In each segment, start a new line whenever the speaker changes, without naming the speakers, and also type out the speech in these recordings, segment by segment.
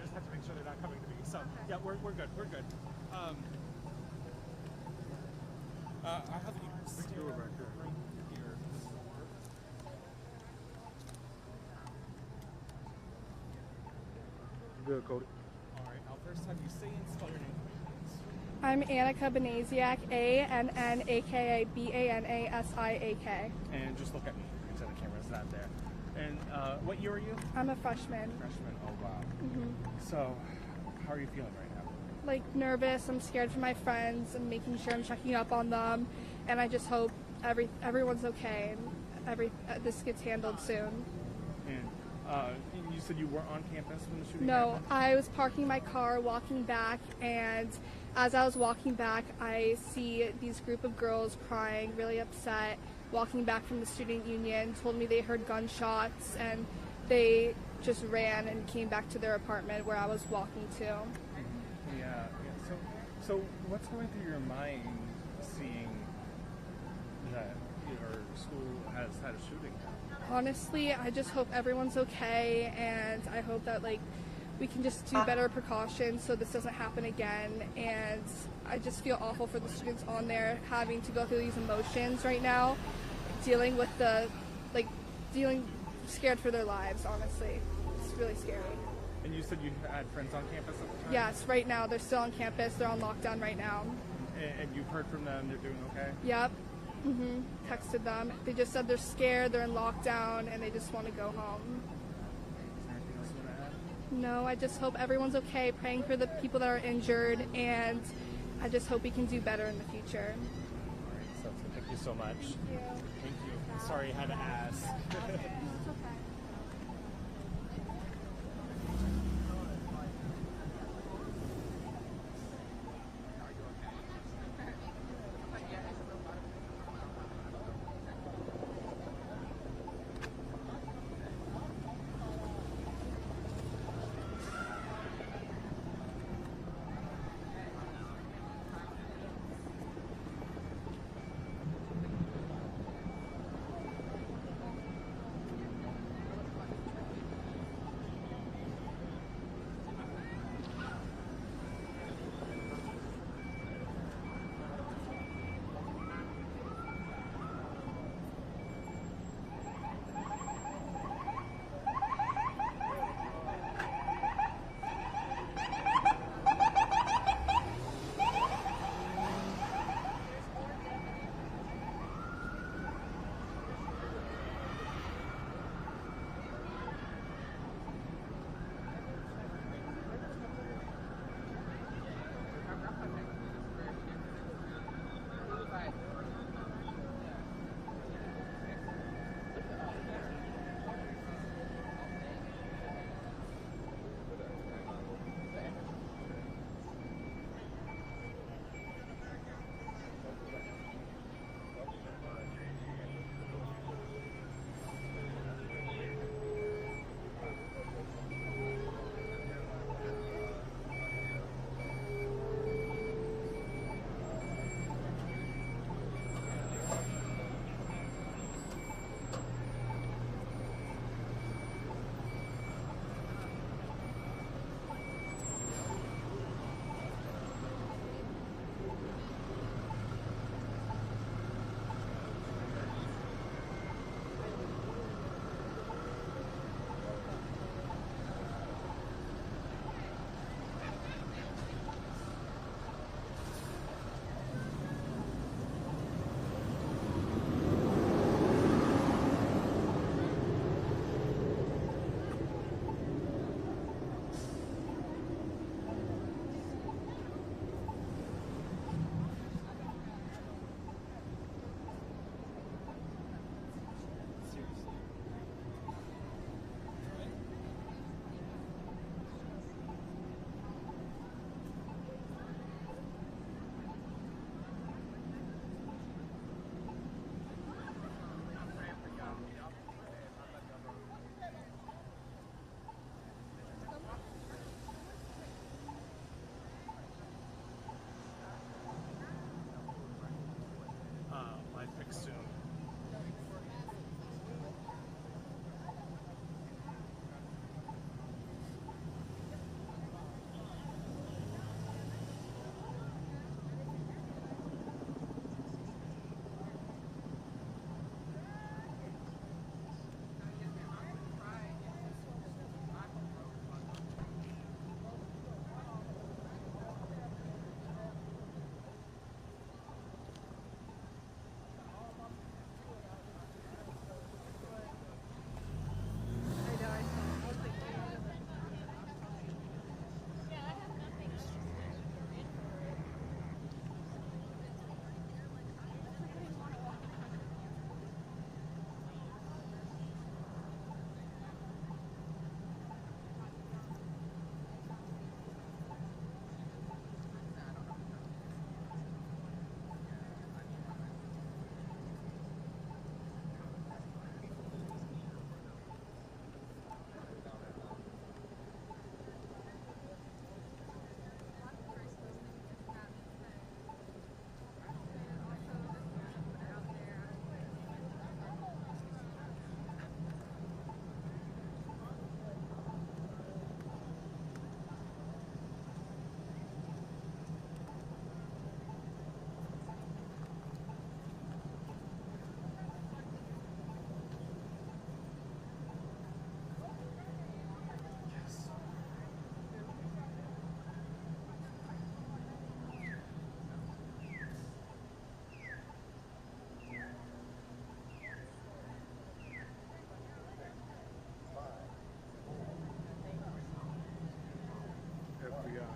just have to make sure they're not coming to me. So yeah, we're good. We're good. I have you stand right here.
Good, Cody.
All right. I'll first have you say and spell your name.
I'm Annika Banasiak, Annika,
And just look at me. Into the camera. It's not there. And what year are you?
I'm a freshman.
Freshman. Oh wow. So, how are you feeling right now?
Like nervous, I'm scared for my friends, I'm making sure I'm checking up on them, and I just hope everyone's okay and this gets handled soon.
And you said you weren't on campus when the shooting
No,
happened?
I was parking my car, walking back, and as I was walking back, I see these group of girls crying, really upset, walking back from the student union, told me they heard gunshots, and they just ran and came back to their apartment where I was walking to.
Yeah. So what's going through your mind seeing that your school has had a shooting?
Honestly, I just hope everyone's okay, and I hope that we can just do better precautions so this doesn't happen again. And I just feel awful for the students on there having to go through these emotions right now, dealing with scared for their lives, honestly. It's really scary.
And you said you had friends on campus at the time?
Yes, right now they're still on campus. They're on lockdown right now.
And you've heard from them, they're doing okay?
Yep. Texted them. They just said they're scared, they're in lockdown, and they just want to go home.
Is there anything else you want to add?
No, I just hope everyone's okay, praying for the people that are injured, and I just hope we can do better in the future.
All right, so thank you so much.
Thank you.
Thank you. Sorry I had to ask.
It's okay.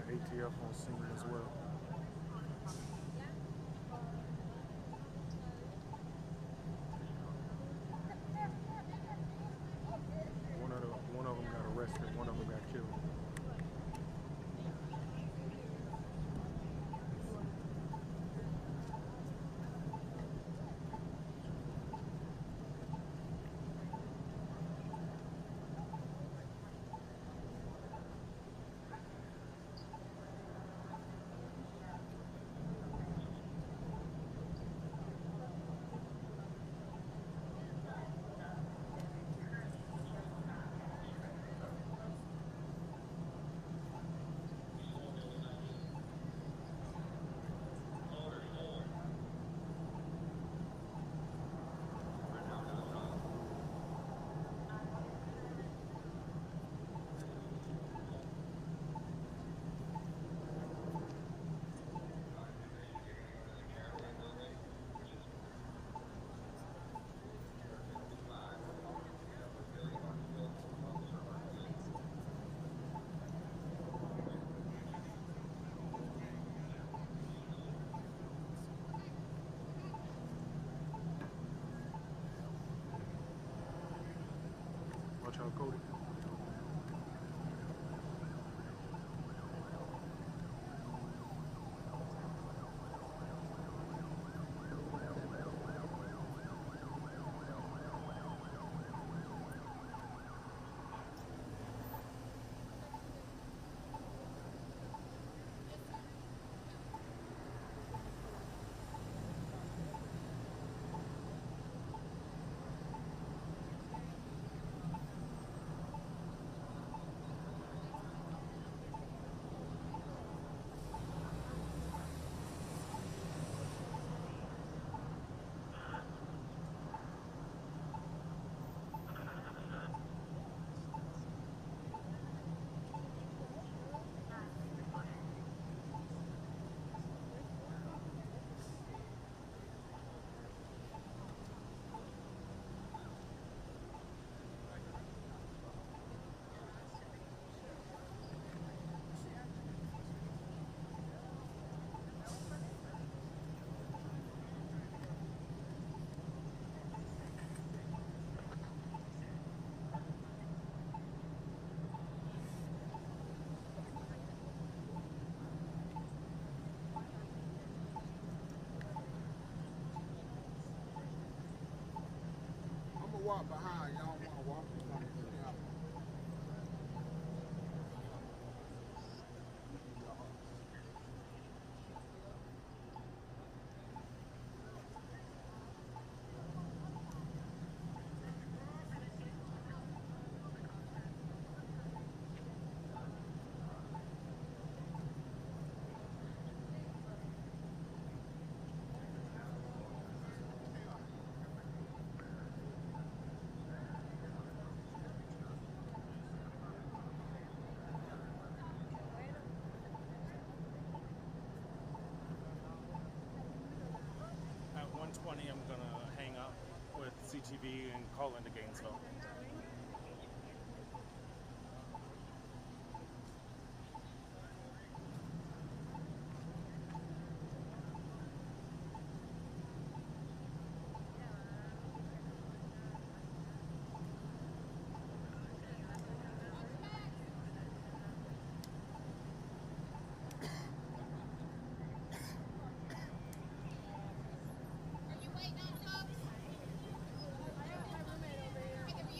ATF on scene as well. One of them got arrested. One of them got killed. Watch out, Cody.
I'm gonna walk behind. Y'all wanna walk behind?
At 1:20, I'm gonna hang up with CTV and call into Gainesville.
Are you waiting on folks? I have my roommate over here.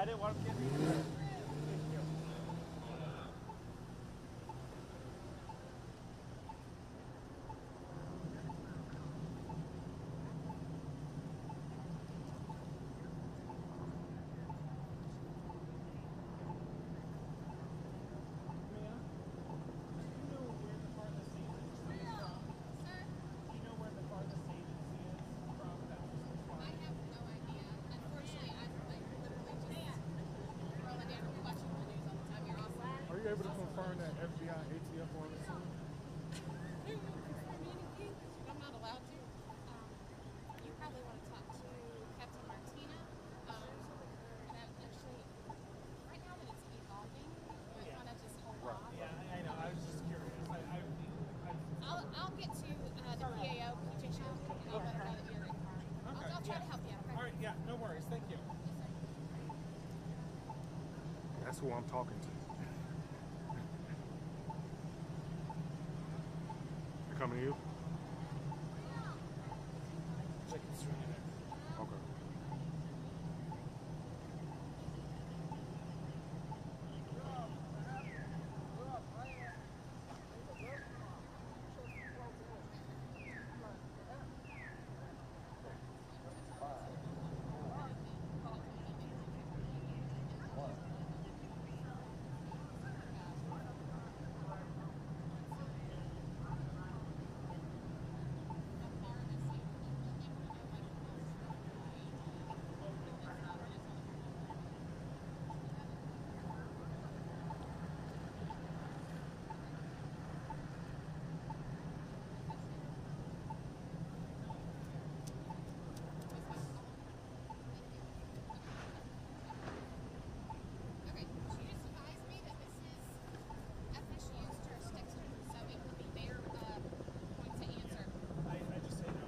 I didn't want to get you.
Are you able to confirm that FBI ATF were on the scene?
I'm not allowed to. You probably want to talk to Captain Martina. And actually, right now that it's evolving, you might want to just hold off.
Yeah, I know. I was just curious.
I'll get to the PAO, PJ show, and I'll let her know that you're inquiring. I'll try to help you out. Okay?
All right, yeah, no worries. Thank you.
That's who I'm talking to. They're coming to you? Okay.
Okay, she just advised me that this is FSU's jurisdiction, so it will be their point to answer.
I just say no.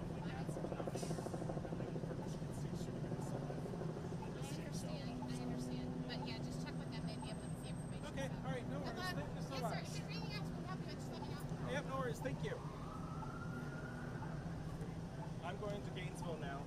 I understand. But yeah, just check with them. They'd be able to get the information.
Okay, all right, no worries. Thank you so
Yes,
much.
sir. If there's anything else we can help you with, just let me know.
Yep, no worries. Thank you. I'm going to Gainesville now.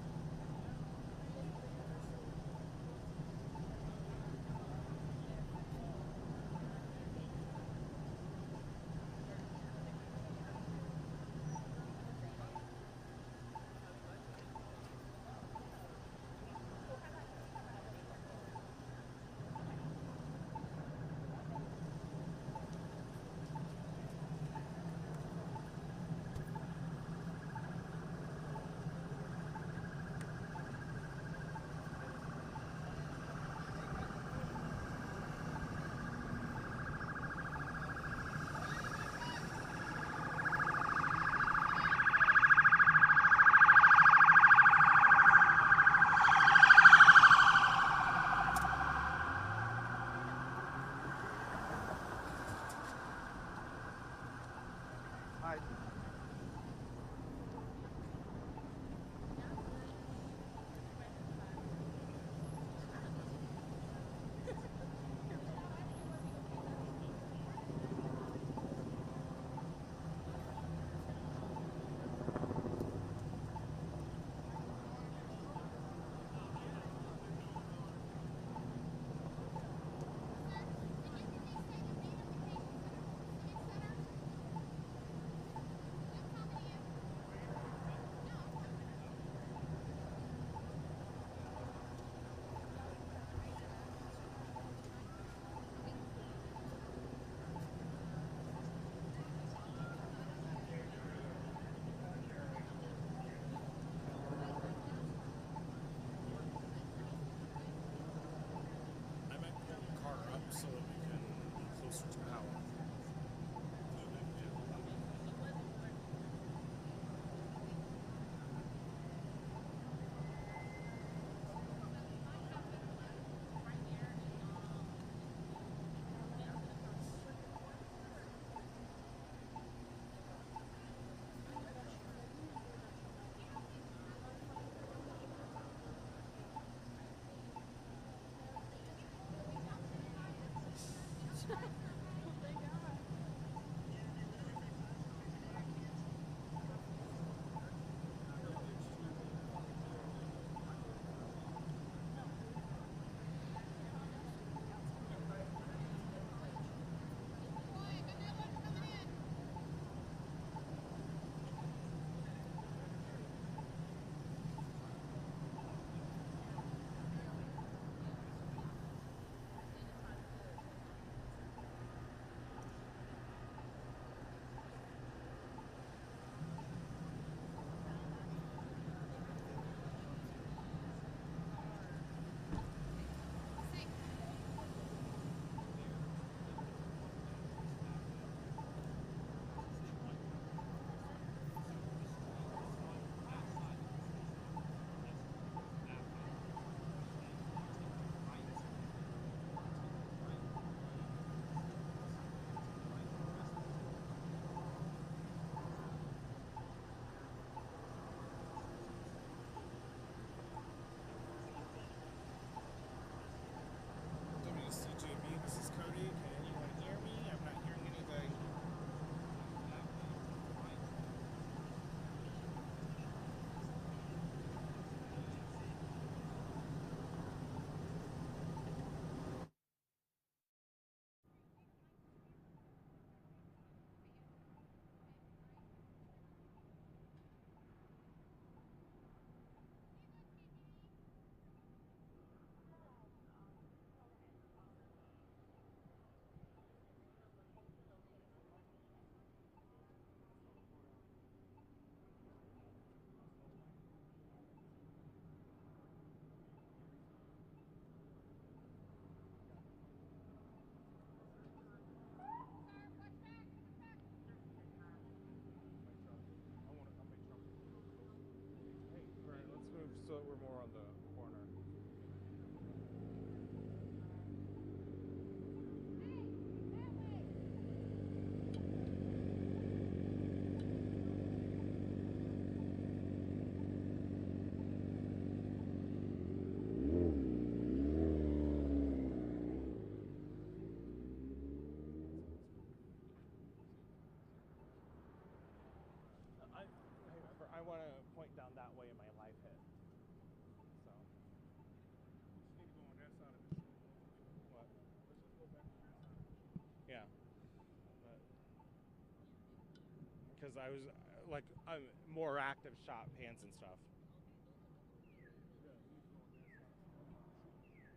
Hi.
I might pull the car up so that we can be closer to power.
more on the corner.
I want to point down that way in my live hit. So,
Just need to go on that side of the street.
what?
Let's just go back on that side of the street.
Yeah. Because I was like, I'm more active shot hands and stuff.
Yeah, we need to go on that side of the street.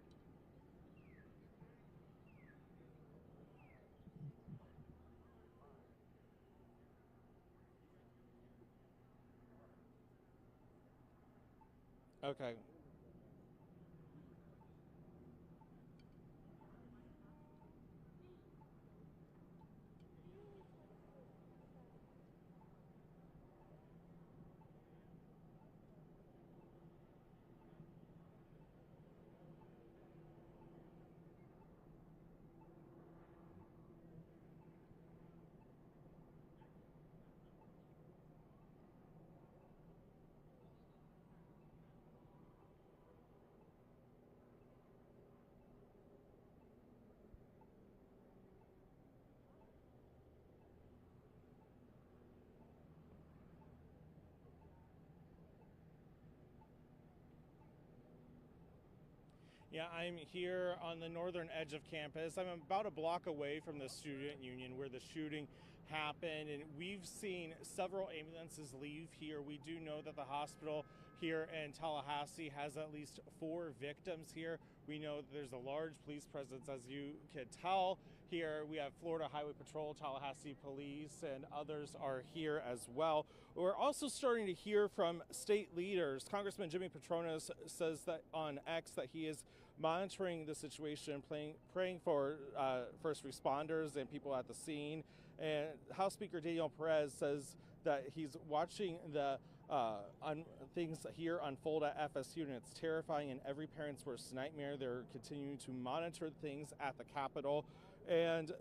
Okay. Yeah, I'm here on the northern edge of campus. I'm about a block away from the student union where the shooting happened, and we've seen several ambulances leave here. We do know that the hospital here in Tallahassee has at least 4 victims here. We know that there's a large police presence, as you can tell. Here we have Florida Highway Patrol, Tallahassee Police, and others are here as well. We're also starting to hear from state leaders. Congressman Jimmy Petronas says that on X that he is monitoring the situation, praying for first responders and people at the scene. And House Speaker Daniel Perez says that he's watching the things here unfold at FSU, and it's terrifying and every parent's worst nightmare. They're continuing to monitor things at the Capitol. And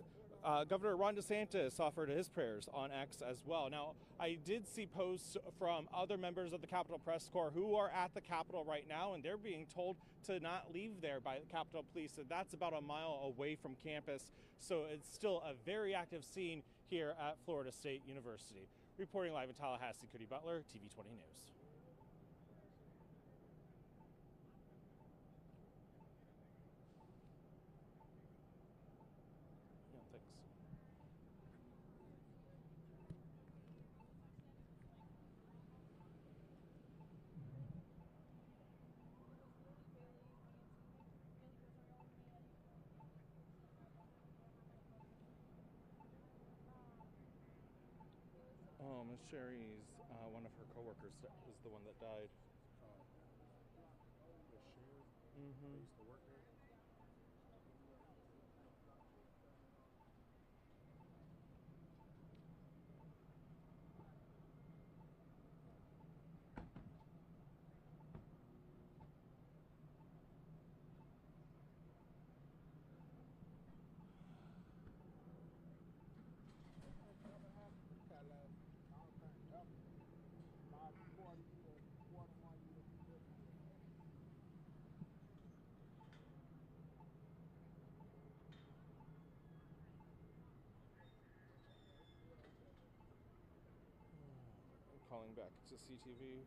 Governor Ron DeSantis offered his prayers on X as well. Now, I did see posts from other members of the Capitol Press Corps who are at the Capitol right now, and they're being told to not leave there by the Capitol Police. And that's about a mile away from campus. So it's still a very active scene here at Florida State University. Reporting live in Tallahassee, Cody Butler, TV 20 News. Yeah, thanks. Miss Sherry's one of her coworkers is the one that died.
The sheriff,
Mm-hmm.
they used to work there.
Calling back to CTV.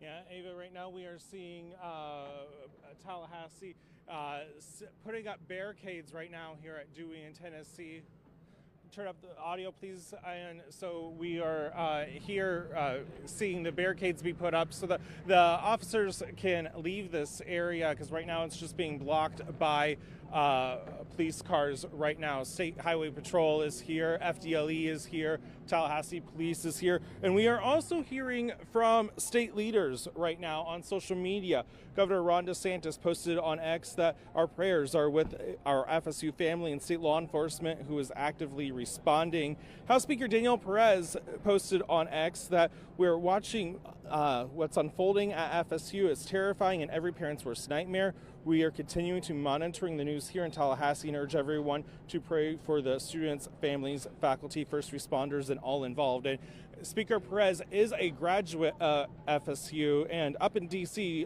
Yeah, Ava, right now we are seeing Tallahassee putting up barricades right now here at Dewey in Tennessee. Turn up the audio, please. And so we are here seeing the barricades be put up so that the officers can leave this area, because right now it's just being blocked by police cars right now. State Highway Patrol is here, FDLE is here, Tallahassee Police is here, and we are also hearing from state leaders right now on social media. Governor Ron DeSantis posted on X that our prayers are with our FSU family and state law enforcement who is actively responding. House Speaker Daniel Perez posted on X that we're watching what's unfolding at FSU. It's terrifying and every parent's worst nightmare. We are continuing to monitoring the news here in Tallahassee and urge everyone to pray for the students, families, faculty, first responders, and all involved. And Speaker Perez is a graduate of FSU, and up in D.C.,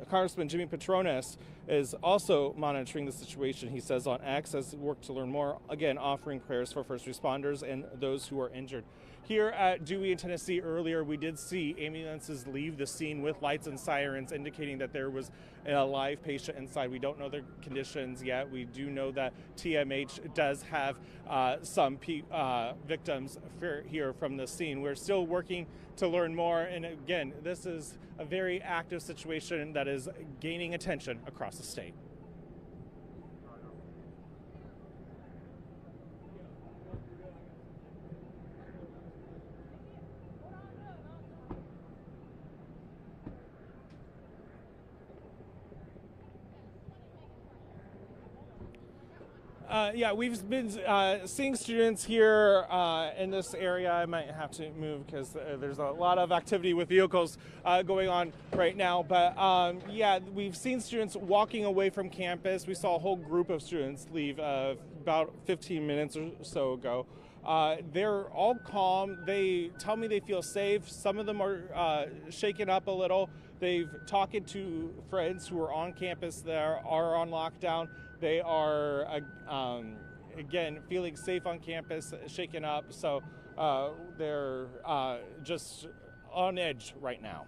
Congressman Jimmy Patronis is also monitoring the situation, he says on X, as we work to learn more, again, offering prayers for first responders and those who are injured. Here at Dewey in Tennessee earlier, we did see ambulances leave the scene with lights and sirens indicating that there was a live patient inside. We don't know their conditions yet. We do know that TMH does have some victims here from the scene. We're still working to learn more, and again, this is a very active situation that is gaining attention across the state. Yeah, we've been seeing students here in this area. I might have to move because there's a lot of activity with vehicles going on right now. But yeah, we've seen students walking away from campus. We saw a whole group of students leave about 15 minutes or so ago. They're all calm. They tell me they feel safe. Some of them are shaken up a little. They've talked to friends who are on campus that are on lockdown. They are, again, feeling safe on campus, shaken up. So they're just on edge right now.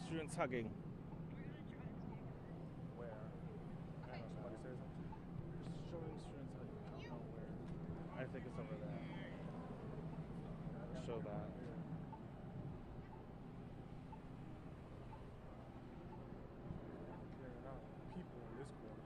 Students hugging. Where? I don't know, somebody says something. Showing students hugging. I don't know where. I think it's over there. Show that.
There are not people in this corner.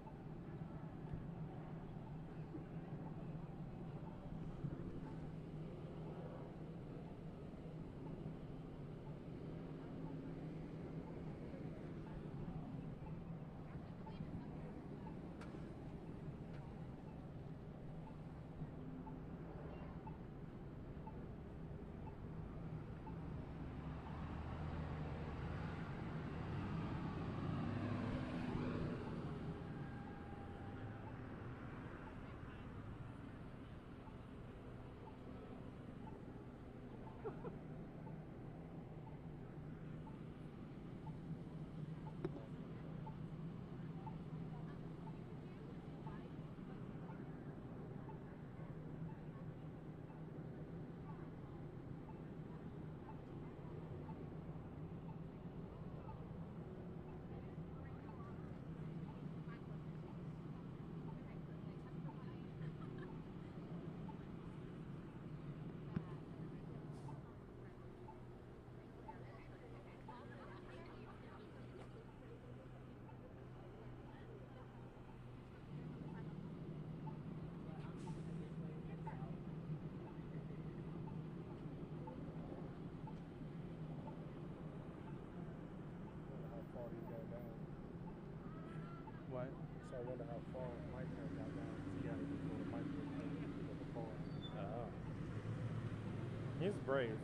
He's brave.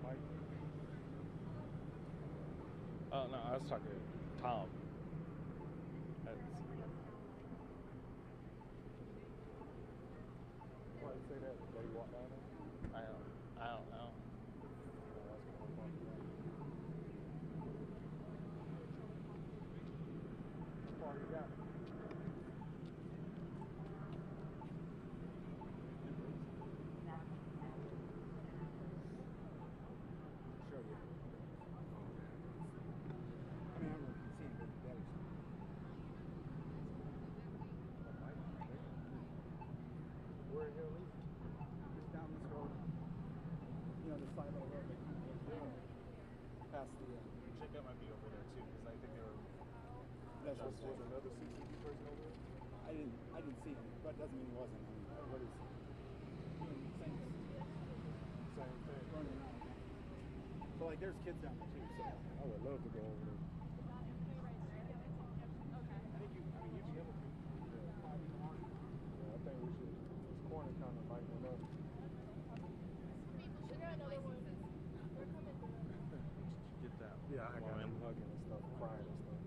Mike.
Oh no, I was talking to Tom.
Why did you say that? Did they walk down there?
I don't know.
How far you got? Show you. I mean, I don't know if you can see it, but that is. Where here, Lee? Just down this road. You know, the side of the road that comes past the.
Jacob might be over there too, because I think they were.
That's was another CCTV person over there? I didn't see him, but that doesn't mean he wasn't. I mean, everybody's doing the same thing. Running around. So like, there's kids down there too. So I would love to go over there. I think you'd be able to. Yeah. 5 in the morning. Yeah, I think we should. This corner kind of lighten it up.
Get that.
Yeah, I got him hugging and stuff, crying and stuff.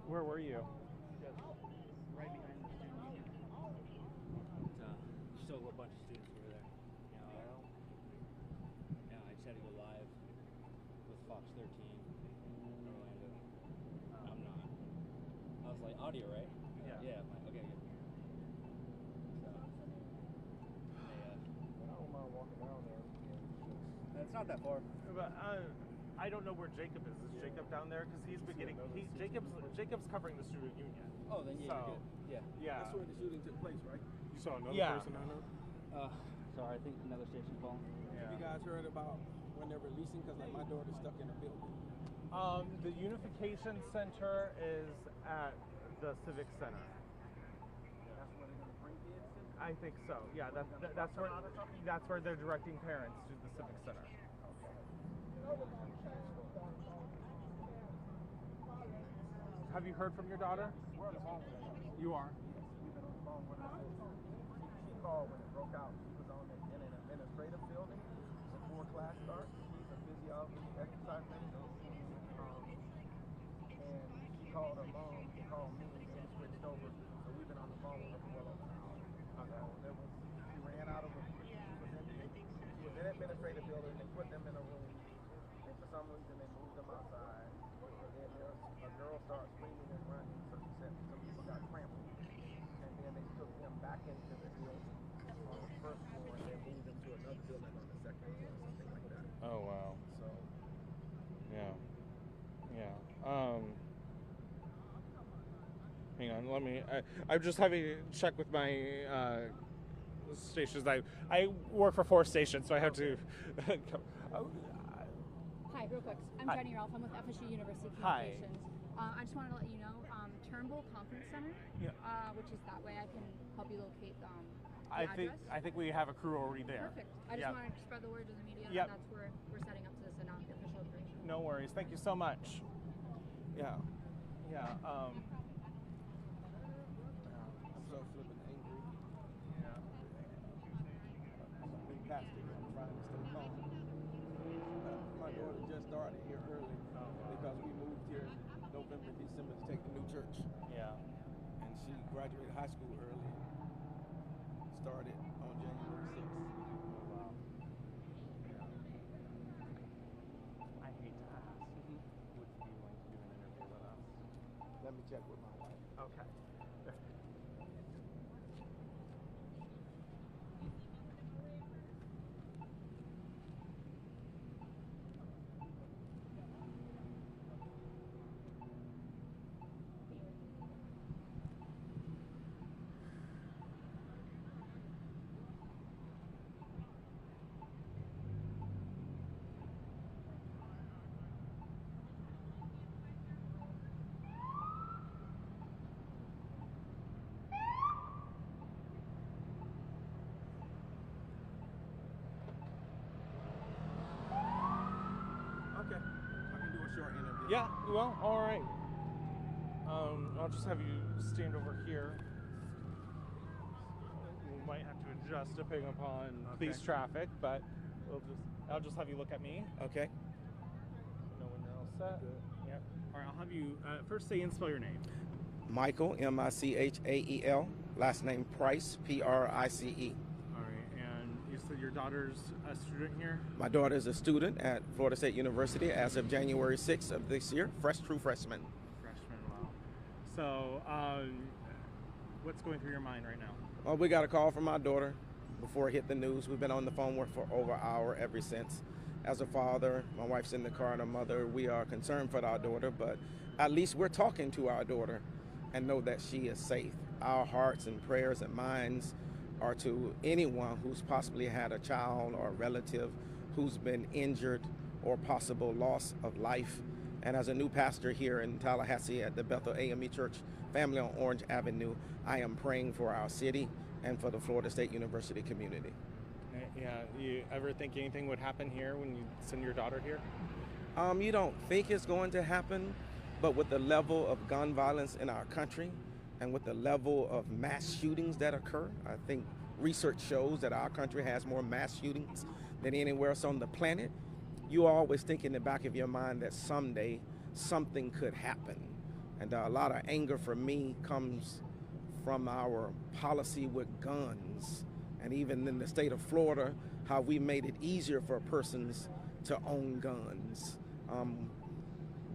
Where were you?
Right behind the student union. Still a bunch of students over there. Yeah, I just had to go live with Fox 13 in Orlando. I'm not. I was like, audio, right?
Yeah.
Yeah. I'm like, okay, good. So,
I don't mind walking down there.
it's not that far.
But I don't know where Jacob is. Is Jacob down there? Because he's beginning. Jacob's covering the student union.
Oh, then yeah, you're good. Yeah.
Yeah.
That's where the shooting took place, right?
You saw another
Yeah.
person down there?
Sorry, I think another station's calling.
Have you guys heard about when they're releasing? Because like my daughter's stuck in a building.
The Unification Center is at the Civic Center.
That's where they're gonna bring kids to.
I think so. Yeah, that's where they're directing parents to the Civic Center. Have you heard from your daughter?
We're on the phone with her.
You are.
We've been on the phone with her. She called when it broke out. She was on in an administrative building before class starts. She's a physiology exercise major. And she called her mom, called me, and then switched over. So we've been on the phone with her for well over an hour. She ran out of she was in administrative building. They put them in a room. And for some reason they moved them outside. And then a girl started screaming and running. So she said some people got trampled. And then they took them back into the building on the first floor and then moved them to another building on the second floor, something like that.
Oh wow. let me. I'm just having to check with my stations. I work for 4 stations, so I have to.
Hi, real quick. I'm
Hi.
Jenny Ralph. I'm with FSU University
Hi.
Communications. I just wanted to let you know, Turnbull Conference Center,
Yeah.
which is that way. I can help you locate the
I think we have a crew already there.
Perfect. I just wanted to spread the word to the media.
Yep.
That's where we're setting up to this official operation.
No worries. Thank you so much. Yeah. Yeah.
I'm so flipping angry.
Yeah.
Big pastor, I'm trying to stay calm. My daughter just started here early because we moved here November, December to take the new church.
Yeah.
And she graduated high school early. Started on January 6th.
Wow. Yeah. I hate to ask. Would you be willing to do an interview with us?
Let me check with my wife.
Okay.
Okay. I can do a short interview.
Yeah, well, all right. I'll just have you stand over here. We might have to adjust depending upon police traffic, but I'll just have you look at me.
Okay.
Know when you're all set.
Good.
Yep. All right, I'll have you first say and spell your name.
Michael, Michael. Last name Price, Price.
All right, and you said your daughter's a student here?
My daughter is a student at Florida State University as of January 6th of this year, true freshman.
Freshman, wow. So, what's going through your mind right now?
Well, we got a call from my daughter before it hit the news. We've been on the phone with her for over an hour ever since. As a father, my wife's in the car and a mother, we are concerned for our daughter, but at least we're talking to our daughter and know that she is safe. Our hearts and prayers and minds are to anyone who's possibly had a child or a relative who's been injured or possible loss of life. And as a new pastor here in Tallahassee at the Bethel AME Church family on Orange Avenue, I am praying for our city and for the Florida State University community.
Yeah, you ever think anything would happen here when you send your daughter here?
You don't think it's going to happen, but with the level of gun violence in our country and with the level of mass shootings that occur, I think research shows that our country has more mass shootings than anywhere else on the planet. You always think in the back of your mind that someday something could happen. And a lot of anger for me comes from our policy with guns. And even in the state of Florida, how we made it easier for persons to own guns.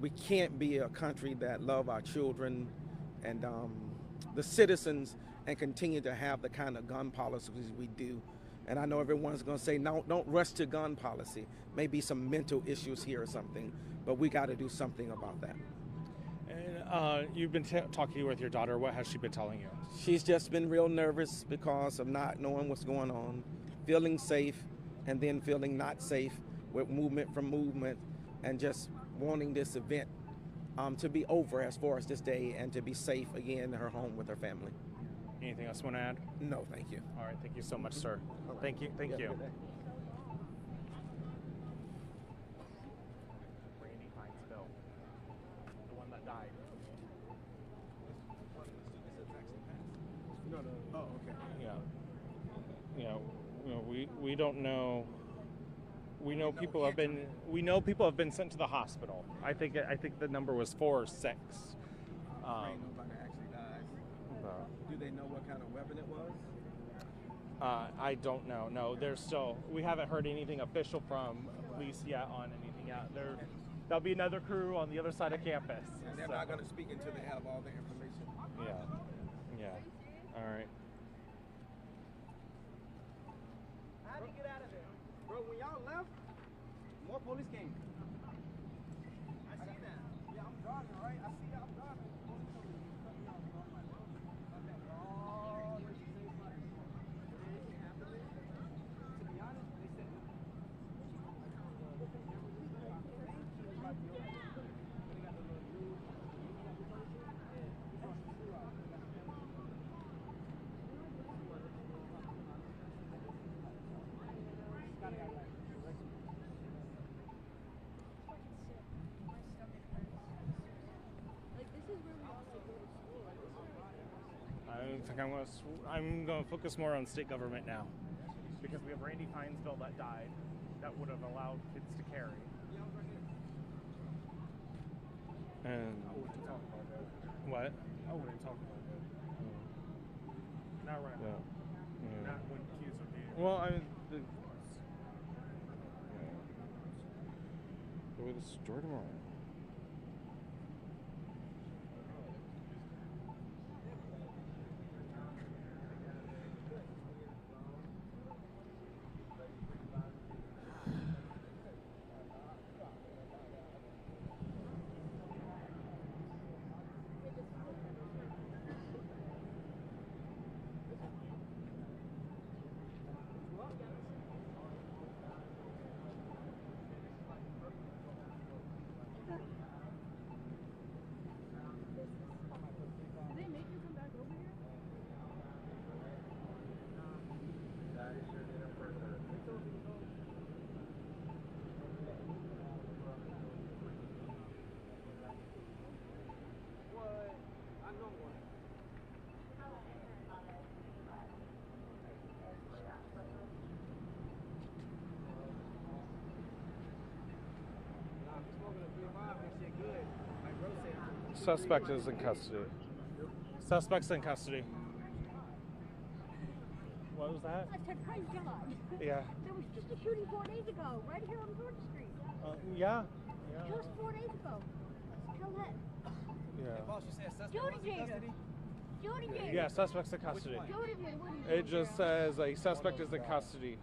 We can't be a country that love our children and the citizens and continue to have the kind of gun policies we do. And I know everyone's going to say, no, don't rush to gun policy. Maybe some mental issues here or something, but we got to do something about that.
And you've been talking with your daughter. What has she been telling you?
She's just been real nervous because of not knowing what's going on, feeling safe, and then feeling not safe with movement from movement, and just wanting this event to be over as far as this day and to be safe again in her home with her family.
Anything else you want to add?
No, thank you.
All right, thank you so much, sir. Thank you. Thank you. Randy Hinesville, the one that died.
No. Oh, okay.
Yeah. We don't know. We know people have been sent to the hospital. I think the number was 4 or 6.
Ain't nobody actually died. Do they know what kind of weapon it was?
I don't know. No, we haven't heard anything official from police yet on anything yet. There'll be another crew on the other side of campus.
And they're not going to speak until they have all the information.
Yeah. All right.
How'd you get out of there? Bro, when y'all left, more police came. I see that. Yeah, I'm driving, right? I see y'all driving. Police over here. Cut me off, bro. I'm like, bro.
I'm going to focus more on state government now. Because we have Randy Fine's bill that died that would have allowed kids to carry. And
I wouldn't talk about that.
what?
I wouldn't talk about that. Not right now.
Yeah.
Not when kids are dead.
Well, the way this Jordan on.
Did they make you come back over here?
Suspect is in custody. Suspect's in custody. What was that?
I said, praise God.
Yeah.
There was just a shooting 4 days ago, right here on Georgia Street.
Yeah.
Just 4 days ago. Tell that.
Yeah.
Boss, you said suspect
Jody
was in
Gator.
custody?
Jody Gator.
Yeah, suspect's in custody.
Jody Gator. What do you
It just says a suspect is in custody.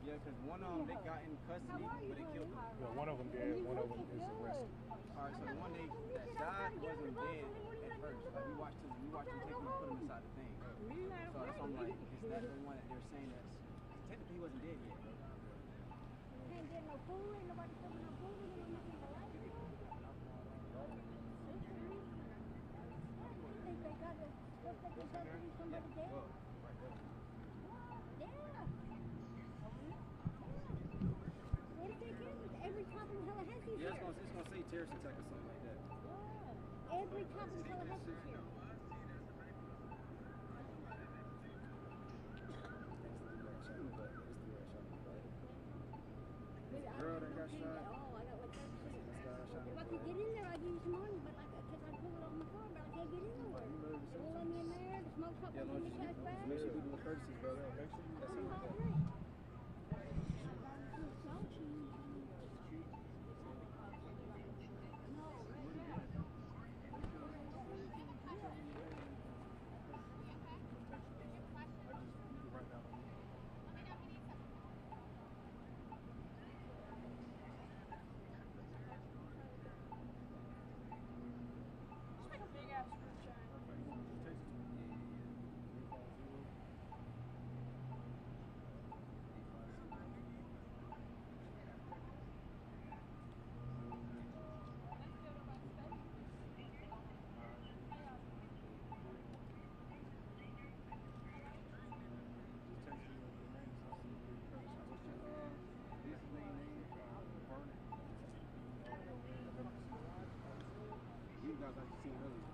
Yeah, because one of them, they got in custody, but they killed them.
Yeah, one of them did. One of them is arrested.
All right, so the one that died wasn't dead at first. Like we watched him take him and put him inside the thing. So I'm like, is that the one that they're saying that's technically he wasn't dead yet?
Can't get no food, ain't nobody coming no food, ain't nothing to like. They got the stuff that they got to do somebody dead.
Well, right there.
Yeah. What if they get every cop in Tallahassee's
Yeah,
here?
it's gonna say terrorist attack or something like that.
Every cop in Tallahassee's here.
Girl that got shot.
Oh, I got like 36. If I could get in there, I'd give you some money, but because I pulled it off my car, but I can't get in nowhere. They won't let me in there. The smoke shop
Yeah,
won't give me cash back.
make sure you do the courtesies, brother. Make sure you
I'm
that's
all
it.
right.
You guys like to see earlier.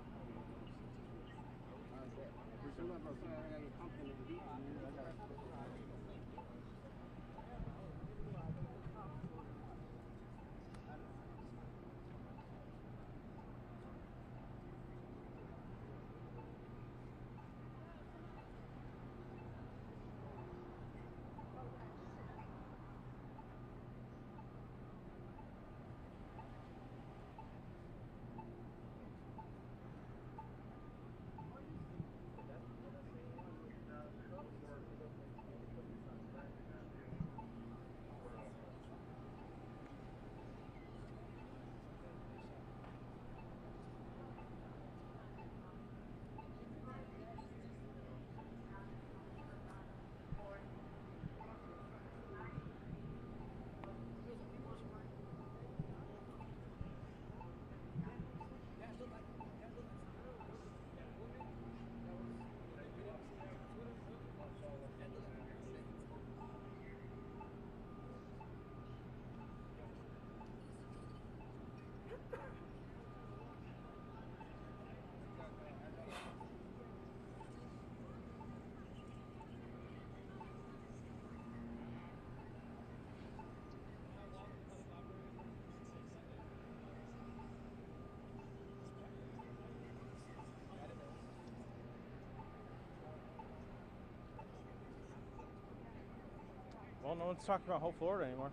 Well, no one's talking about whole Florida anymore.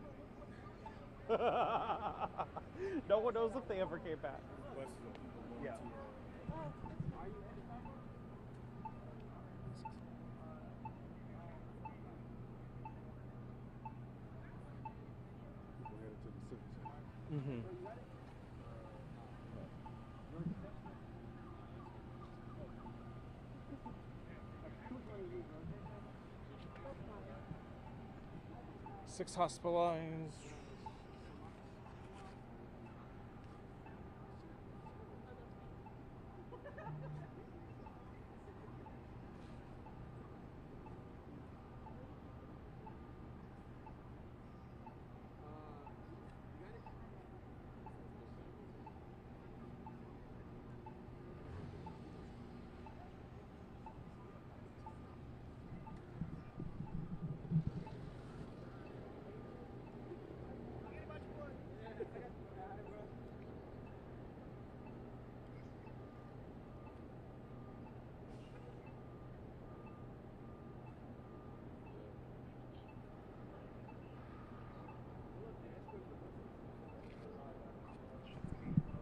No one knows if they ever came back. Yeah. Mm-hmm. Six hospitalized.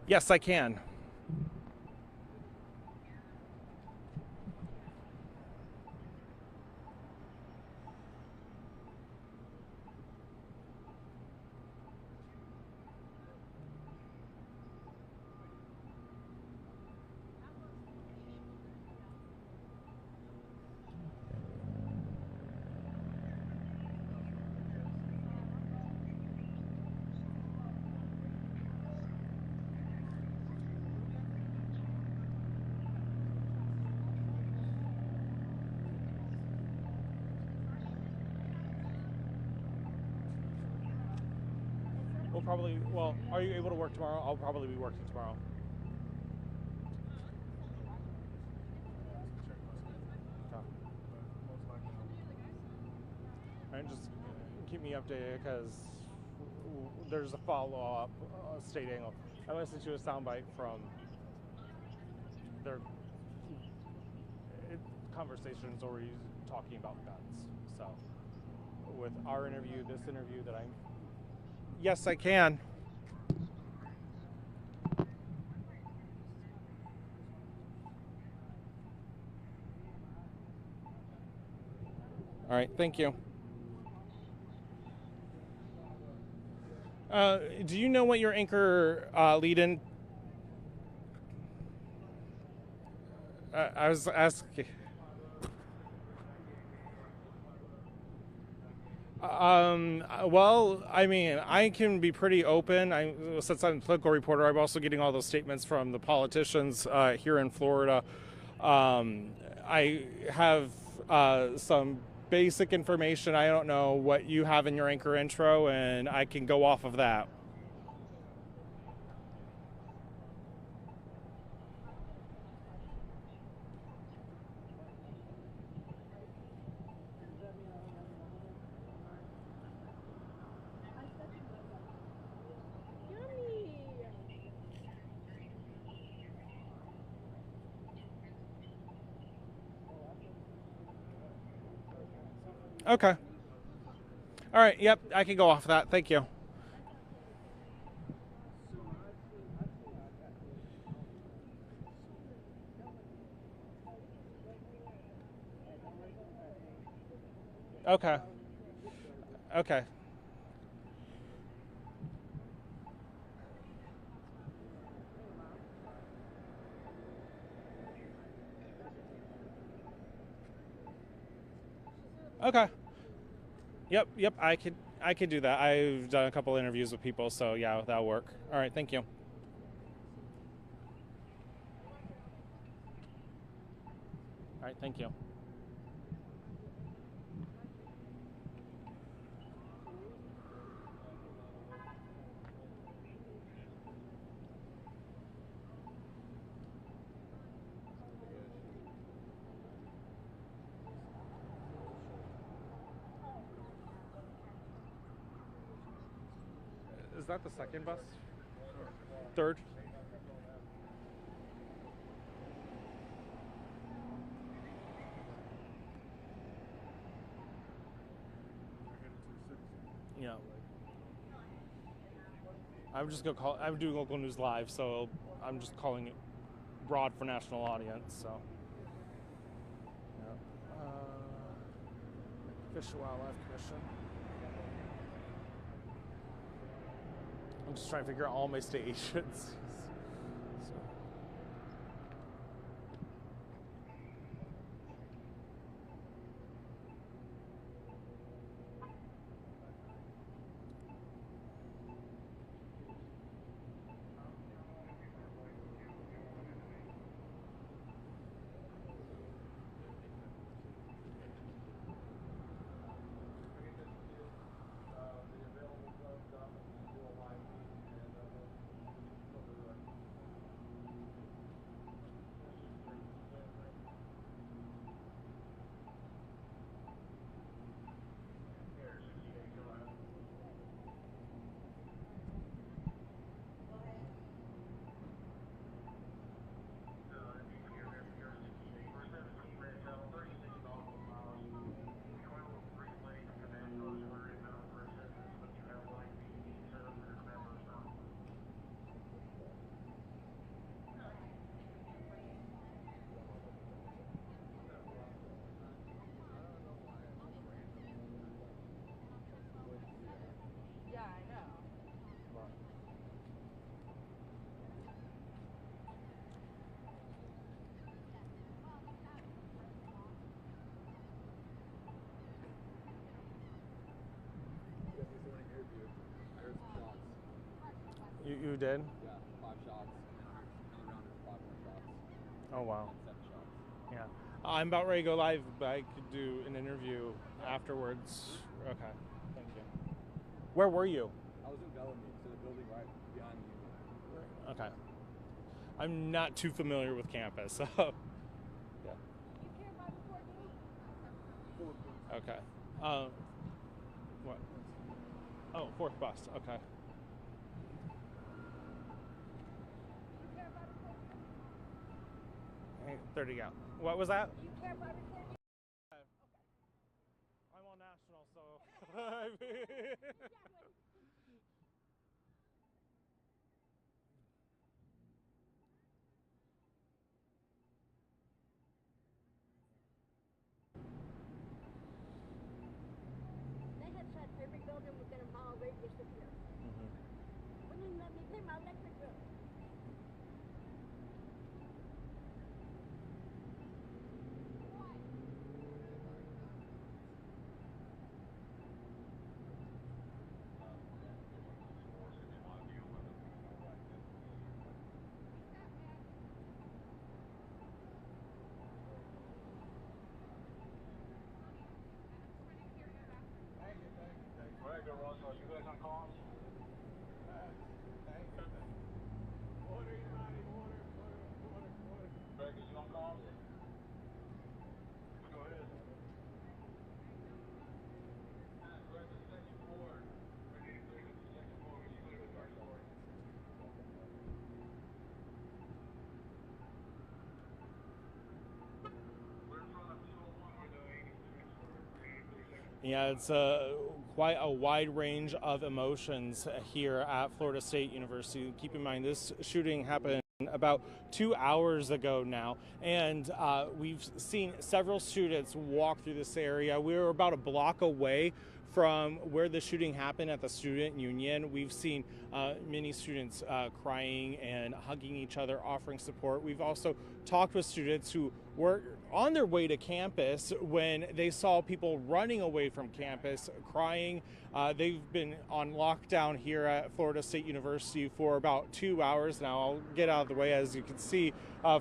Yes, I can. We'll probably, well, are you able to work tomorrow? I'll probably be working tomorrow. And just keep me updated because there's a follow-up stating I listened to a soundbite from their conversations already talking about guns. So with our interview, this interview that I'm... Yes, I can. All right, thank you. Do you know what your anchor lead-in? I was asking. Well, I mean, I can be pretty open. Since I'm a political reporter, I'm also getting all those statements from the politicians here in Florida. I have some basic information. I don't know what you have in your anchor intro, and I can go off of that. Okay. All right. Yep. I can go off of that. Thank you. Okay. Okay. Okay. Yep. I could do that. I've done a couple interviews with people, so yeah, that'll work. All right. Thank you. All right. Thank you. Is that the second bus? Third? you know, I'm just gonna call. I'm doing local news live, so I'm just calling it broad for national audience. So, yeah. Fish and Wildlife Commission. I'm just trying to figure out all my stations. So. You did?
Yeah, 5 shots, and then another round of 5 more shots.
Oh wow.
And 7 shots.
Yeah. I'm about ready to go live, but I could do an interview afterwards. Okay. Thank you. Where were you?
I was in Bellamy, so the building right behind you.
Okay. I'm not too familiar with campus, so. Yeah. Okay. What? Oh, 4th bus. Okay. Hey, 30 out. What was that?
Do you care about recording?
I'm on national, so.
They had said every building within a mile radius of here. Wouldn't even let me pay my electric bill. Yeah, it's quite a wide range of emotions here at Florida State University. Keep in mind, this shooting happened about 2 hours ago now, and we've seen several students walk through this area. We were about a block away from where the shooting happened at the student union. We've seen many students crying and hugging each other, offering support. We've also talked with students who were on their way to campus when they saw people running away from campus, crying. They've been on lockdown here at Florida State University for about 2 hours now. I'll get out of the way. As you can see,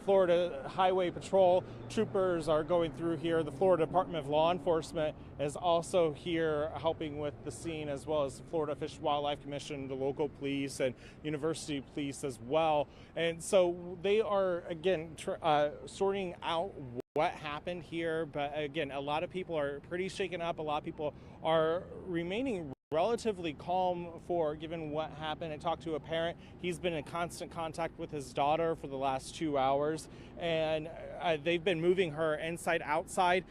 Florida Highway Patrol troopers are going through here. The Florida Department of Law Enforcement is also here helping with the scene, as well as the Florida Fish and Wildlife Commission, the local police, and university police as well. And so they are, again, sorting out what happened here. But again, a lot of people are pretty shaken up. A lot of people are remaining relatively calm given what happened. I talked to a parent. He's been in constant contact with his daughter for the last 2 hours, and they've been moving her inside, outside,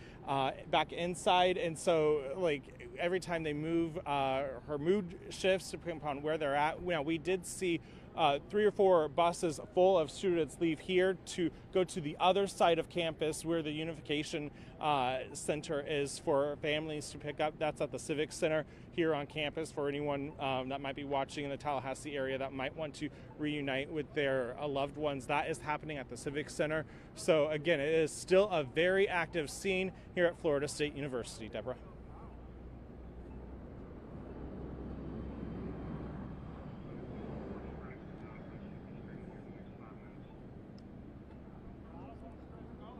back inside. And so, like,
every time they move, her mood shifts depending upon where they're at. Now, we did see 3 or 4 buses full of students leave here to go to the other side of campus where the Unification Center is for families to pick up. That's at the Civic Center here on campus for anyone that might be watching in the Tallahassee area that might want to reunite with their loved ones. That is happening at the Civic Center. So again, it is still a very active scene here at Florida State University. Deborah.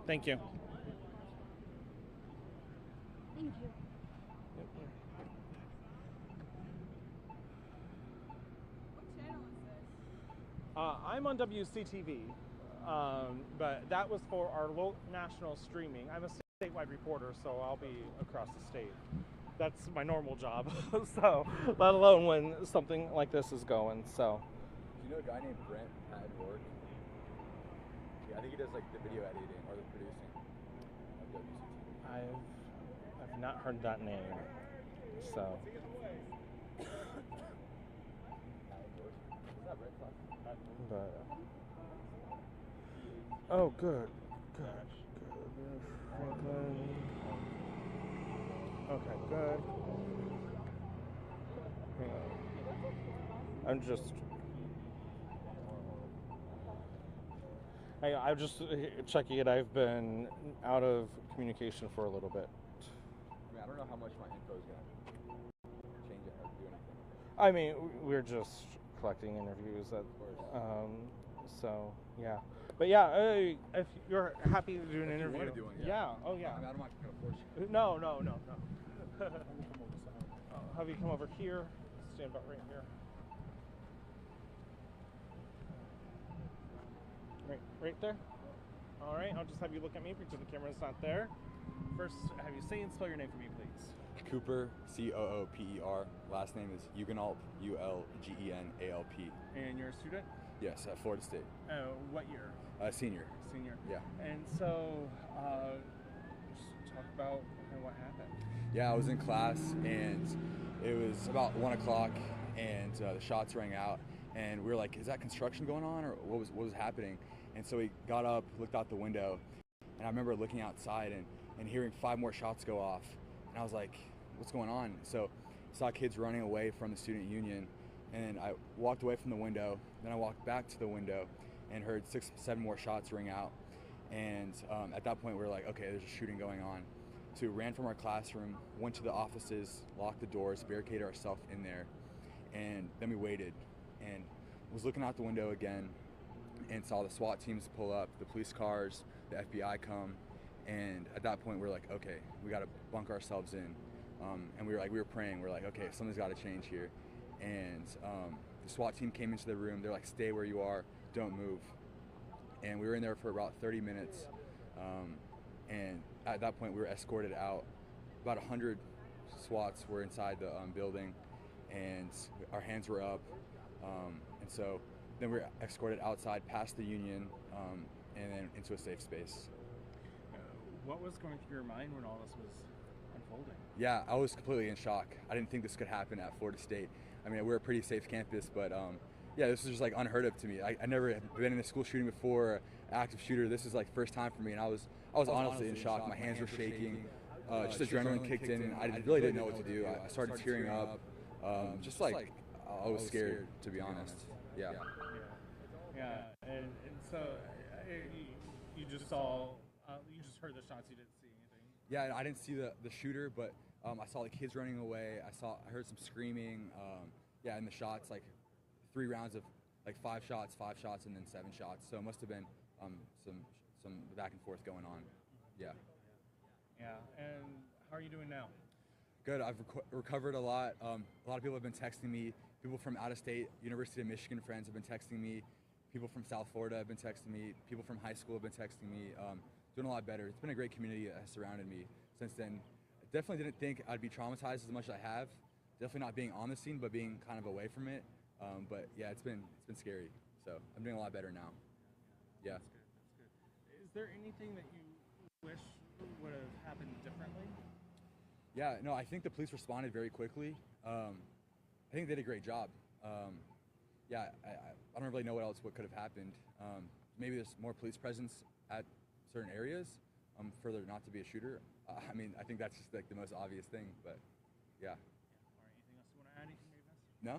Thank you.
Thank you.
I'm on WCTV, but that was for our national streaming. I'm a statewide reporter, so I'll be across the state. That's my normal job, so let alone when something like this is going. So.
Do you know a guy named Brent at work? Yeah, I think he does like the video editing or the producing of WCTV.
I've not heard that name, so. But, oh, good. Franklin. Okay, good. I'm just checking it. I've been out of communication for a little bit.
I mean, I don't know how much my info is gonna change it or do anything.
I mean, we're just collecting interviews. So yeah, but yeah, if you're happy to do an interview,
want to do one,
yeah. Oh yeah.
I mean, I'm not gonna force you.
No. Have you come over here? Stand about right here. Right there. All right. I'll just have you look at me. Pretend the camera's not there. First, have you say and spell your name for me, please.
Cooper, Cooper. Last name is Ugenalp, Ulgenalp.
And you're a student?
Yes, at Florida State.
What year?
Senior.
Senior.
Yeah.
And so, just talk about what happened.
Yeah, I was in class and it was about 1 o'clock and the shots rang out and we were like, is that construction going on or what was happening? And so we got up, looked out the window, and I remember looking outside and hearing 5 more shots go off. And I was like, what's going on? So I saw kids running away from the student union, and I walked away from the window. Then I walked back to the window and heard 6, 7 more shots ring out. And at that point, we were like, okay, there's a shooting going on. So we ran from our classroom, went to the offices, locked the doors, barricaded ourselves in there, and then we waited and was looking out the window again and saw the SWAT teams pull up, the police cars, the FBI come, and at that point we were like, okay, we got to bunker ourselves in, and we were praying. We're like, okay, something's got to change here, and the SWAT team came into the room. They're like, stay where you are, don't move, and we were in there for about 30 minutes, and at that point we were escorted out. About 100 SWATs were inside the building, and our hands were up, and so then we were escorted outside past the union and then into a safe space.
What was going through your mind when all this was unfolding?
Yeah, I was completely in shock. I didn't think this could happen at Florida State. I mean, we're a pretty safe campus, but yeah, this was just like unheard of to me. I never had been in a school shooting before, active shooter. This is like first time for me, and I was honestly in shock. My hands were shaking. Just adrenaline kicked in, and I really didn't know what to do. I started tearing up. Just like I was scared, to be honest. Yeah.
And so you just saw, you just heard the shots. You didn't see anything.
Yeah, I didn't see the shooter, but I saw the kids running away. I heard some screaming. Yeah, and the shots, like 3 rounds of like 5 shots, and then 7 shots. So it must have been some back and forth going on. Yeah.
Yeah. And how are you doing now?
Good. I've recovered a lot. A lot of people have been texting me. People from out of state, University of Michigan friends have been texting me. People from South Florida have been texting me. People from high school have been texting me. Doing a lot better. It's been a great community that has surrounded me since then. I definitely didn't think I'd be traumatized as much as I have. Definitely not being on the scene, but being kind of away from it. But yeah, it's been scary. So I'm doing a lot better now. Yeah.
That's good. Is there anything that you wish would have happened differently?
Yeah, no, I think the police responded very quickly. I think they did a great job. Yeah, I don't really know what could have happened. Maybe there's more police presence at certain areas for there not to be a shooter. I mean, I think that's just like the most obvious thing, but yeah.
All right, anything else you want to add? Anything maybe missed?
No,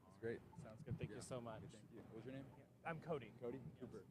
it's great.
Sounds good. Thank you so much.
Thank you. What was your name?
I'm Cody.
Cody Cooper.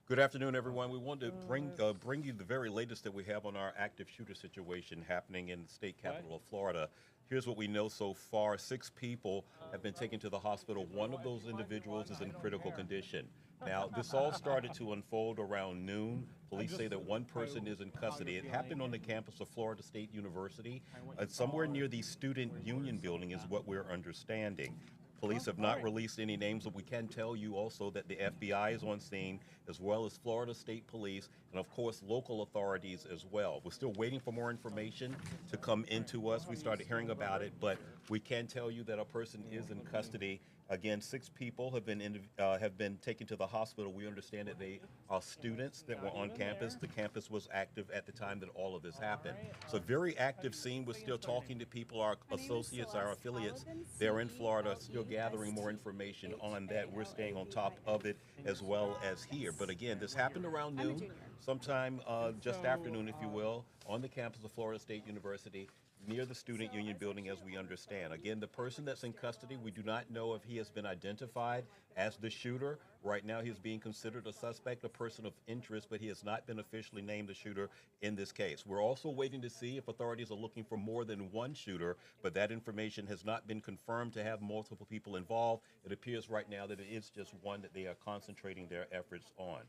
Good afternoon, everyone. We wanted to bring you the very latest that we have on our active shooter situation happening in the state capital of Florida. Here's what we know so far. 6 people have been taken to the hospital. One of those individuals is in critical condition. Now, this all started to unfold around noon. Police say that one person is in custody. It happened on the campus of Florida State University. Somewhere near the Student Union building is what we're understanding. Police have not released any names, but we can tell you also that the FBI is on scene, as well as Florida State Police, and of course local authorities as well. We're still waiting for more information to come into us. We started hearing about it, but we can tell you that a person is in custody. Again, 6 people have been taken to the hospital. We understand that they are students that were on campus. The campus was active at the time that all of this happened. So very active scene. We're still talking to people, our associates, our affiliates. They're in Florida, still gathering more information on that. We're staying on top of it as well as here. But again, this happened around noon, sometime just afternoon, if you will, on the campus of Florida State University, near the Student Union building, as we understand. Again, the person that's in custody, we do not know if he has been identified as the shooter. Right now, he is being considered a suspect, a person of interest, but he has not been officially named the shooter in this case. We're also waiting to see if authorities are looking for more than one shooter, but that information has not been confirmed to have multiple people involved. It appears right now that it is just one that they are concentrating their efforts on.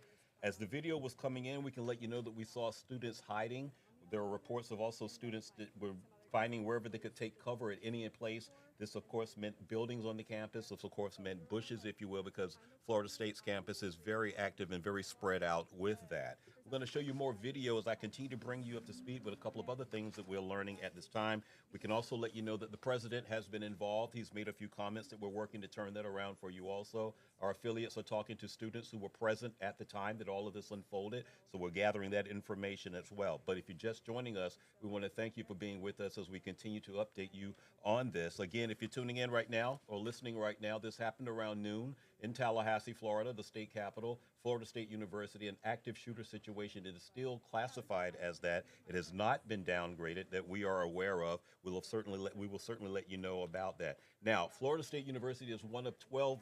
As the video was coming in, we can let you know that we saw students hiding. There are reports of also students that were finding wherever they could take cover at any place. This, of course, meant buildings on the campus. This, of course, meant bushes, if you will, because Florida State's campus is very active and very spread out with that. We're going to show you more video as I continue to bring you up to speed with a couple of other things that we're learning at this time. We can also let you know that the president has been involved. He's made a few comments that we're working to turn that around for you also. Our affiliates are talking to students who were present at the time that all of this unfolded, so we're gathering that information as well. But if you're just joining us, we want to thank you for being with us as we continue to update you on this. Again, if you're tuning in right now or listening right now, this happened around noon in Tallahassee, Florida, the state capital, Florida State University. An active shooter situation. It is still classified as that. It has not been downgraded that we are aware of. We will certainly let you know about that. Now, Florida State University is one of 12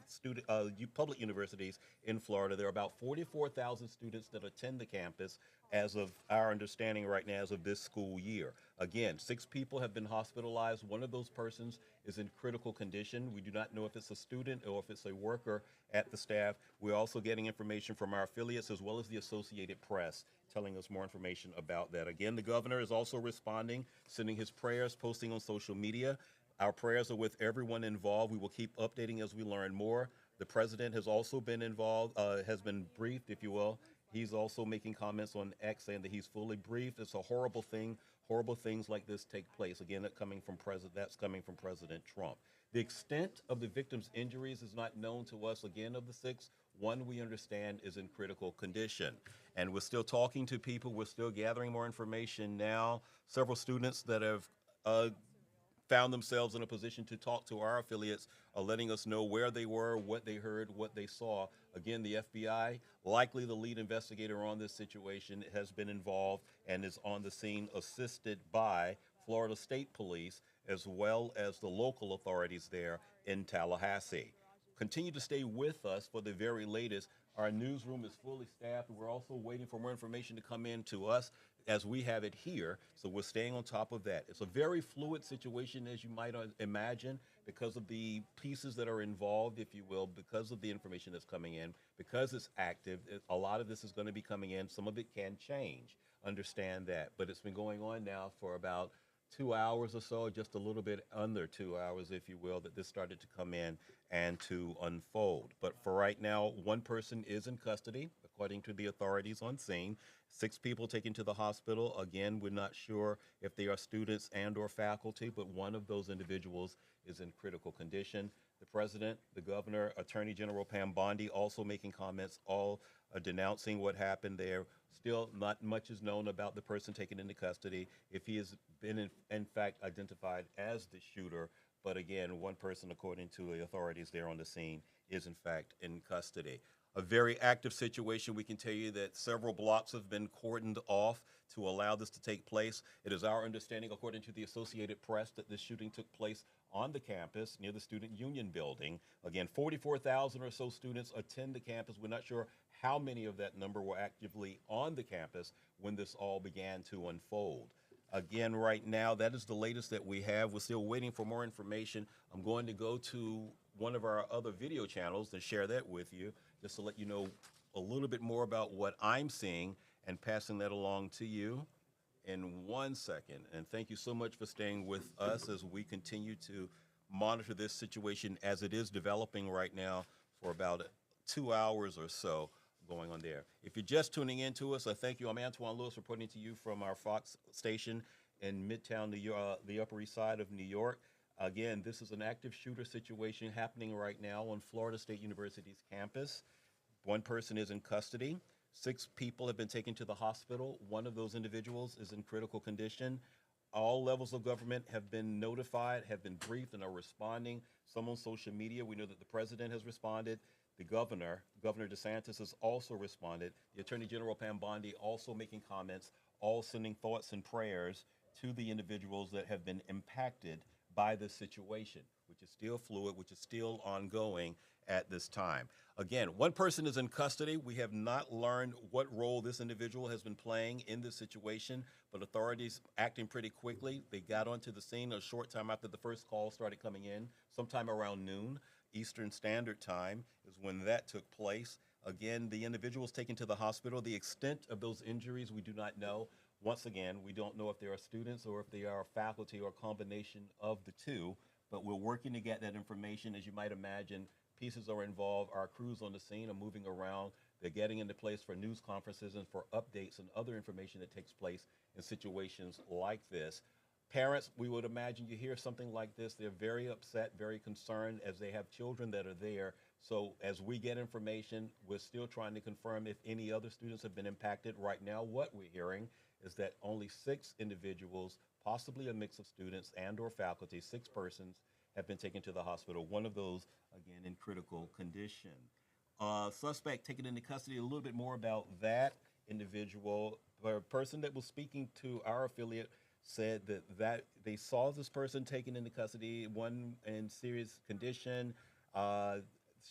public universities in Florida. There are about 44,000 students that attend the campus as of our understanding right now, as of this school year. Again, 6 people have been hospitalized. One of those persons is in critical condition. We do not know if it's a student or if it's a worker at the staff. We're also getting information from our affiliates as well as the Associated Press telling us more information about that. Again, the governor is also responding, sending his prayers, posting on social media. Our prayers are with everyone involved. We will keep updating as we learn more. The president has also been involved, has been briefed, if you will. He's also making comments on X saying that he's fully briefed. It's a horrible thing. Horrible things like this take place. Again, that's coming from President Trump. The extent of the victim's injuries is not known to us. Again, of the 6, one we understand is in critical condition. And we're still talking to people. We're still gathering more information now. Several students that have found themselves in a position to talk to our affiliates are letting us know where they were, what they heard, what they saw. Again, the FBI, likely the lead investigator on this situation, has been involved and is on the scene, assisted by Florida State Police as well as the local authorities there in Tallahassee. Continue to stay with us for the very latest. Our newsroom is fully staffed. We're also waiting for more information to come in to us as we have it here, so we're staying on top of that. It's a very fluid situation, as you might imagine, because of the pieces that are involved, if you will, because of the information that's coming in, because it's active. A lot of this is going to be coming in. Some of it can change. Understand that. But it's been going on now for about 2 hours or so, just a little bit under 2 hours, if you will, that this started to come in and to unfold. But for right now, one person is in custody, according to the authorities on scene. 6 people taken to the hospital. Again, we're not sure if they are students and or faculty, but one of those individuals is in critical condition. The president, the governor, Attorney General Pam Bondi also making comments, all denouncing what happened there. Still, not much is known about the person taken into custody, if he has been in fact identified as the shooter. But again, one person, according to the authorities there on the scene, is in fact in custody. A very active situation. We can tell you that several blocks have been cordoned off to allow this to take place. It is our understanding, according to the Associated Press, that this shooting took place on the campus near the Student Union building. Again, 44,000 or so students attend the campus. We're not sure how many of that number were actively on the campus when this all began to unfold. Again, right now, that is the latest that we have. We're still waiting for more information. I'm going to go to one of our other video channels and share that with you, just to let you know a little bit more about what I'm seeing and passing that along to you in 1 second. And thank you so much for staying with us as we continue to monitor this situation as it is developing right now for about 2 hours or so going on there. If you're just tuning in to us, I thank you. I'm Antoine Lewis reporting to you from our Fox station in Midtown, the Upper East Side of New York. Again, this is an active shooter situation happening right now on Florida State University's campus. One person is in custody. 6 people have been taken to the hospital. One of those individuals is in critical condition. All levels of government have been notified, have been briefed, and are responding. Some on social media. We know that the president has responded. The Governor DeSantis, has also responded. The Attorney General Pam Bondi also making comments, all sending thoughts and prayers to the individuals that have been impacted by this situation, which is still fluid, which is still ongoing at this time. Again, one person is in custody. We have not learned what role this individual has been playing in this situation, but authorities acting pretty quickly. They got onto the scene a short time after the first call started coming in, sometime around noon. Eastern Standard Time is when that took place. Again, the individual was taken to the hospital. The extent of those injuries, we do not know. Once again, we don't know if they are students or if they are faculty or a combination of the two, but we're working to get that information. As you might imagine, pieces are involved. Our crews on the scene are moving around. They're getting into place for news conferences and for updates and other information that takes place in situations like this. Parents, we would imagine you hear something like this, they're very upset, very concerned, as they have children that are there. So as we get information, we're still trying to confirm if any other students have been impacted. Right now, what we're hearing is that only 6 individuals, possibly a mix of students and or faculty, 6 persons, have been taken to the hospital. One of those, again, in critical condition. Suspect taken into custody. A little bit more about that individual. The person that was speaking to our affiliate said that they saw this person taken into custody, one in serious condition.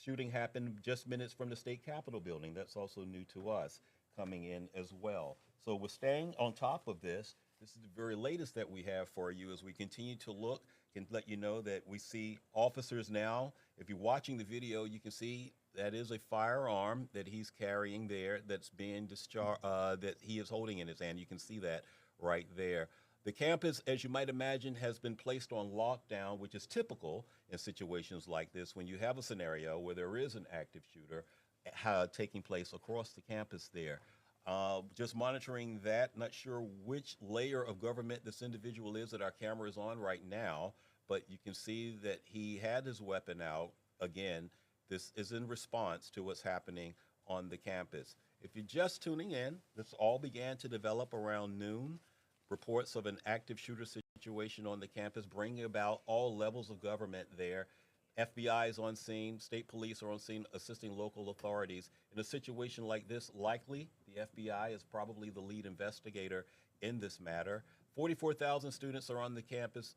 Shooting happened just minutes from the state capitol building. That's also new to us coming in as well. So we're staying on top of this. This is the very latest that we have for you as we continue to look and let you know that we see officers now. If you're watching the video, you can see that is a firearm that he's carrying there that's being discharged, that he is holding in his hand. You can see that right there. The campus, as you might imagine, has been placed on lockdown, which is typical in situations like this when you have a scenario where there is an active shooter taking place across the campus there. Just monitoring that, not sure which layer of government this individual is that our camera is on right now, but you can see that he had his weapon out. Again, this is in response to what's happening on the campus. If you're just tuning in, this all began to develop around noon. Reports of an active shooter situation on the campus, bringing about all levels of government there. FBI is on scene, state police are on scene, assisting local authorities. In a situation like this, likely the FBI is probably the lead investigator in this matter. 44,000 students are on the campus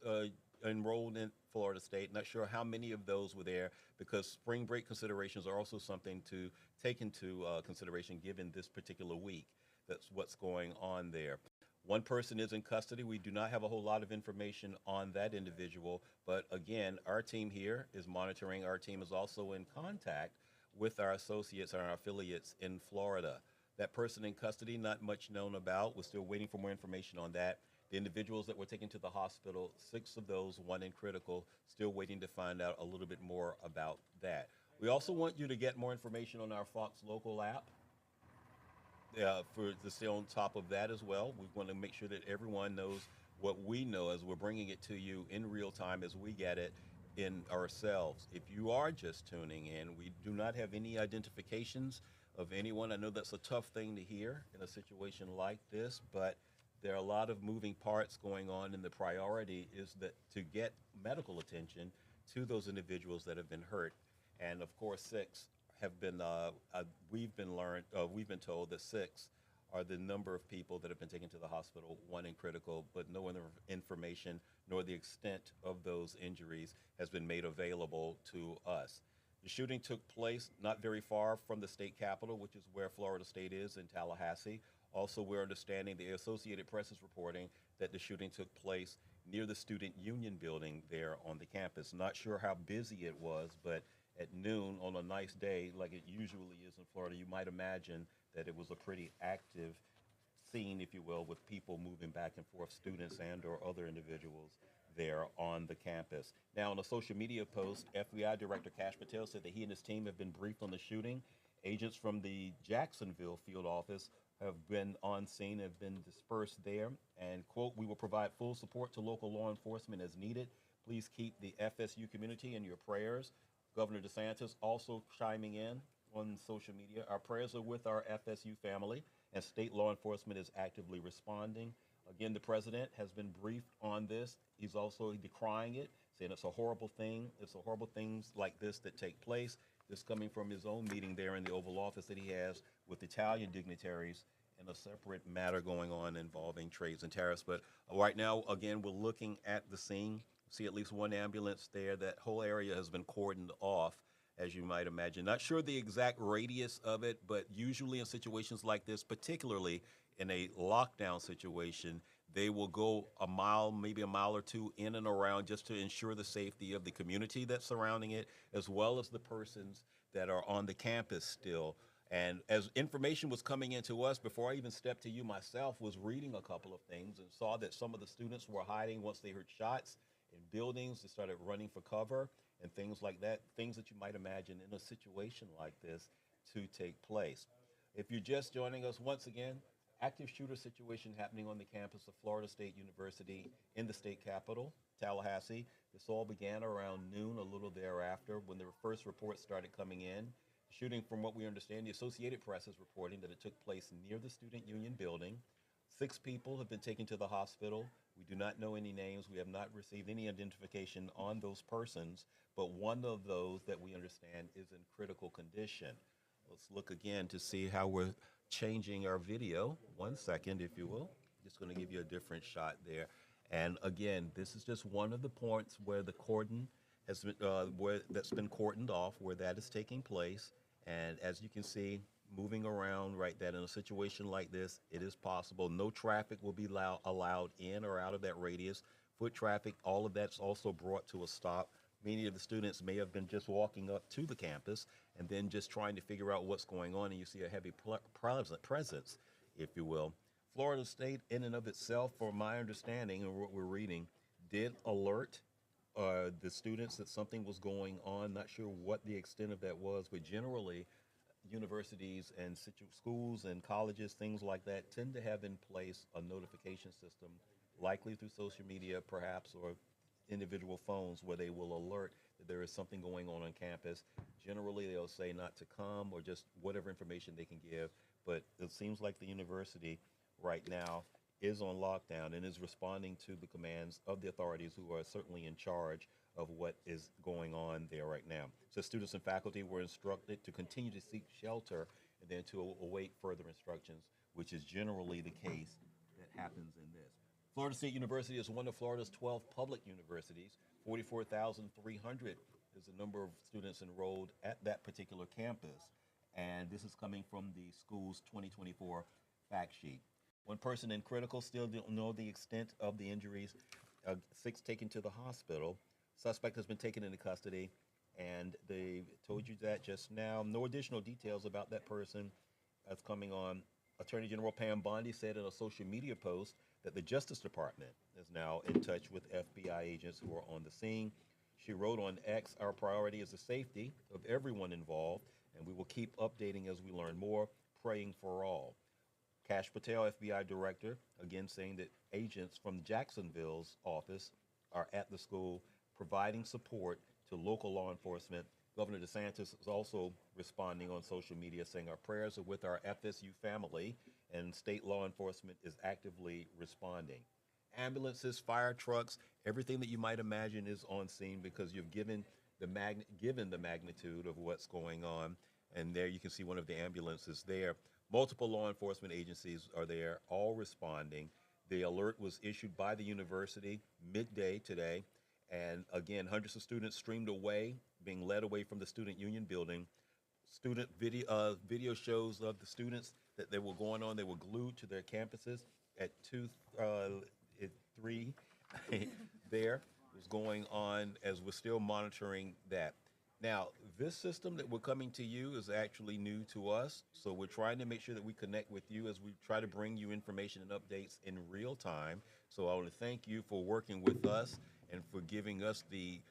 enrolled in Florida State. Not sure how many of those were there, because spring break considerations are also something to take into consideration given this particular week. That's what's going on there. One person is in custody. We do not have a whole lot of information on that individual, but again, our team here is monitoring. Our team is also in contact with our associates and our affiliates in Florida. That person in custody, not much known about. We're still waiting for more information on that. The individuals that were taken to the hospital, 6 of those, 1 in critical, still waiting to find out a little bit more about that. We also want you to get more information on our Fox Local app. For to stay on top of that as well. We want to make sure that everyone knows what we know as we're bringing it to you in real time as we get it. in ourselves. If you are just tuning in, we do not have any identifications of anyone. I know that's a tough thing to hear in a situation like this, but there are a lot of moving parts going on, and the priority is that to get medical attention to those individuals that have been hurt. And of course, six have been we've been told that six are the number of people that have been taken to the hospital, one in critical, but no other information nor the extent of those injuries has been made available to us. The shooting took place not very far from the state capitol, which is where Florida State is in Tallahassee. Also, we're understanding the Associated Press is reporting that the shooting took place near the Student Union building there on the campus. Not sure how busy it was, but at noon on a nice day, like it usually is in Florida, you might imagine that it was a pretty active scene, if you will, with people moving back and forth, students and or other individuals there on the campus. Now, in a social media post, FBI Director Kash Patel said that he and his team have been briefed on the shooting. Agents from the Jacksonville field office have been on scene, have been dispersed there, and, quote, "We will provide full support to local law enforcement as needed. Please keep the FSU community in your prayers." Governor DeSantis also chiming in on social media. "Our prayers are with our FSU family, and state law enforcement is actively responding." Again, the president has been briefed on this. He's also decrying it, saying it's a horrible thing. It's a horrible things like this that take place. This coming from his own meeting there in the Oval Office that he has with Italian dignitaries and a separate matter going on involving trades and tariffs. But right now, again, we're looking at the scene. See at least one ambulance there. That whole area has been cordoned off, as you might imagine. Not sure the exact radius of it, but usually in situations like this, particularly in a lockdown situation, they will go a mile, maybe a mile or two in and around just to ensure the safety of the community that's surrounding it, as well as the persons that are on the campus still. And as information was coming into us, before I even stepped to you myself, was reading a couple of things and saw that some of the students were hiding once they heard shots in buildings. They started running for cover and things like that, things that you might imagine in a situation like this to take place. If you're just joining us, once again, active shooter situation happening on the campus of Florida State University in the state capital, Tallahassee. This all began around noon, a little thereafter, when the first reports started coming in. Shooting, from what we understand, the Associated Press is reporting that it took place near the Student Union building. 6 people have been taken to the hospital. We do not know any names. We have not received any identification on those persons, but one of those that we understand is in critical condition. Let's look again to see how we're changing our video. 1 second, if you will. Just going to give you a different shot there. And again, this is just one of the points where the cordon has been, where that's been cordoned off, where that is taking place. And as you can see, moving around right, that in a situation like this, it is possible. No traffic will be allowed in or out of that radius. Foot traffic, all of that's also brought to a stop. Many of the students may have been just walking up to the campus and then just trying to figure out what's going on, and you see a heavy presence, if you will. Florida State, in and of itself, from my understanding and what we're reading, did alert the students that something was going on. Not sure what the extent of that was, but generally, universities and schools and colleges, things like that, tend to have in place a notification system, likely through social media perhaps, or individual phones, where they will alert that there is something going on campus. Generally, they'll say not to come or just whatever information they can give, but it seems like the university right now is on lockdown and is responding to the commands of the authorities, who are certainly in charge of what is going on there right now. So students and faculty were instructed to continue to seek shelter and then to await further instructions, which is generally the case that happens in this. Florida State University is one of Florida's 12 public universities. 44,300 is the number of students enrolled at that particular campus. And this is coming from the school's 2024 fact sheet. One person in critical, still don't know the extent of the injuries. 6 taken to the hospital. Suspect has been taken into custody, and they told you that just now. No additional details about that person that's coming on. Attorney General Pam Bondi said in a social media post that the Justice Department is now in touch with FBI agents who are on the scene. She wrote on X, "Our priority is the safety of everyone involved, and we will keep updating as we learn more, praying for all." Kash Patel, FBI director, again saying that agents from Jacksonville's office are at the school providing support to local law enforcement. Governor DeSantis is also responding on social media saying our prayers are with our FSU family, and state law enforcement is actively responding. Ambulances, fire trucks, everything that you might imagine is on scene because you've given the magnitude of what's going on. And there you can see one of the ambulances there. Multiple law enforcement agencies are there, all responding. The alert was issued by the university midday today. And again, hundreds of students streamed away, being led away from the Student Union building. Student video shows of the students that they were going on. They were glued to their campuses at 3 there was going on as we're still monitoring that. Now, this system that we're coming to you is actually new to us, so we're trying to make sure that we connect with you as we try to bring you information and updates in real time. So I want to thank you for working with us and for giving us the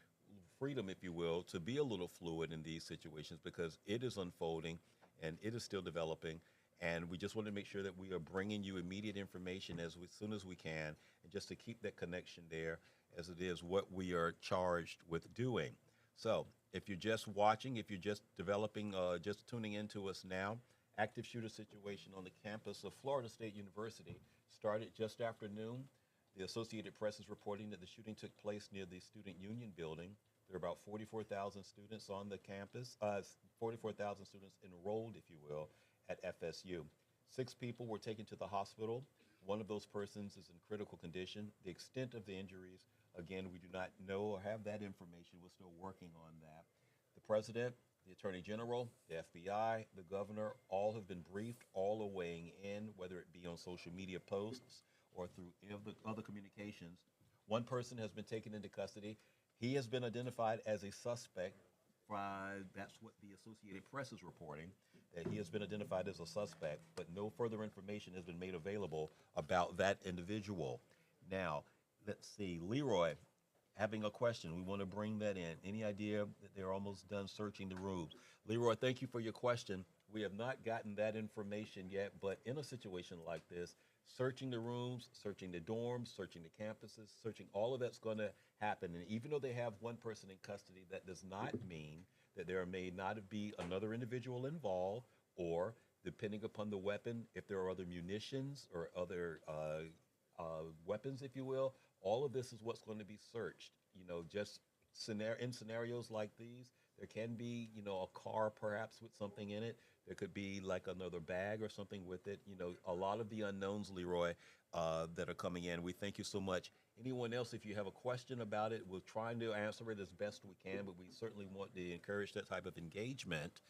freedom, if you will, to be a little fluid in these situations because it is unfolding and it is still developing. And we just want to make sure that we are bringing you immediate information as soon as we can, and just to keep that connection there as it is what we are charged with doing. So if you're just watching, if you're just developing, just tuning into us now, active shooter situation on the campus of Florida State University started just after noon. The Associated Press is reporting that the shooting took place near the Student Union building. There are about 44,000 students on the campus, 44,000 students enrolled, if you will, at FSU. 6 people were taken to the hospital. One of those persons is in critical condition. The extent of the injuries, again, we do not know or have that information. We're still working on that. The president, the attorney general, the FBI, the governor, all have been briefed, all are weighing in, whether it be on social media posts or through other communications. One person has been taken into custody. He has been identified as a suspect. That's what the Associated Press is reporting, that he has been identified as a suspect, but no further information has been made available about that individual. Now, let's see, Leroy, having a question. We want to bring that in. Any idea that they're almost done searching the rooms? Leroy, thank you for your question. We have not gotten that information yet, but in a situation like this, searching the rooms, searching the dorms, searching the campuses, searching all of that's going to happen. And even though they have one person in custody, that does not mean that there may not be another individual involved, or depending upon the weapon, if there are other munitions or other weapons, if you will, all of this is what's going to be searched. You know, just in scenarios like these, there can be, you know, a car perhaps with something in it. There could be like another bag or something with it. You know, a lot of the unknowns, Leroy, that are coming in. We thank you so much. Anyone else, if you have a question about it, we're trying to answer it as best we can, but we certainly want to encourage that type of engagement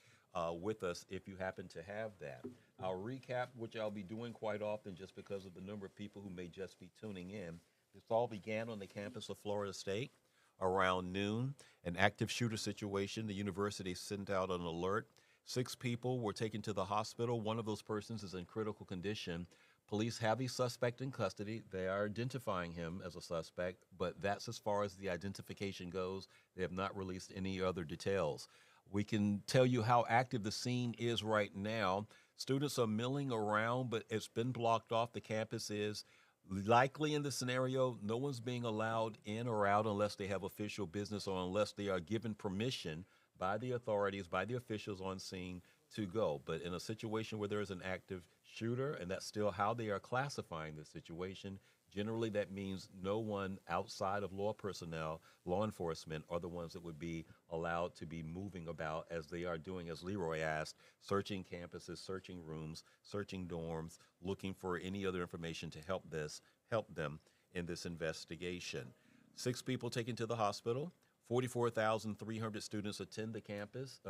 with us if you happen to have that. I'll recap, which I'll be doing quite often just because of the number of people who may just be tuning in. This all began on the campus of Florida State around noon. An active shooter situation. The university sent out an alert. 6 people were taken to the hospital. One of those persons is in critical condition. Police have a suspect in custody. They are identifying him as a suspect, but that's as far as the identification goes. They have not released any other details. We can tell you how active the scene is right now. Students are milling around, but it's been blocked off. The campus is likely in the scenario, no one's being allowed in or out unless they have official business or unless they are given permission by the authorities, by the officials on scene to go. But in a situation where there is an active shooter, and that's still how they are classifying the situation, generally that means no one outside of law personnel, law enforcement, are the ones that would be allowed to be moving about as they are doing, as Leroy asked, searching campuses, searching rooms, searching dorms, looking for any other information to help them in this investigation. 6 people taken to the hospital. 44,300 students attend the campus,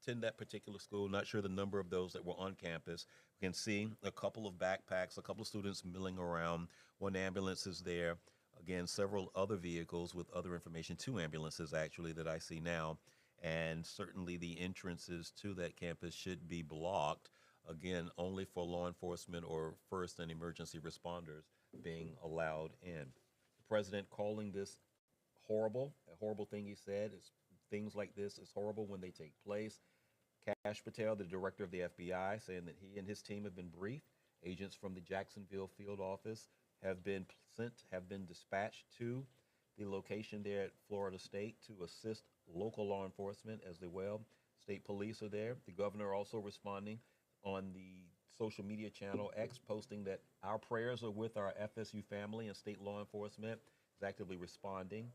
attend that particular school. Not sure the number of those that were on campus. We can see a couple of backpacks, a couple of students milling around. 1 ambulance is there. Again, several other vehicles with other information, 2 ambulances actually that I see now. And certainly the entrances to that campus should be blocked, again, only for law enforcement or first and emergency responders being allowed in. The president calling this horrible, a horrible thing he said. Is things like this is horrible when they take place. Kash Patel, the director of the FBI, saying that he and his team have been briefed. Agents from the Jacksonville field office have been dispatched to the location there at Florida State to assist local law enforcement as well. State police are there. The governor also responding on the social media channel X, posting that our prayers are with our FSU family, and state law enforcement is actively responding.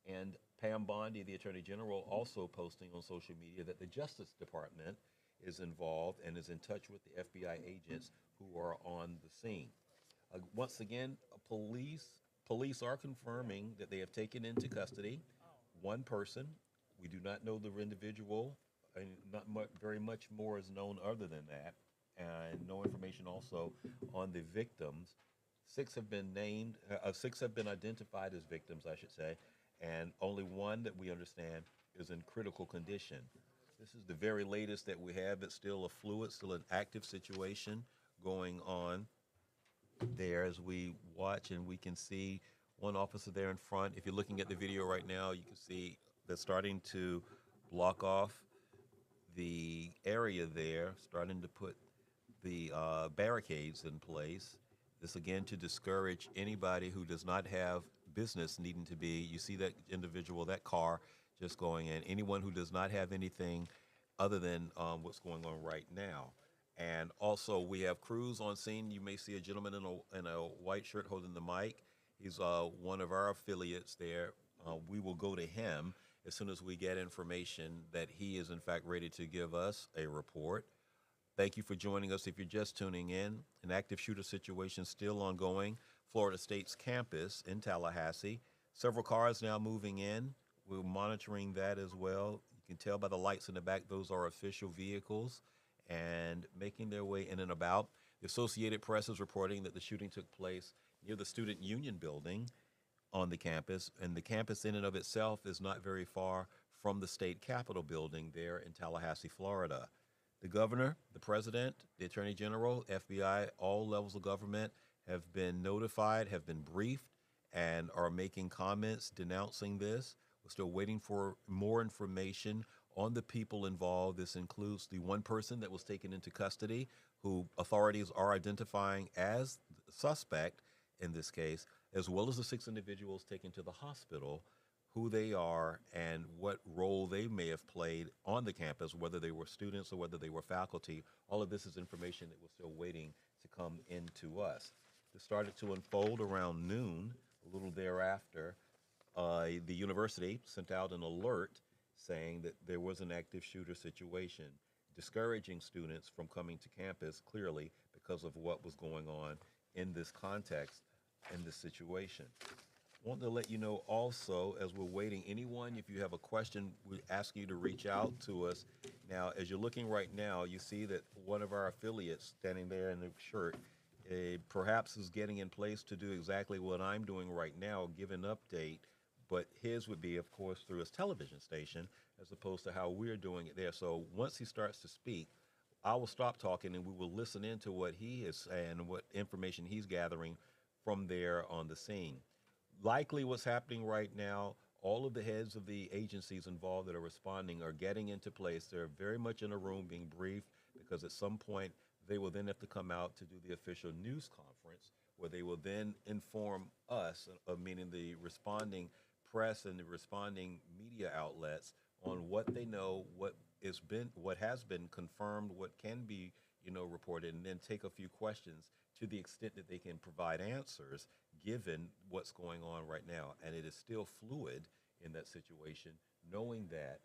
And Pam Bondi, the Attorney General, also posting on social media that the Justice Department is involved and is in touch with the FBI agents who are on the scene. Once again, police are confirming that they have taken into custody one person. We do not know the individual, and very much more is known other than that, and no information also on the victims. Six have been named, six have been identified as victims, I should say, and only one that we understand is in critical condition. This is the very latest that we have. It's still a fluid, still an active situation going on there as we watch, and we can see one officer there in front. If you're looking at the video right now, you can see they're starting to block off the area there, starting to put the barricades in place. This again to discourage anybody who does not have business needing to be. You see that individual, that car just going in. Anyone who does not have anything other than what's going on right now. And also we have crews on scene. You may see a gentleman in a white shirt holding the mic. He's one of our affiliates there. We will go to him as soon as we get information that he is in fact ready to give us a report. Thank you for joining us. If you're just tuning in, an active shooter situation still ongoing. Florida State's campus in Tallahassee. Several cars now moving in. We're monitoring that as well. You can tell by the lights in the back, those are official vehicles and making their way in and about. The Associated Press is reporting that the shooting took place near the Student Union building on the campus, and the campus in and of itself is not very far from the state capitol building there in Tallahassee, Florida. The governor, the president, the attorney general, FBI, all levels of government have been notified, have been briefed, and are making comments denouncing this. We're still waiting for more information on the people involved. This includes the one person that was taken into custody, who authorities are identifying as suspect in this case, as well as the 6 individuals taken to the hospital, who they are and what role they may have played on the campus, whether they were students or whether they were faculty. All of this is information that we're still waiting to come into us. This started to unfold around noon. A little thereafter, the university sent out an alert saying that there was an active shooter situation, discouraging students from coming to campus clearly because of what was going on in this context, in this situation. I want to let you know also, as we're waiting, anyone, if you have a question, we ask you to reach out to us. Now, as you're looking right now, you see that one of our affiliates standing there in the shirt perhaps is getting in place to do exactly what I'm doing right now, give an update, but his would be, of course, through his television station, as opposed to how we're doing it there. So once he starts to speak, I will stop talking and we will listen into what he is saying, what information he's gathering from there on the scene. Likely what's happening right now, all of the heads of the agencies involved that are responding are getting into place. They're very much in a room being briefed, because at some point they will then have to come out to do the official news conference, where they will then inform us, meaning the responding press and the responding media outlets, on what they know, what has been confirmed, what can be reported, and then take a few questions to the extent that they can provide answers given what's going on right now. And it is still fluid in that situation, knowing that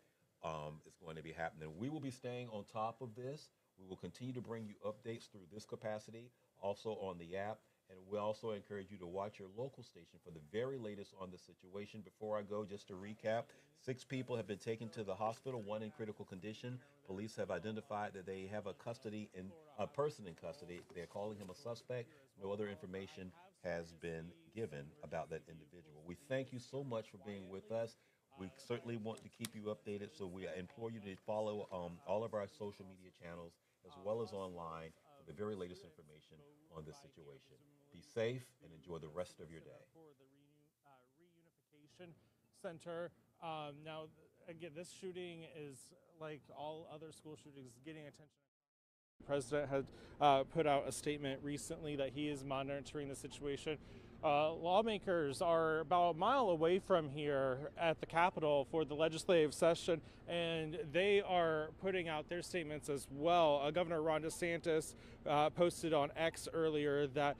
it's going to be happening. We will be staying on top of this. We will continue to bring you updates through this capacity, also on the app. And we also encourage you to watch your local station for the very latest on the situation. Before I go, just to recap, 6 people have been taken to the hospital, 1 in critical condition. Police have identified that they have a person in custody. They're calling him a suspect. No other information has been given about that individual. We thank you so much for being with us. We certainly want to keep you updated, so we implore you to follow all of our social media channels as well as online for the very latest information on this situation. Be safe and enjoy the rest of your day.
For the reunification center. Now, again, this shooting is like all other school shootings, getting attention. The president had put out a statement recently that he is monitoring the situation.
Lawmakers are about a mile away from here at the Capitol for the legislative session, and they are putting out their statements as well. Governor Ron DeSantis posted on X earlier that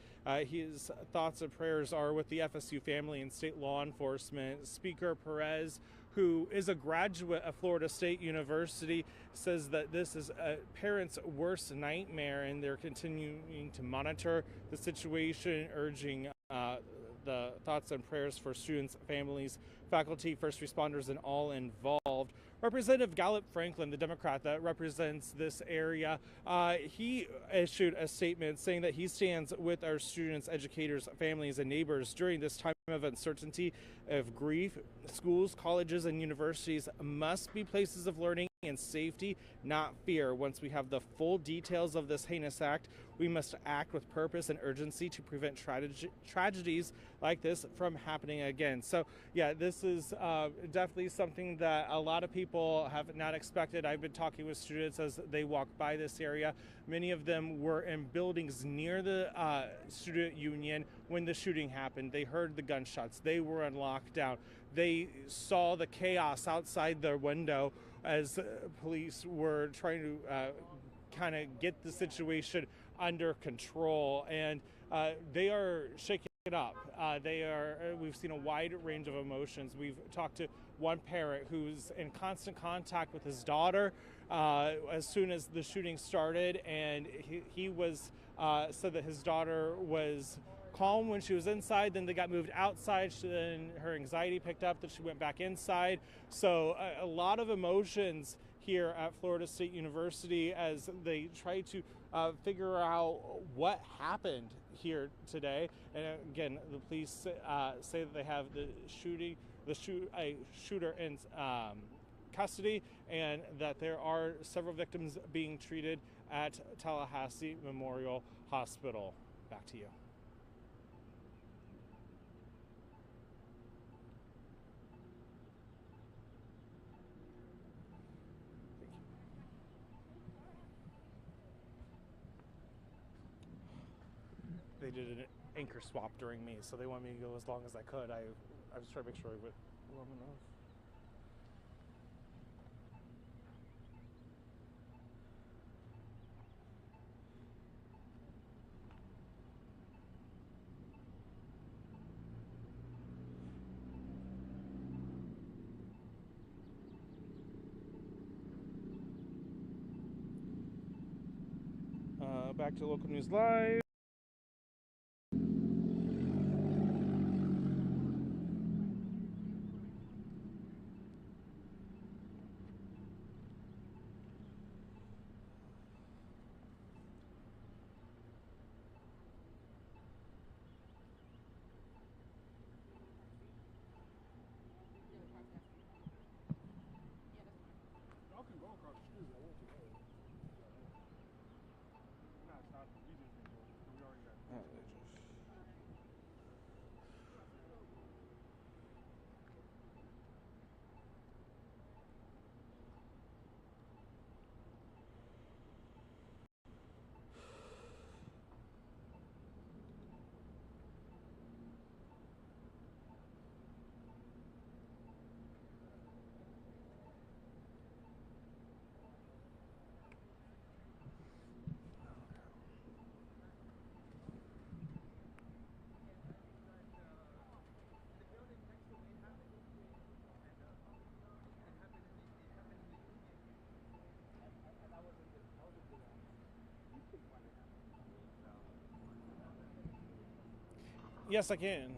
his thoughts and prayers are with the FSU family and state law enforcement. Speaker Perez, who is a graduate of Florida State University, says that this is a parent's worst nightmare, and they're continuing to monitor the situation, urging the thoughts and prayers for students, families, faculty, first responders, and all involved. Representative Gallup Franklin, the Democrat that represents this area, he issued a statement saying that he stands with our students, educators, families, and neighbors during this time of uncertainty, of grief. Schools, colleges, and universities must be places of learning and safety, not fear. Once we have the full details of this heinous act, we must act with purpose and urgency to prevent tragedies like this from happening again. So yeah, this is definitely something that a lot of people have not expected. I've been talking with students as they walk by this area. Many of them were in buildings near the student union when the shooting happened. They heard the gunshots. They were on lockdown. They saw the chaos outside their window as police were trying to kind of get the situation under control, and they are shaking it up. We've seen a wide range of emotions. We've talked to one parent who's in constant contact with his daughter as soon as the shooting started, and he was said that his daughter was calm when she was inside, then they got moved outside, then her anxiety picked up, that she went back inside. So a lot of emotions here at Florida State University as they try to figure out what happened here today. And again, the police say that they have the shooter in custody, and that there are several victims being treated at Tallahassee Memorial Hospital. Back to you. They did an anchor swap during me, so they wanted me to go as long as I could. I was trying to make sure I went long enough. Back to Local News Live. Yes, I can.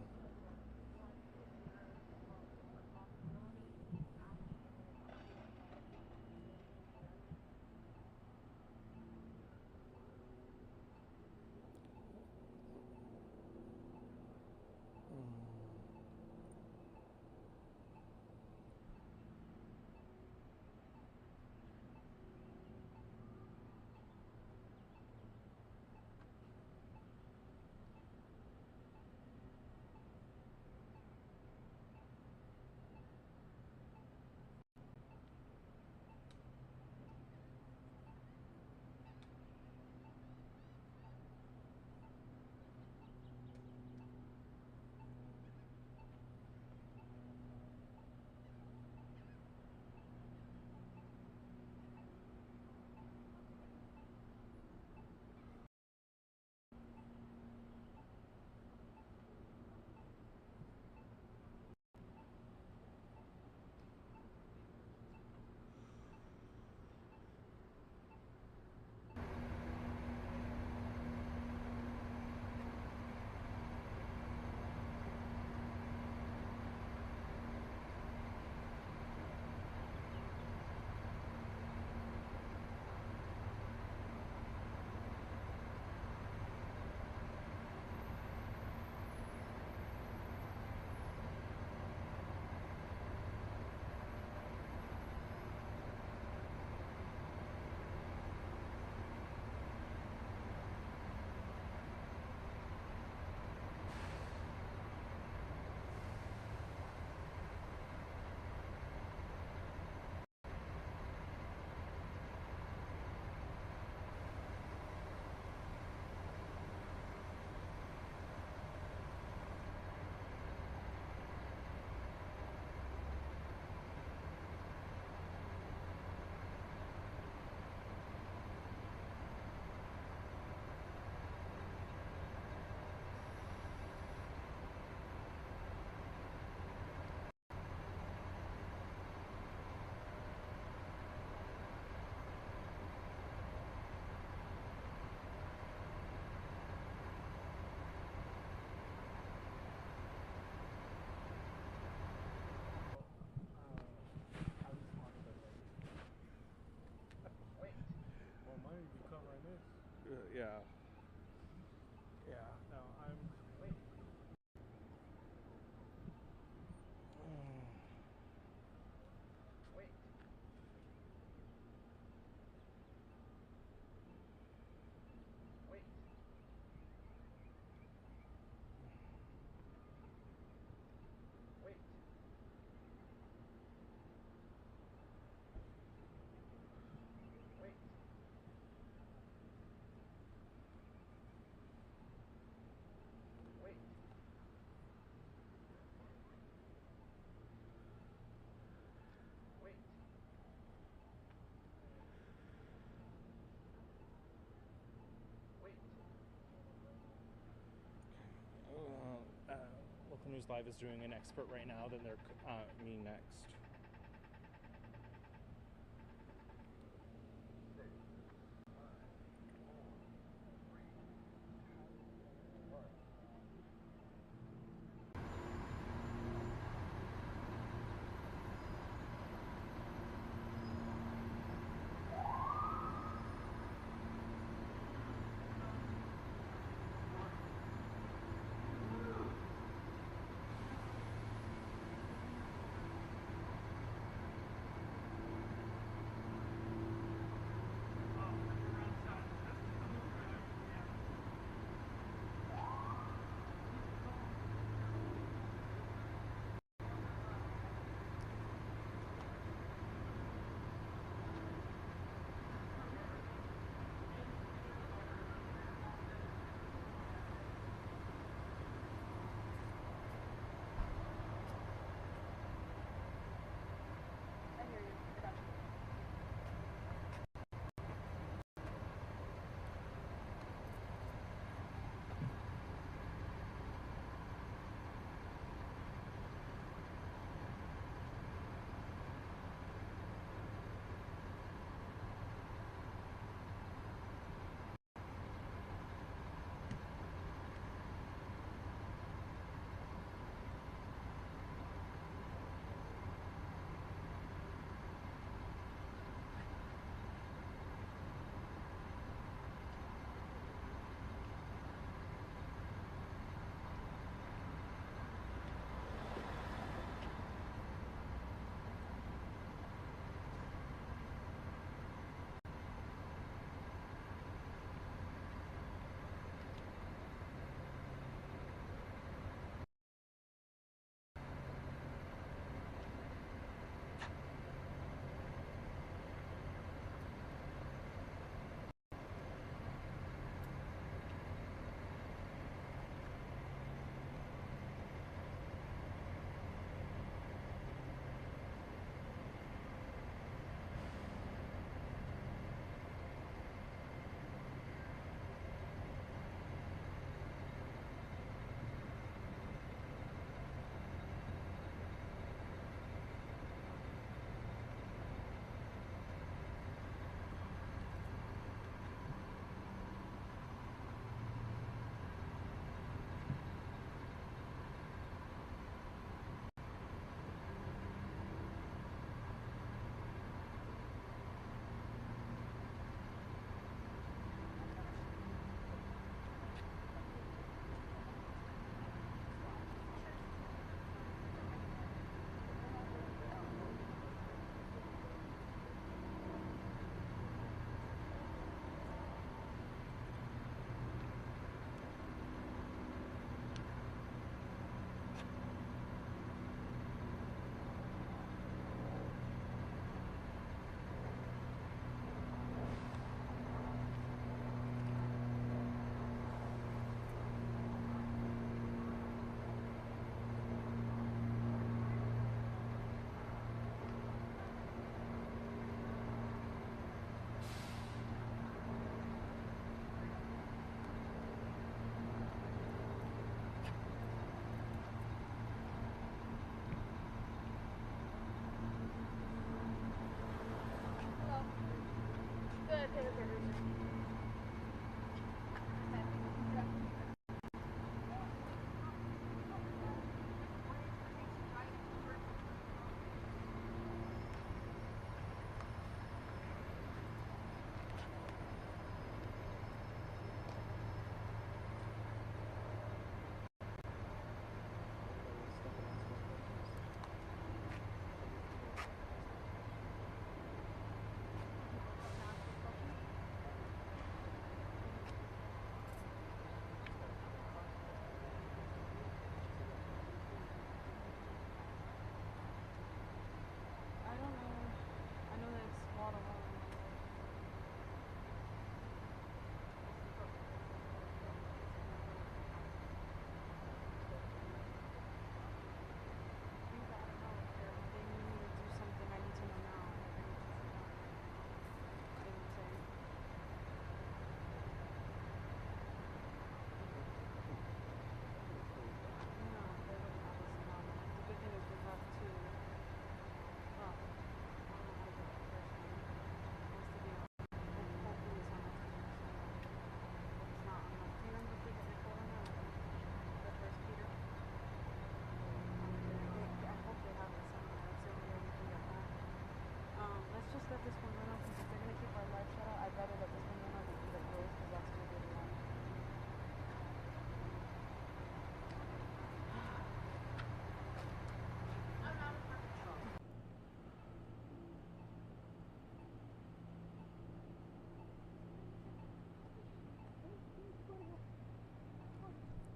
Yeah. Yeah. No, I'm.
Wait. Wait. Wait. Wait. Wait. Wait. Wait. Wait.
Local News Live is doing an expert right now. Then they're me next.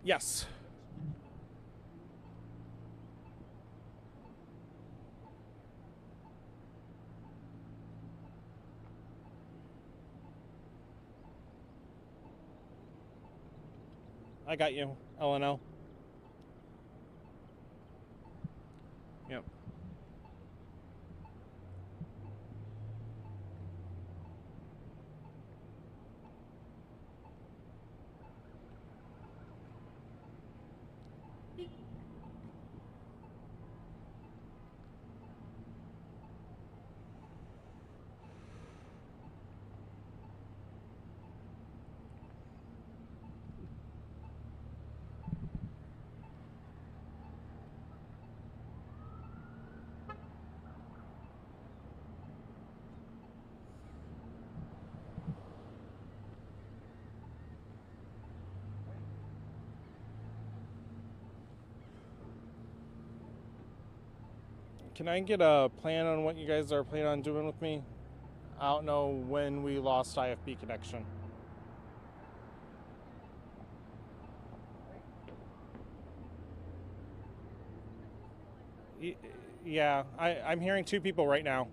Yes. I got you, LNL. Yep. Can I get a plan on what you guys are planning on doing with me? I don't know when we lost IFB connection. Yeah, I'm hearing two people right now.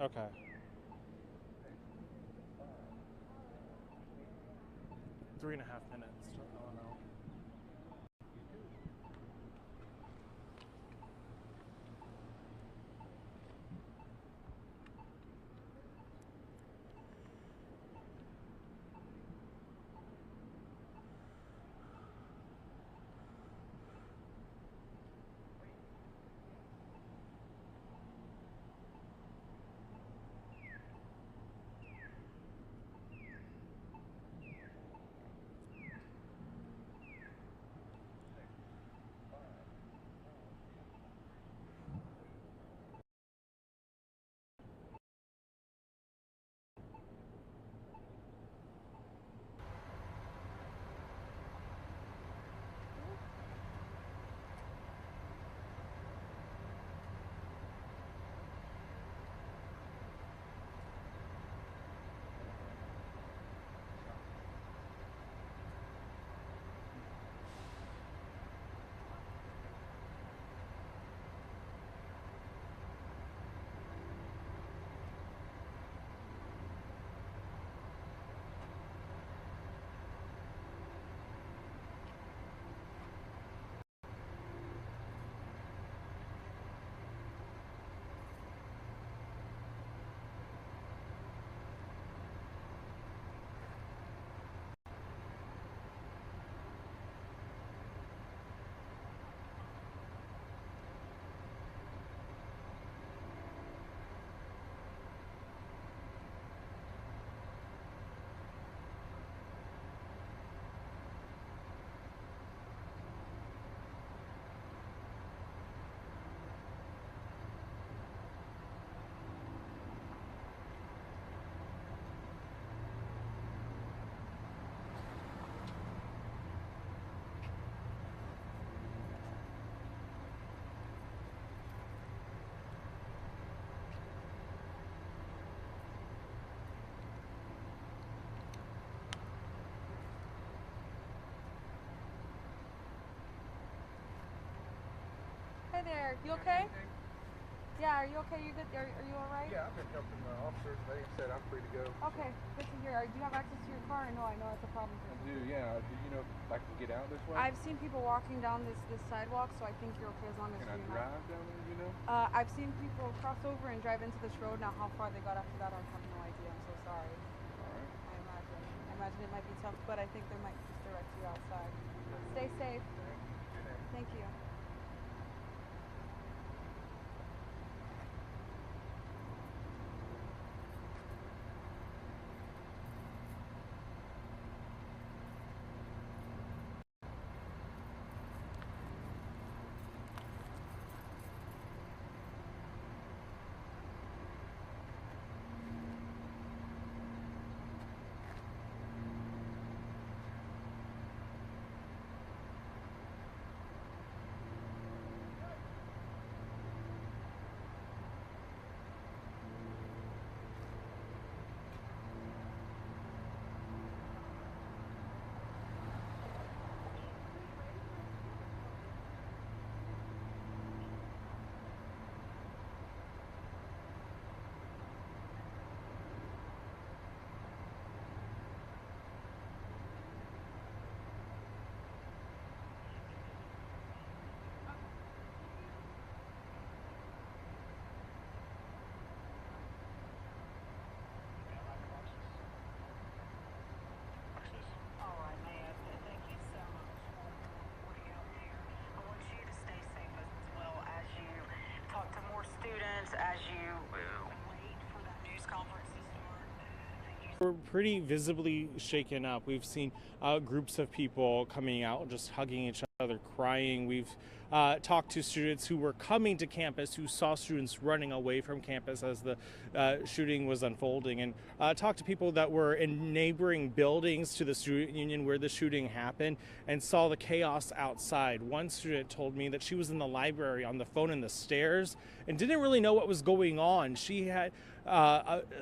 Okay. 3.5 minutes. I don't know.
Hey there, you okay? Yeah, are you okay? You good? Are you alright?
Yeah, I've been helping the officers. They said I'm free to go.
Okay, good to hear. Do you have access to your car? I know it's a problem for
I
you.
do, yeah. Do you know if I can get out this way?
I've seen people walking down this sidewalk, so I think you're okay as long as
Can I
you're
drive down there, you know?
I've seen people cross over and drive into this road. Now, how far they got after that, I have no idea. I'm so sorry.
Alright.
I imagine it might be tough, but I think they might just direct you outside. Stay safe. Thank you.
as you wait for that news conference to start?
We're pretty visibly shaken up. We've seen groups of people coming out, just hugging each other, crying. We've talked to students who were coming to campus, who saw students running away from campus as the shooting was unfolding, and talked to people that were in neighboring buildings to the student union where the shooting happened and saw the chaos outside. One student told me that she was in the library on the phone in the stairs and didn't really know what was going on. She had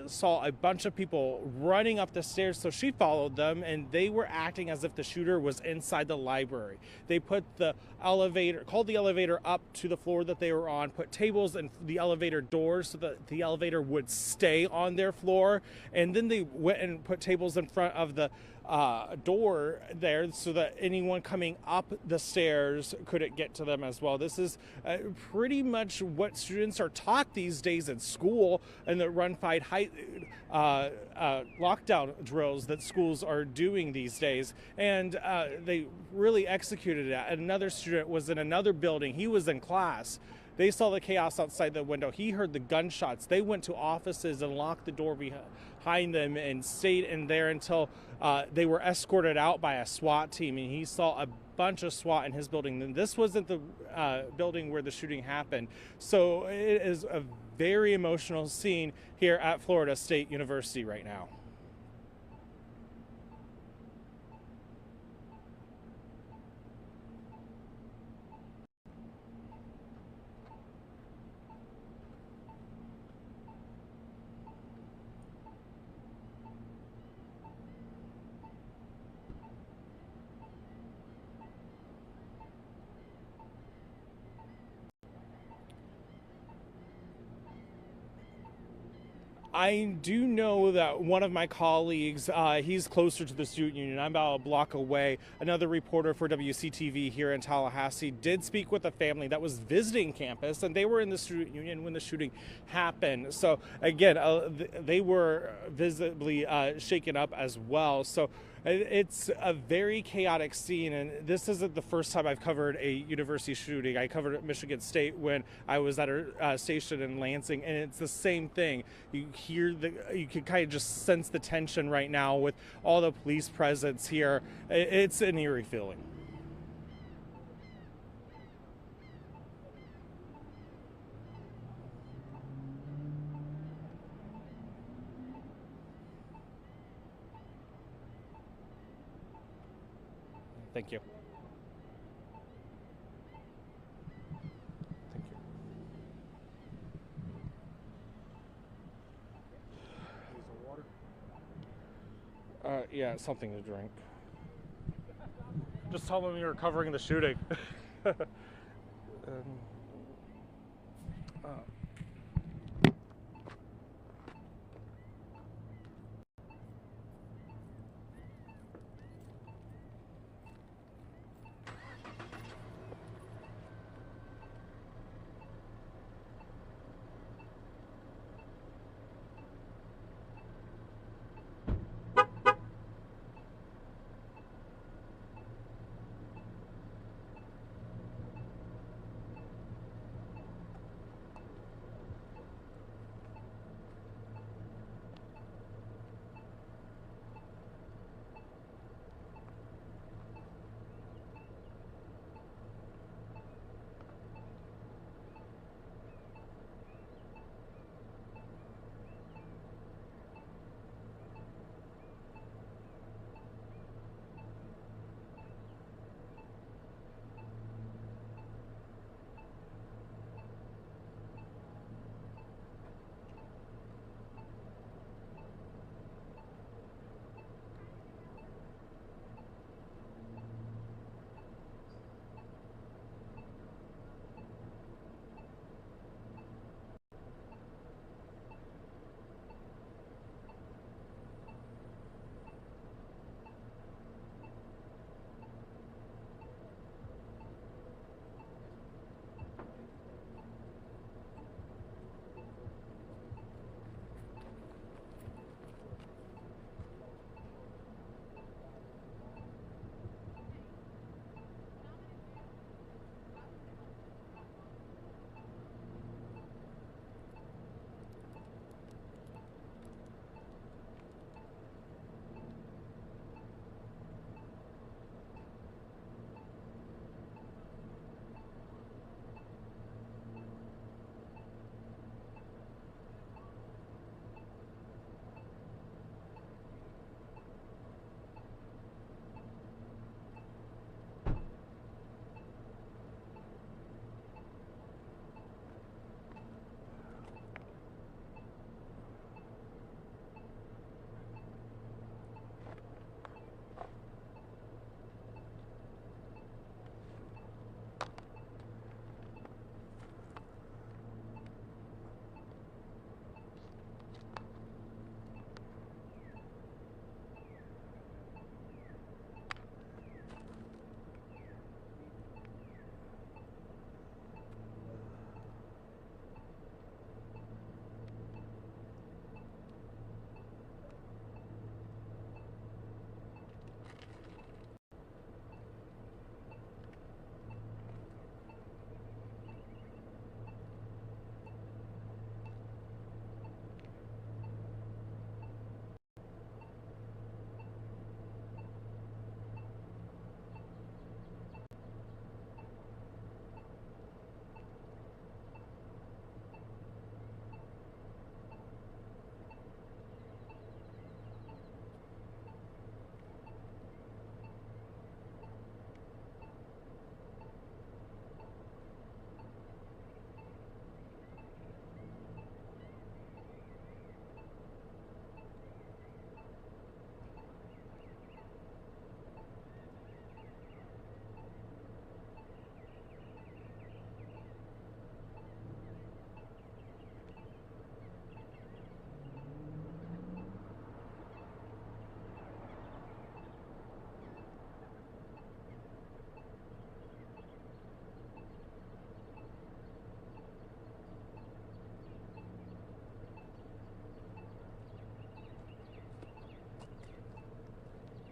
saw a bunch of people running up the stairs, so she followed them, and they were acting as if the shooter was inside the library. They put the elevator, called the elevator up to the floor that they were on, put tables in the elevator doors so that the elevator would stay on their floor, and then they went and put tables in front of the door there so that anyone coming up the stairs couldn't get to them as well. This is pretty much what students are taught these days in school, and the run, fight, hide lockdown drills that schools are doing these days, and they really executed it. Another student was in another building. He was in class. They saw the chaos outside the window. He heard the gunshots. They went to offices and locked the door behind them and stayed in there until they were escorted out by a SWAT team. And he saw a bunch of SWAT in his building. And this wasn't the building where the shooting happened. So it is a very emotional scene here at Florida State University right now. I do know that one of my colleagues, he's closer to the student union. I'm about a block away. Another reporter for WCTV here in Tallahassee did speak with a family that was visiting campus, and they were in the student union when the shooting happened. So again, they were visibly shaken up as well. So it's a very chaotic scene, and this isn't the first time I've covered a university shooting. I covered at Michigan State when I was at a station in Lansing, and it's the same thing. You can kind of just sense the tension right now with all the police presence here. It's an eerie feeling. Thank you. Thank you. Yeah, something to drink. Just tell them you're covering the shooting.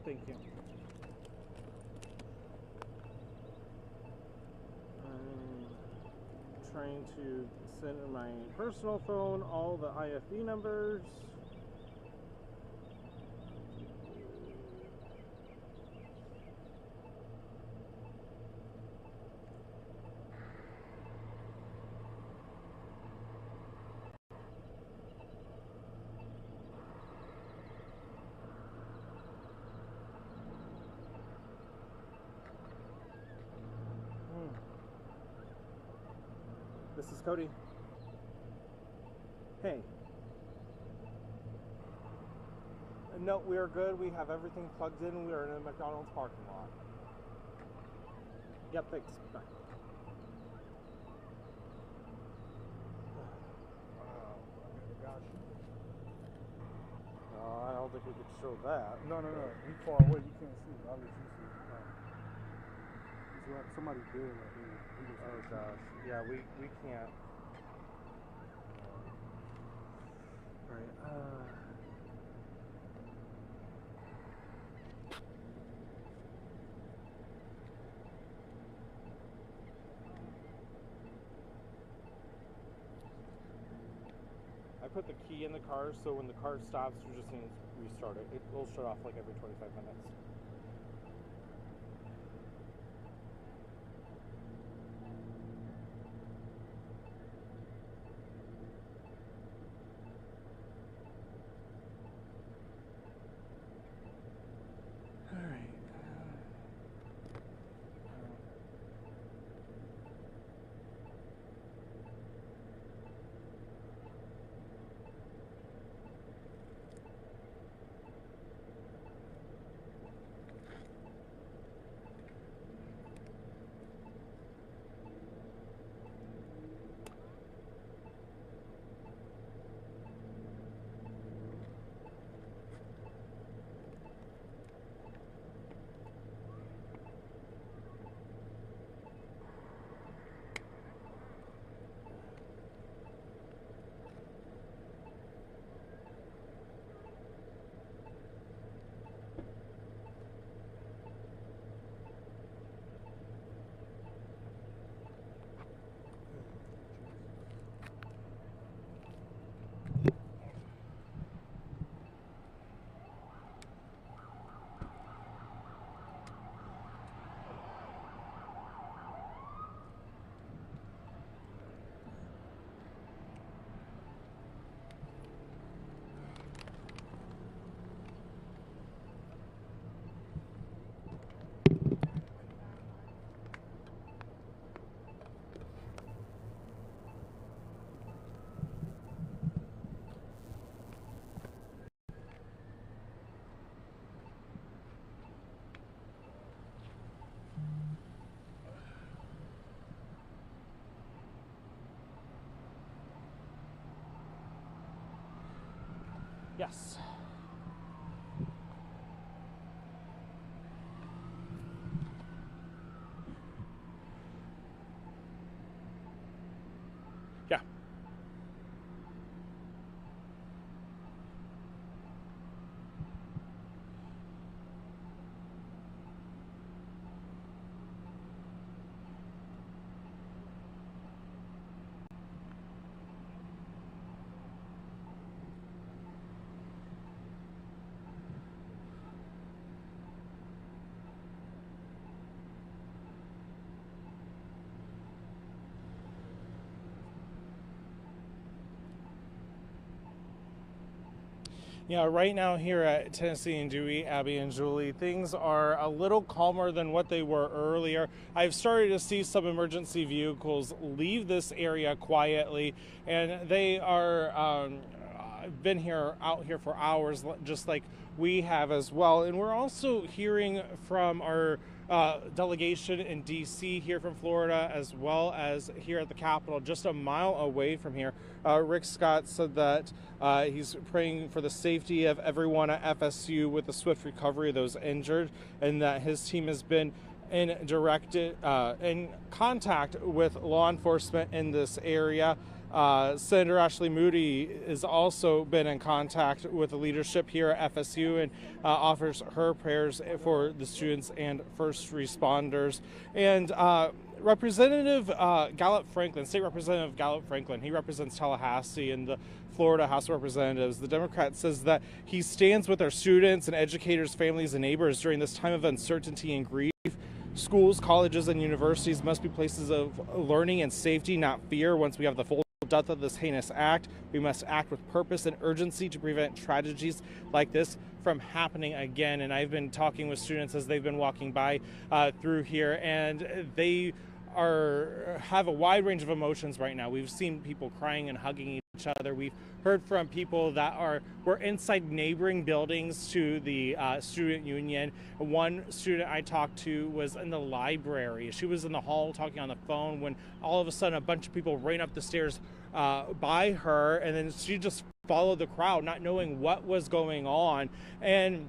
Thank you. I'm trying to send in my personal phone all the IFB numbers. This is Cody. Hey. No, we are good. We have everything plugged in. We are in a McDonald's parking lot. Yep, thanks. Bye. I don't think we could show that.
No. He's far away. You can't see. I'll let you see. It's like somebody dead right here.
Oh gosh. Yeah, we can't. Right. I put the key in the car, so when the car stops, you just need to restart it. It will shut off like every 25 minutes. Yes. Yeah. Yeah, right now here at Tennessee and Dewey, Abby and Julie, things are a little calmer than what they were earlier. I've started to see some emergency vehicles leave this area quietly, and they are been out here for hours, just like we have as well. And we're also hearing from our delegation in D.C. here from Florida, as well as here at the Capitol, just a mile away from here. Rick Scott said that he's praying for the safety of everyone at FSU with the swift recovery of those injured, and that his team has been in contact with law enforcement in this area.
Senator Ashley Moody has also been in contact with the leadership here at FSU and offers her prayers for the students and first responders. And Representative Gallup Franklin, State Representative Gallup Franklin, he represents Tallahassee in the Florida House of Representatives. The Democrat says that he stands with our students and educators, families, and neighbors during this time of uncertainty and grief. Schools, colleges, and universities must be places of learning and safety, not fear. Once we have the full depth of this heinous act, we must act with purpose and urgency to prevent tragedies like this from happening again. And I've been talking with students as they've been walking by through here, and they have a wide range of emotions right now. We've seen people crying and hugging each other. We've heard from people that were inside neighboring buildings to the student union. One student I talked to was in the library. She was in the hall talking on the phone when all of a sudden a bunch of people ran up the stairs by her, and then she just followed the crowd, not knowing what was going on. And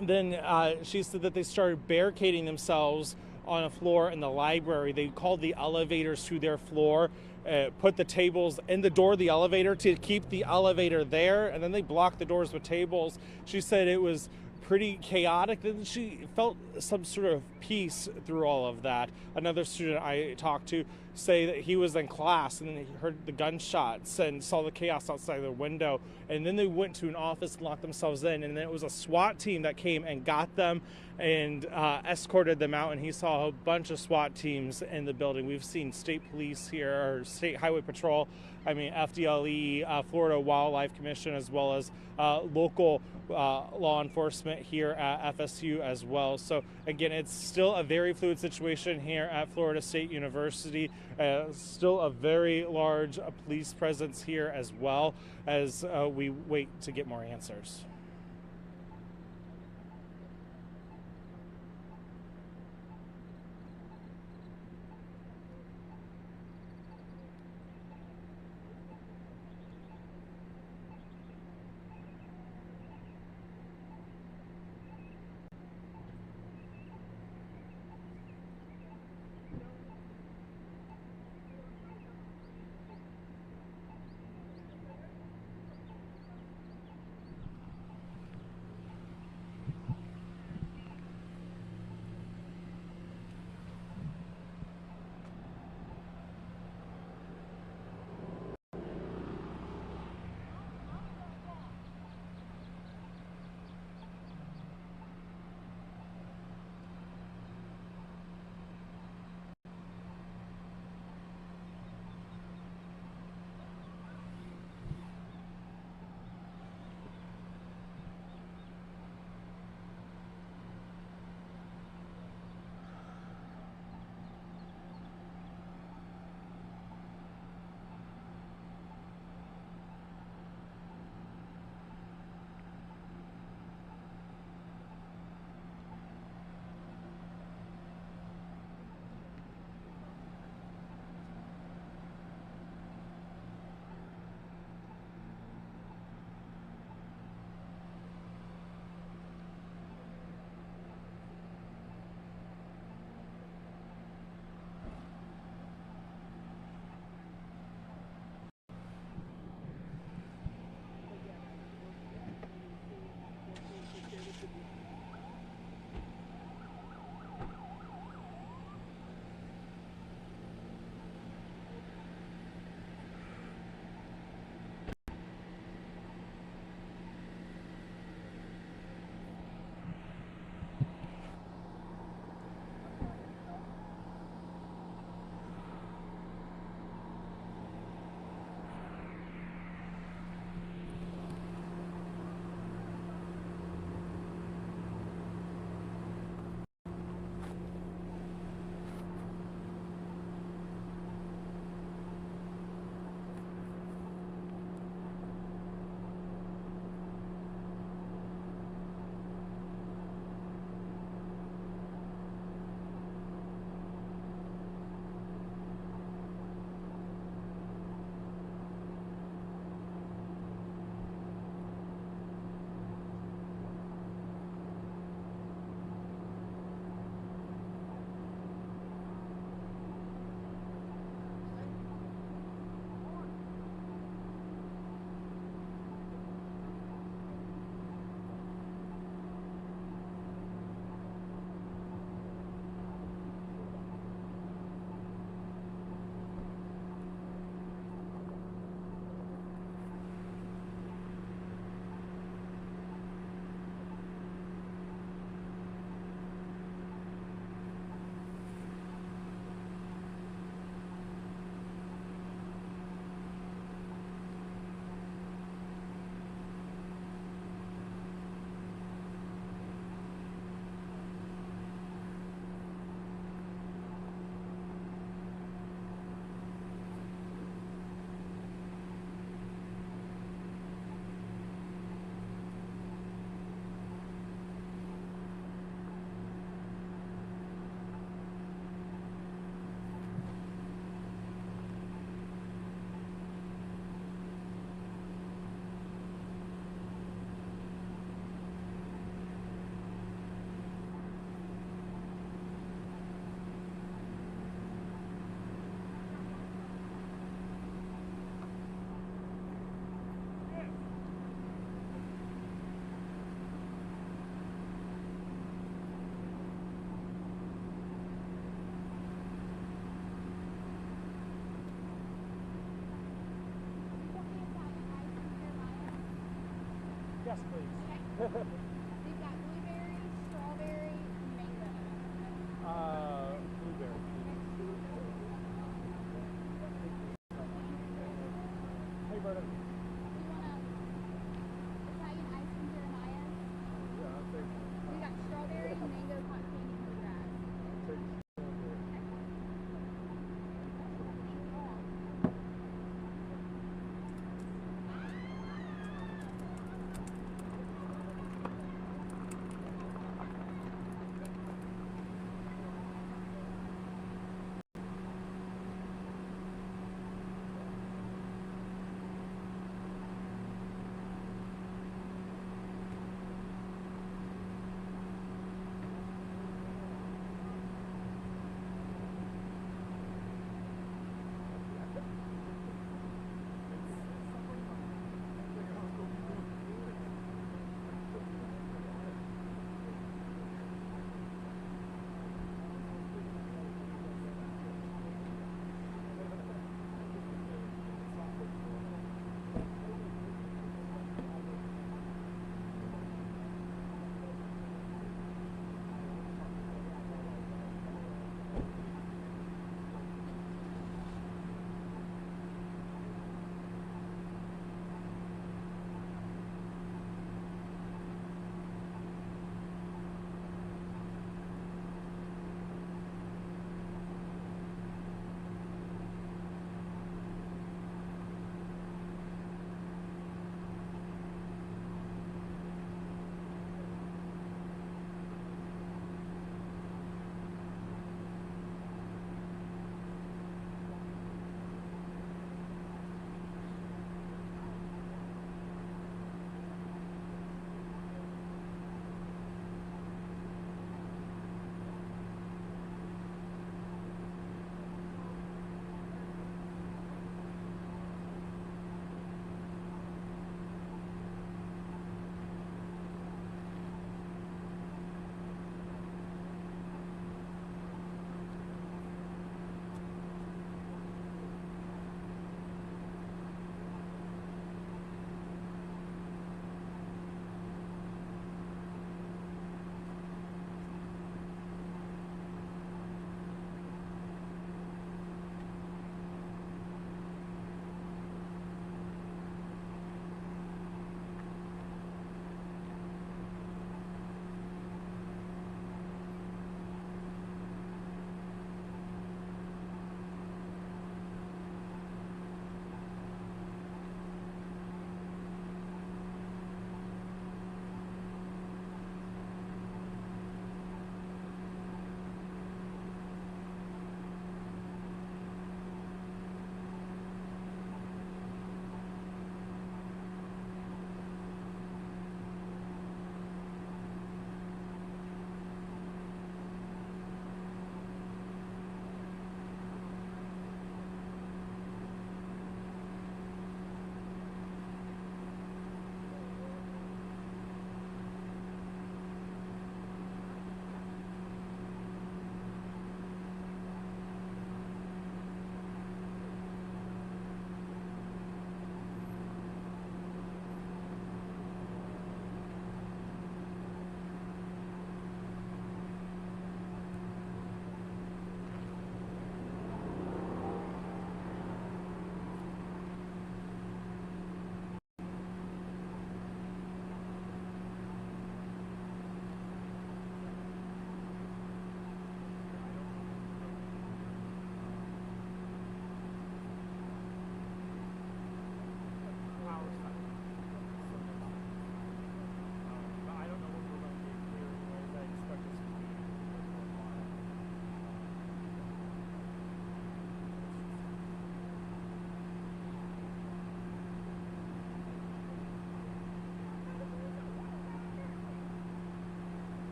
then she said that they started barricading themselves on a floor in the library. They called the elevators to their floor, put the tables in the door of the elevator to keep the elevator there, and then they blocked the doors with tables. She said it was pretty chaotic, and she felt some sort of peace through all of that. Another student I talked to say that he was in class and then he heard the gunshots and saw the chaos outside their window, and then they went to an office and locked themselves in, and then it was a SWAT team that came and got them and escorted them out, and he saw a bunch of SWAT teams in the building. We've seen state police here, or state highway patrol, FDLE, Florida Wildlife Commission, as well as local law enforcement here at FSU as well. So again, it's still a very fluid situation here at Florida State University. Still a very large police presence here as well as we wait to get more answers.
Yes, please.
We've got blueberry, strawberry, and mango.
Blueberry. Hey, Berta.
Do you want Italian ice from Jeremiah's?
Yeah, I'll take one.
We got strawberry, mango, cotton candy, and bluegrass.
I'll take strawberry.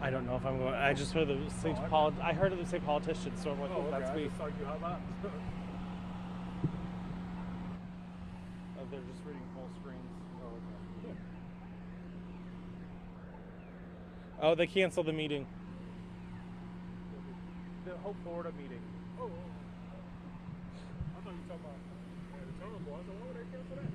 I don't know if I'm going. I just heard them say I heard them say politicians, so I'm like, oh, that's me.
How about?
Oh, they're just reading full screens.
Oh, okay.
Oh, they canceled the meeting. The whole Florida meeting.
Oh. I thought you were talking about the tunnel boy. I said, why would they cancel that?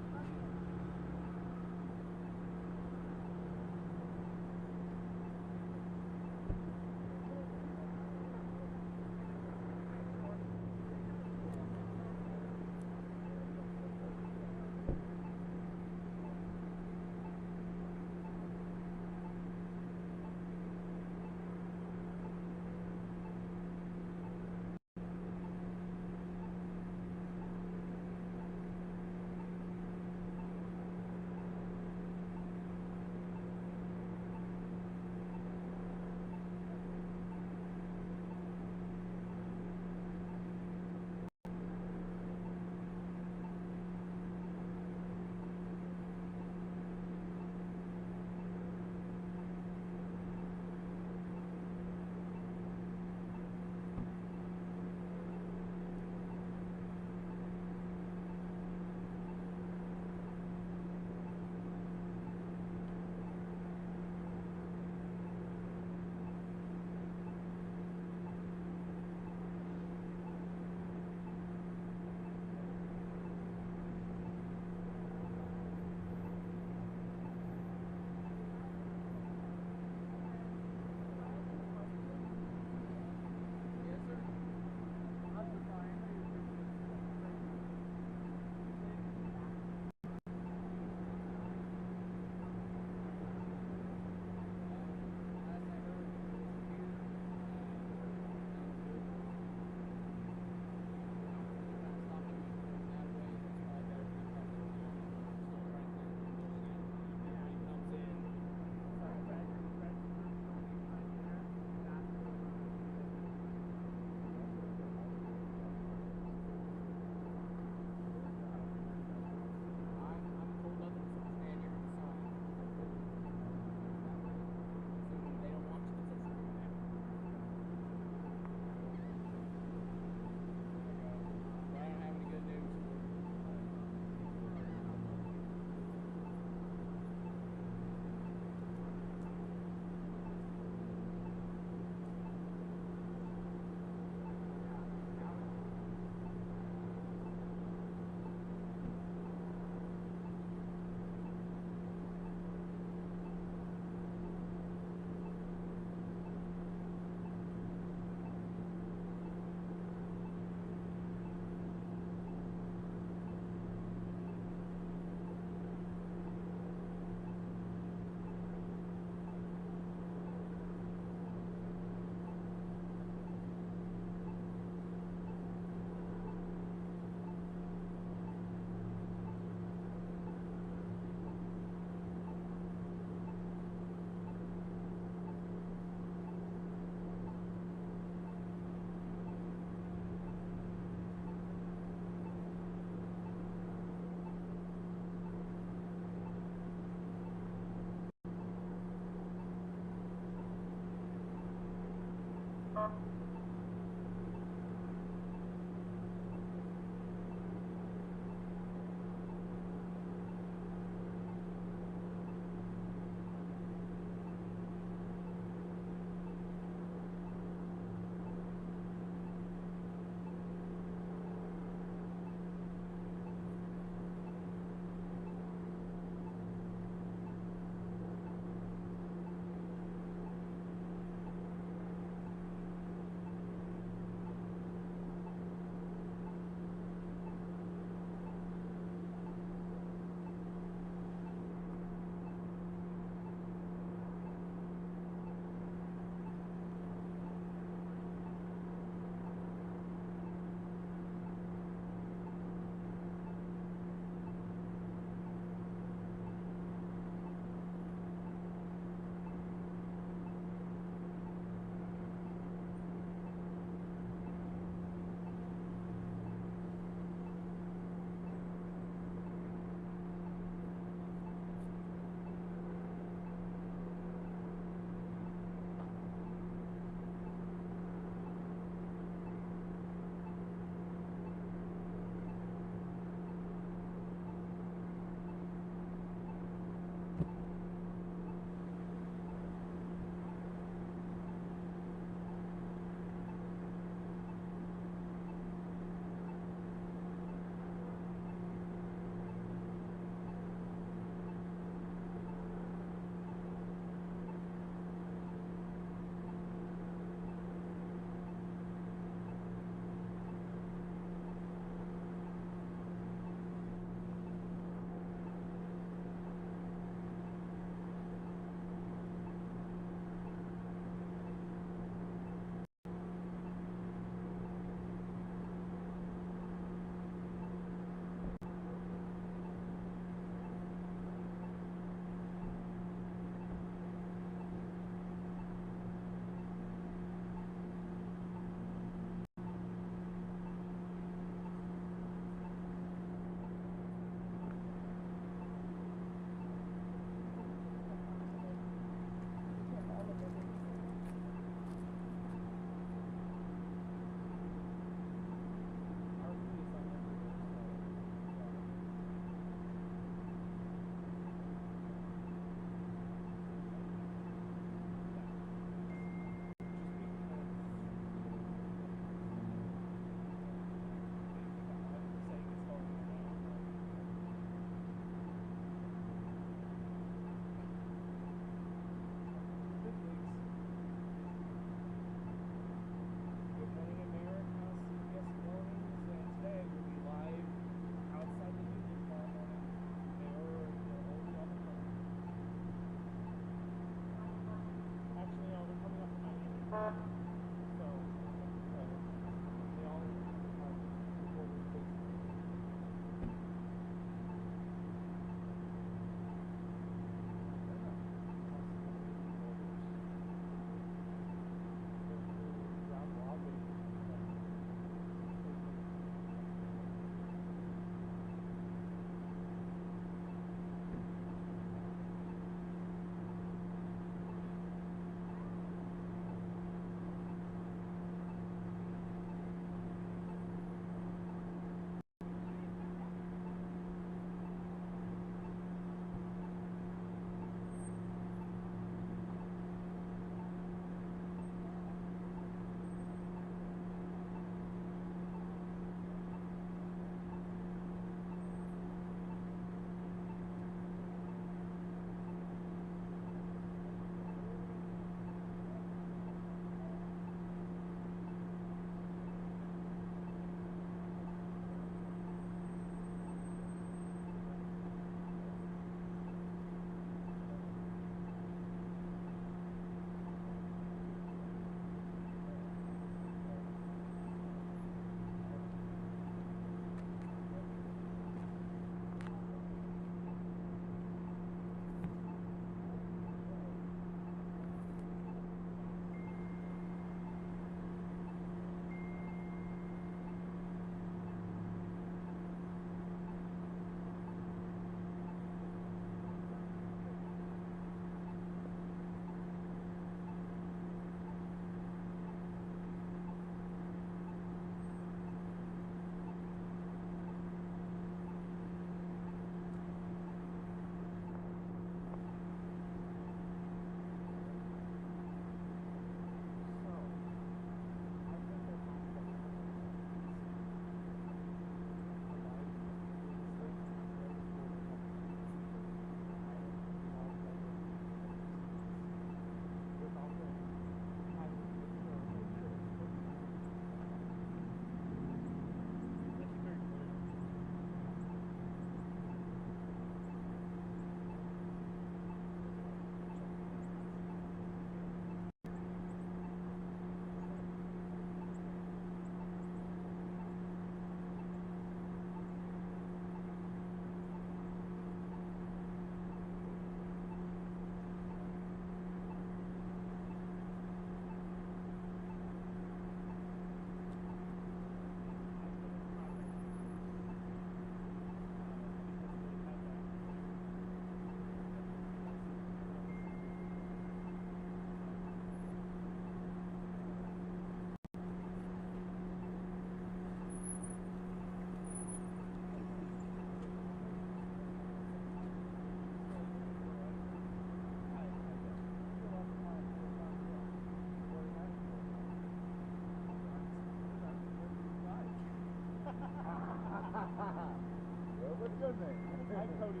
good name. I'm Cody.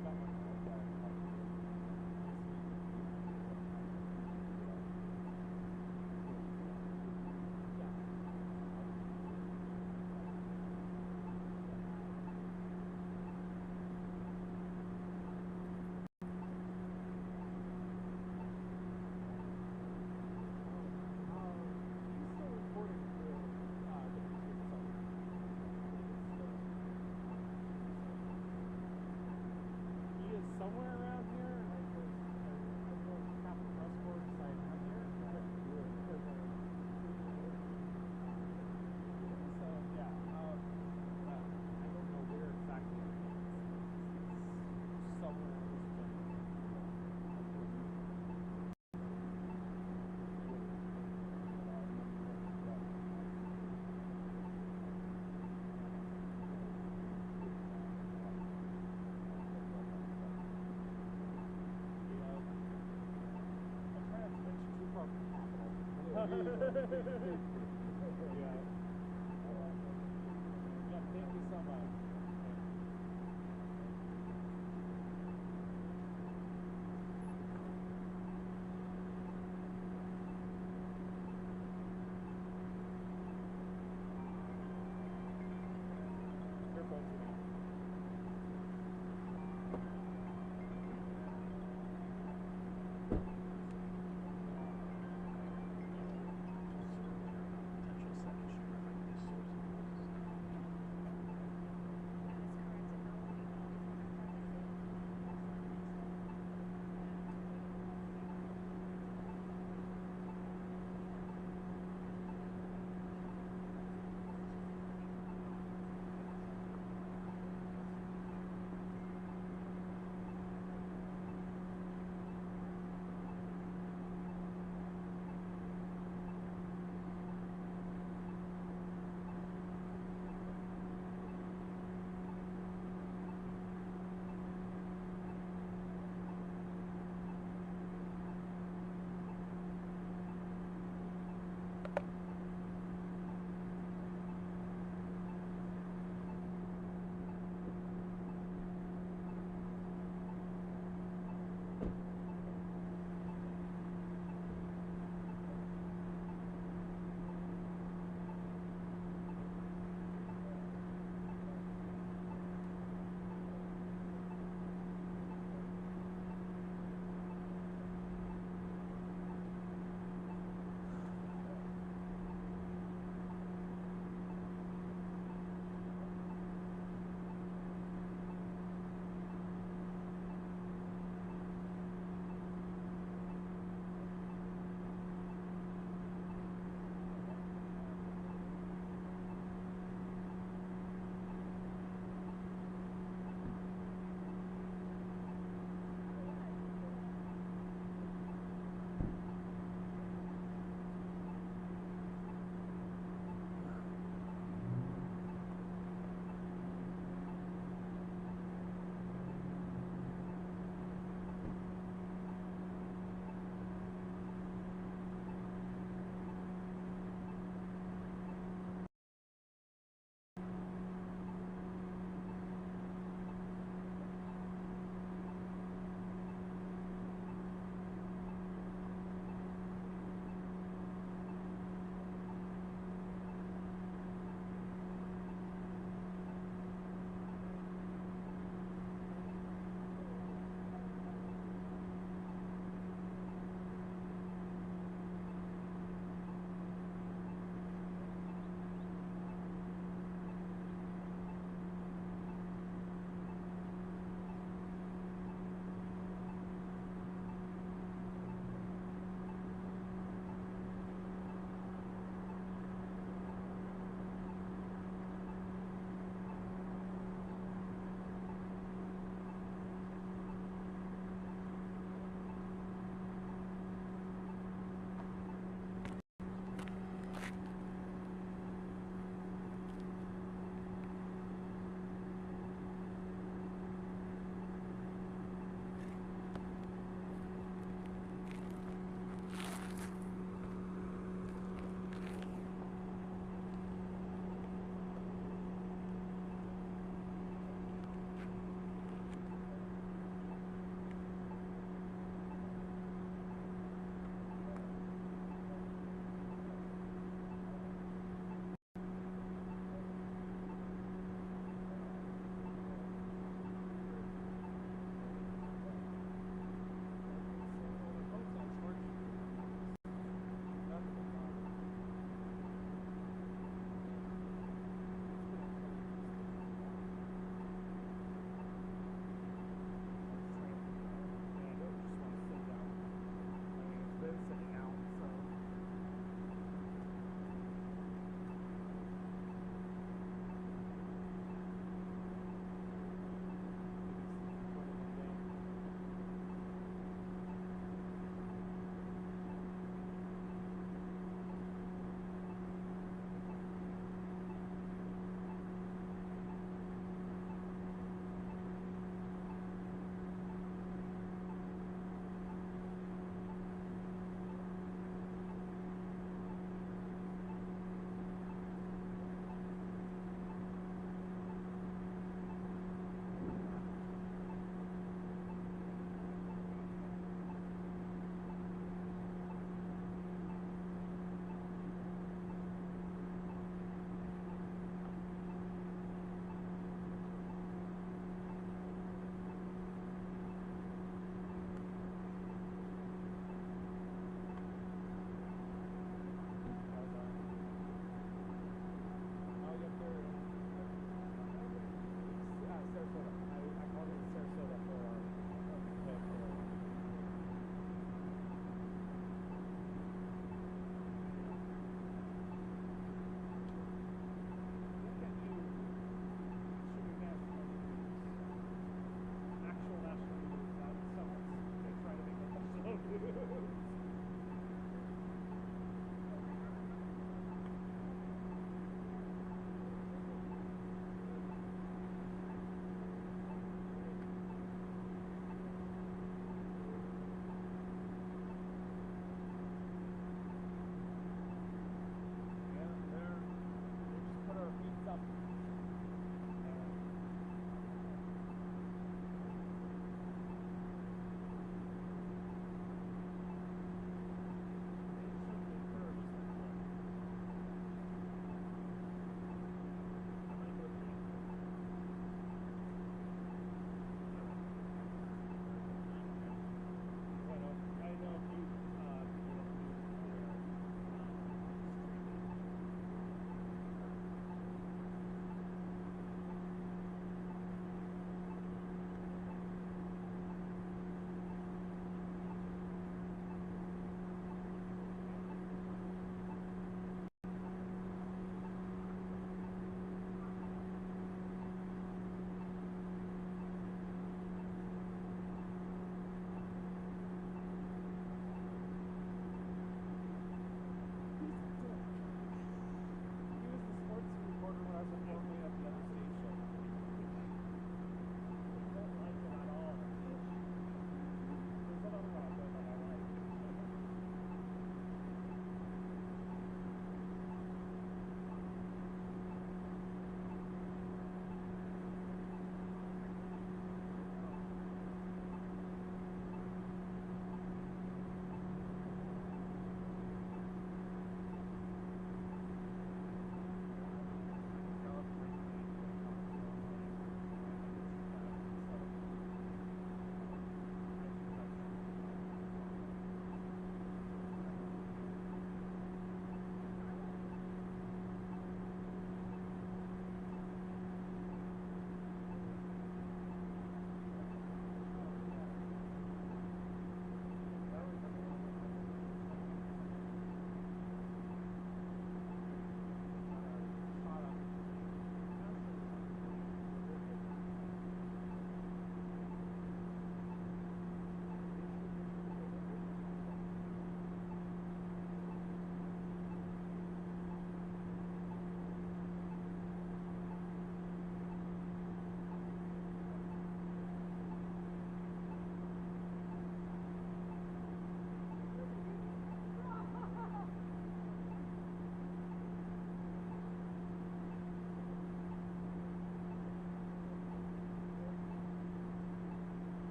Somewhere around here, I don't have the press board site out here. So yeah, I don't know where exactly. Somewhere in this place. Yeah. Yeah, thank you so much. Your phone's ringing.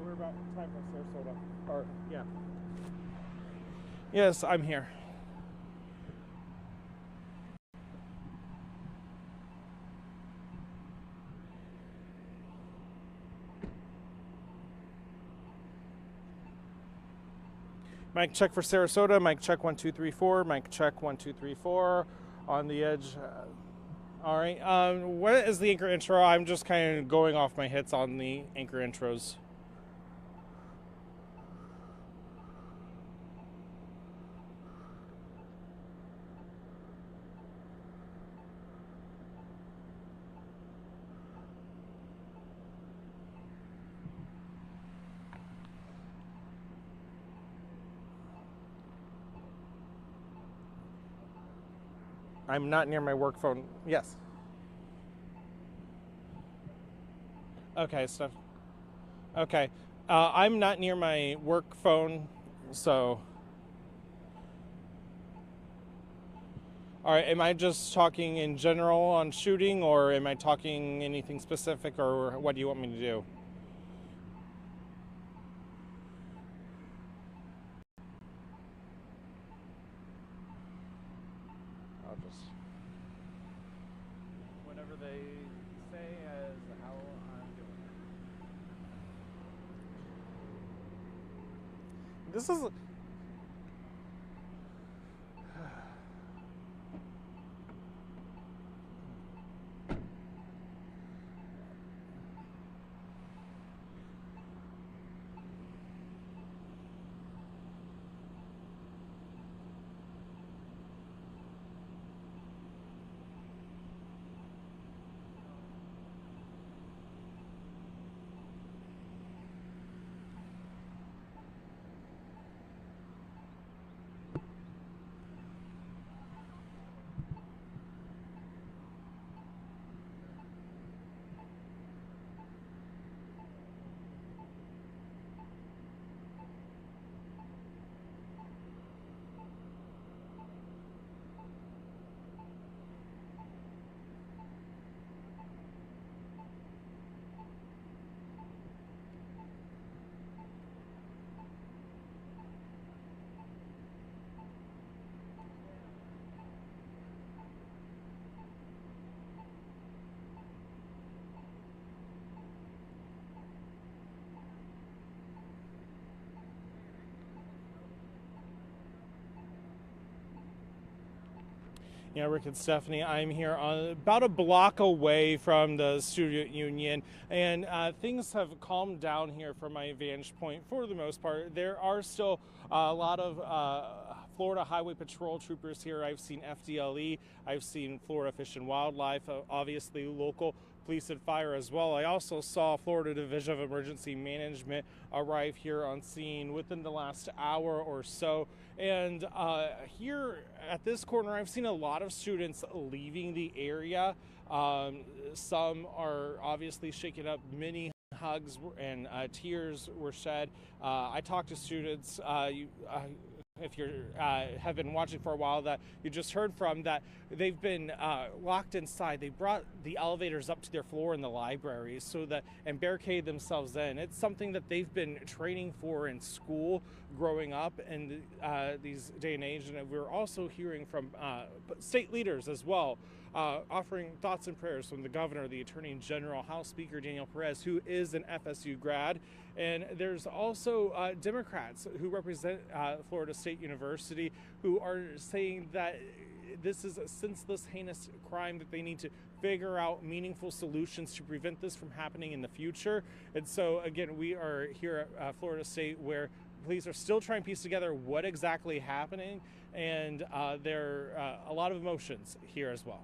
we're about time for Sarasota. Or, yeah. Yes, I'm here. Mic check for Sarasota. Mic check 1 2 3 4. Mic check 1 2 3 4. On the edge. All right. What is the anchor intro? I'm just kind of going off my hits on the anchor intros. I'm not near my work phone. Yes. Okay, stuff. Okay. I'm not near my work phone, so. All right, am I just talking in general on shooting, or am I talking anything specific, or what do you want me to do? I'll just. Whatever they say as how I'm doing it. This is. Yeah, Rick and Stephanie, I'm here on about a block away from the student union, and things have calmed down here from my vantage point for the most part. There are still a lot of Florida Highway Patrol troopers here. I've seen FDLE, I've seen Florida Fish and Wildlife, obviously local police and fire as well. I also saw Florida Division of Emergency Management arrive here on scene within the last hour or so. And here at this corner, I've seen a lot of students leaving the area. Some are obviously shaken up. Many hugs and tears were shed. I talked to students. If you have been watching for a while, that you just heard from, that they've been locked inside. They brought the elevators up to their floor in the library so that, and barricade themselves in. It's something that they've been training for in school growing up in these day and age. And we're also hearing from state leaders as well, offering thoughts and prayers from the governor, the attorney general, House Speaker Daniel Perez, who is an FSU grad. And there's also Democrats who represent Florida State University, who are saying that this is a senseless, heinous crime, that they need to figure out meaningful solutions to prevent this from happening in the future. And so, again, we are here at Florida State, where police are still trying to piece together what exactly happening, and there are a lot of emotions here as well.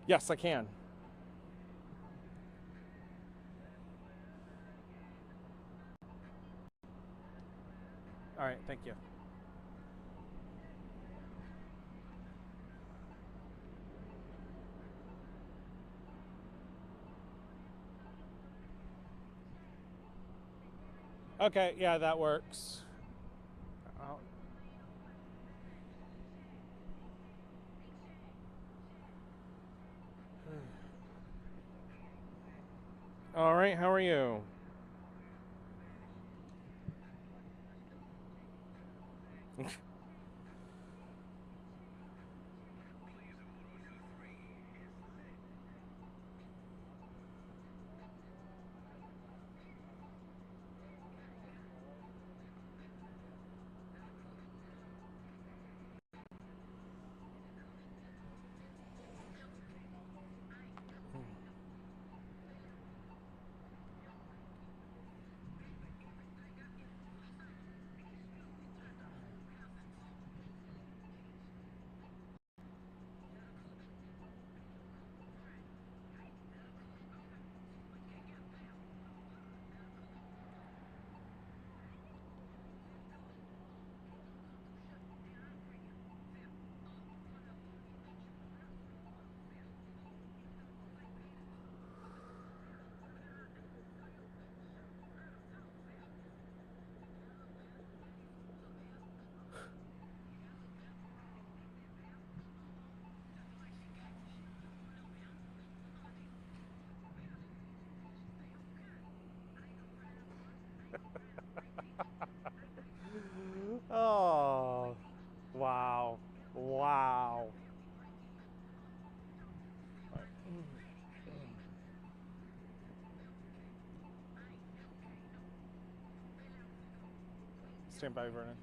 Yes, I can. All right, thank you. Okay, yeah, that works. Oh. All right, how are you? Oh, wow. Wow. Stand by, Vernon.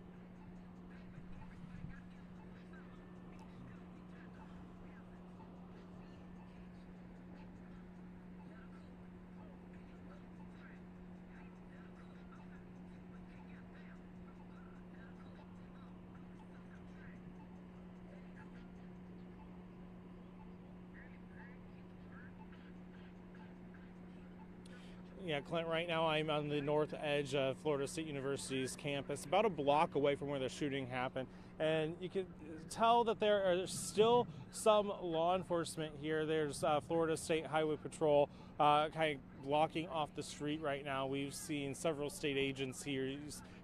Yeah, Clint, right now I'm on the north edge of Florida State University's campus, about a block away from where the shooting happened. And you can tell that there are still some law enforcement here. There's Florida State Highway Patrol kind of blocking off the street right now. We've seen several state agents here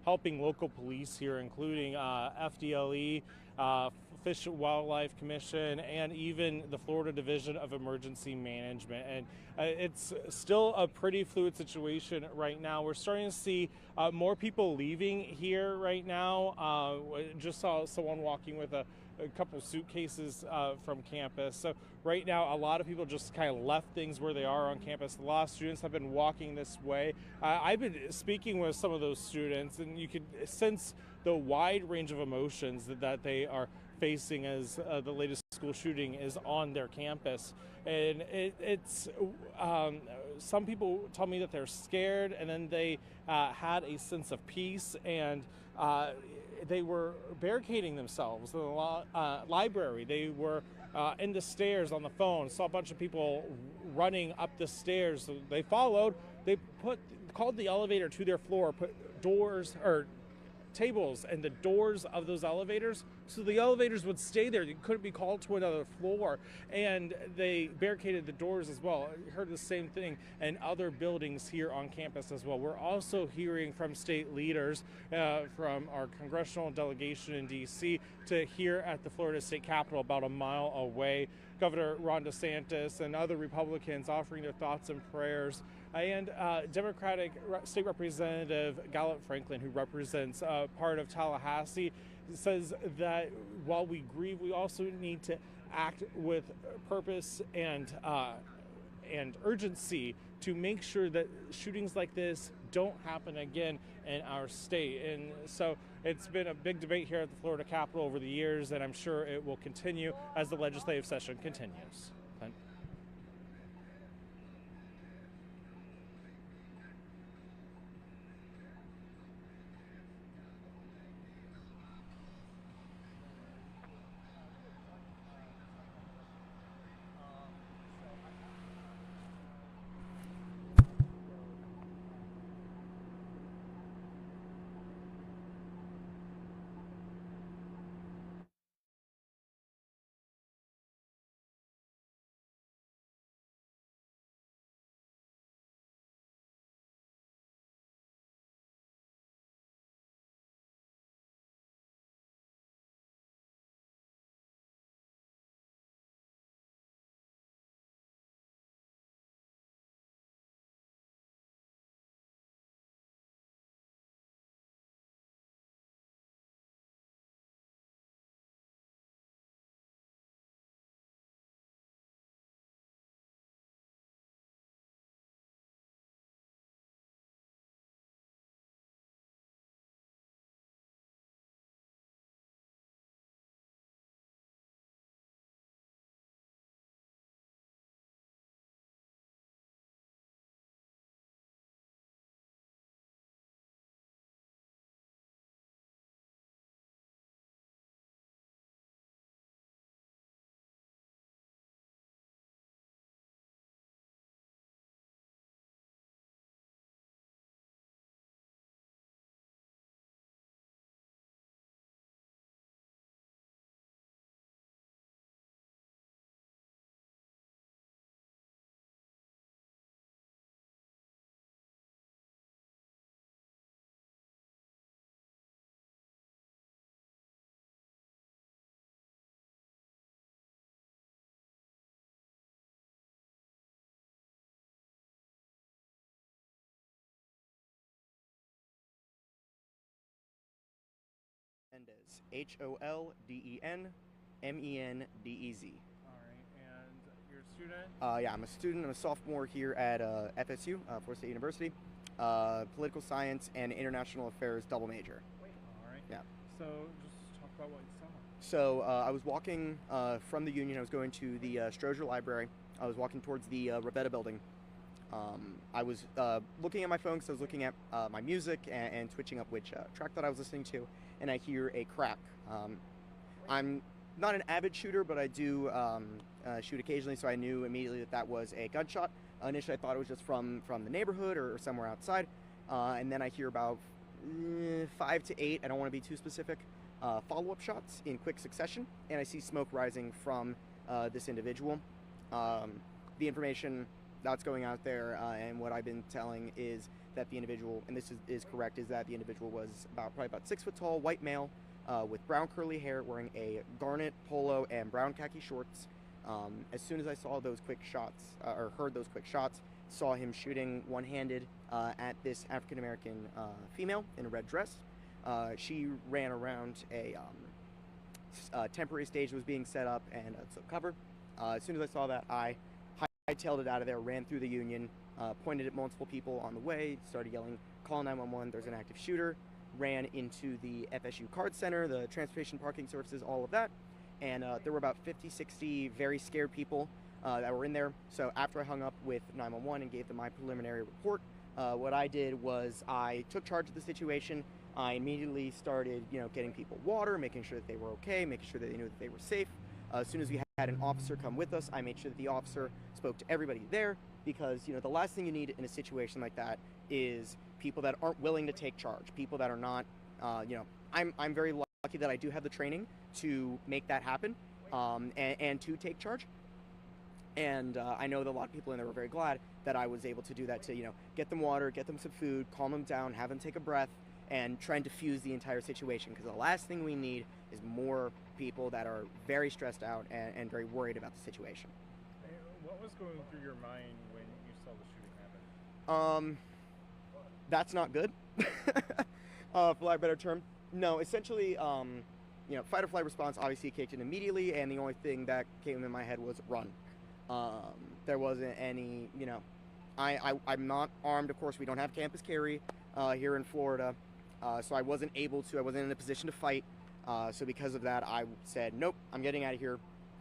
helping local police here, including FDLE, Fish and Wildlife Commission, and even the Florida Division of Emergency Management. And it's still a pretty fluid situation right now. We're starting to see more people leaving here right now. Just saw someone walking with a couple suitcases from campus. So right now, a lot of people just kind of left things where they are on campus. A lot of students have been walking this way. I've been speaking with some of those students, and you could sense the wide range of emotions that they are facing as the latest school shooting is on their campus. And it's some people tell me that they're scared, and then they had a sense of peace, and they were barricading themselves in the library. They were in the stairs on the phone, saw a bunch of people running up the stairs. So they followed, they called the elevator to their floor, put doors or tables and the doors of those elevators so the elevators would stay there. You couldn't be called to another floor, and they barricaded the doors as well. I heard the same thing in other buildings here on campus as well. We're also hearing from state leaders from our congressional delegation in DC to here at the Florida State Capitol about a mile away. Governor Ron DeSantis and other Republicans offering their thoughts and prayers, and Democratic State Representative Gallup Franklin, who represents part of Tallahassee, says that while we grieve, we also need to act with purpose and urgency to make sure that shootings like this don't happen again in our state. And so it's been a big debate here at the Florida Capitol over the years, and I'm sure it will continue as the legislative session continues. Clint?
Holdendez. Holdenmendez.
All right, and you're a student?
Yeah, I'm a student. I'm a sophomore here at FSU, Florida State University. Political science and international affairs double major.
All right.
Yeah.
So just talk about what you saw.
So I was walking from the Union. I was going to the Stroger Library. I was walking towards the Revetta building. I was looking at my phone because I was looking at my music and switching up which track that I was listening to, and I hear a crack. I'm not an avid shooter, but I do shoot occasionally, so I knew immediately that was a gunshot. Initially, I thought it was just from the neighborhood or somewhere outside, and then I hear about 5 to 8, I don't want to be too specific, follow-up shots in quick succession, and I see smoke rising from this individual. The information that's going out there and what I've been telling is that the individual, and this is correct, is that the individual was probably about 6 foot tall, white male, with brown curly hair, wearing a garnet polo and brown khaki shorts. As soon as I saw those quick shots, or heard those quick shots, saw him shooting one-handed at this African-American female in a red dress. She ran around a temporary stage that was being set up and took cover. As soon as I saw that, I hightailed it out of there, ran through the Union, pointed at multiple people on the way, started yelling, "Call 911, there's an active shooter," ran into the FSU Card Center, the transportation parking services, all of that. And there were about 50, 60 very scared people that were in there. So after I hung up with 911 and gave them my preliminary report, what I did was I took charge of the situation. I immediately started, getting people water, making sure that they were okay, making sure that they knew that they were safe. As soon as we had an officer come with us, I made sure that the officer spoke to everybody there, because, the last thing you need in a situation like that is people that aren't willing to take charge, people that are not, I'm very lucky that I do have the training to make that happen and to take charge. And I know that a lot of people in there were very glad that I was able to do that, to, get them water, get them some food, calm them down, have them take a breath, and try and diffuse the entire situation, because the last thing we need is more people that are very stressed out and very worried about the situation.
What was going through your mind when you saw the shooting happen?
That's not good, for lack of a better term. No, essentially, fight or flight response obviously kicked in immediately, and the only thing that came in my head was run. There wasn't any, I'm not armed, of course. We don't have campus carry here in Florida, so I wasn't in a position to fight. So because of that, I said, nope, I'm getting out of here,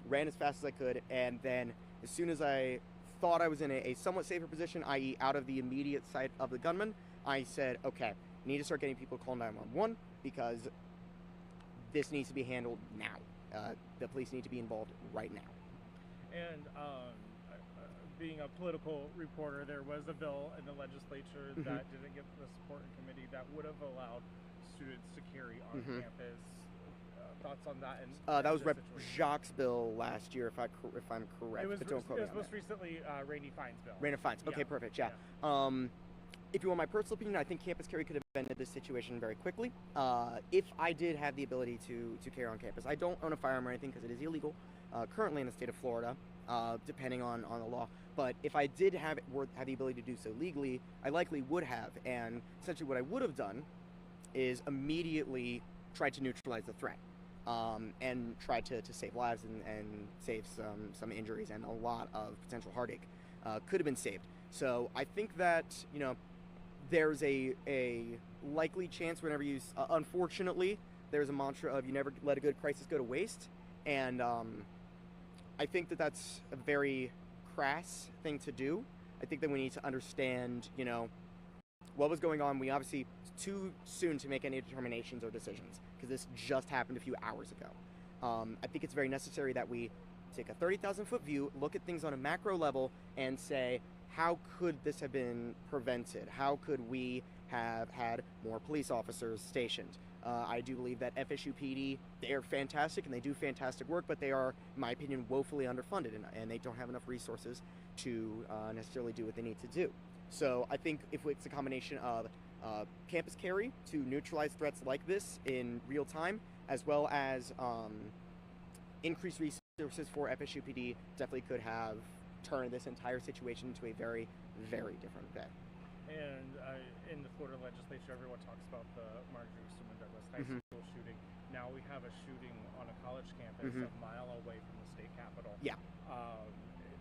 ran as fast as I could, and then as soon as I thought I was in a somewhat safer position, i.e. out of the immediate sight of the gunman, I said, okay, I need to start getting people to call 911, because this needs to be handled now. The police need to be involved right now.
And being a political reporter, there was a bill in the legislature that didn't get the support in committee that would have allowed students to carry on campus. Thoughts on that? And
that was Rep. Jacques' bill last year, if I'm correct.
It was,
but don't quote me on
most
that.
recently Rainey Fine's bill.
Rainey Fine's. Okay, perfect. Yeah. If you want my personal opinion, I think campus carry could have ended this situation very quickly. If I did have the ability to carry on campus, I don't own a firearm or anything because it is illegal currently in the state of Florida, depending on the law. But if I did have the ability to do so legally, I likely would have. And essentially, what I would have done is immediately tried to neutralize the threat. And try to save lives and save some injuries, and a lot of potential heartache could have been saved. So I think that, there's a likely chance whenever you, unfortunately, there's a mantra of you never let a good crisis go to waste. And I think that that's a very crass thing to do. I think that we need to understand, what was going on. We obviously, it's too soon to make any determinations or decisions, because this just happened a few hours ago. I think it's very necessary that we take a 30,000-foot view, look at things on a macro level, and say, how could this have been prevented? How could we have had more police officers stationed? I do believe that FSU PD, they are fantastic and they do fantastic work, but they are, in my opinion, woefully underfunded, and they don't have enough resources to necessarily do what they need to do. So I think if it's a combination of campus carry to neutralize threats like this in real time, as well as increased resources for FSU PD, definitely could have turned this entire situation into a very, very different day.
And in the Florida legislature, everyone talks about the Marjorie Stoneman Douglas High School shooting.
now we have a shooting on a college campus a mile away from the state capitol.
Yeah.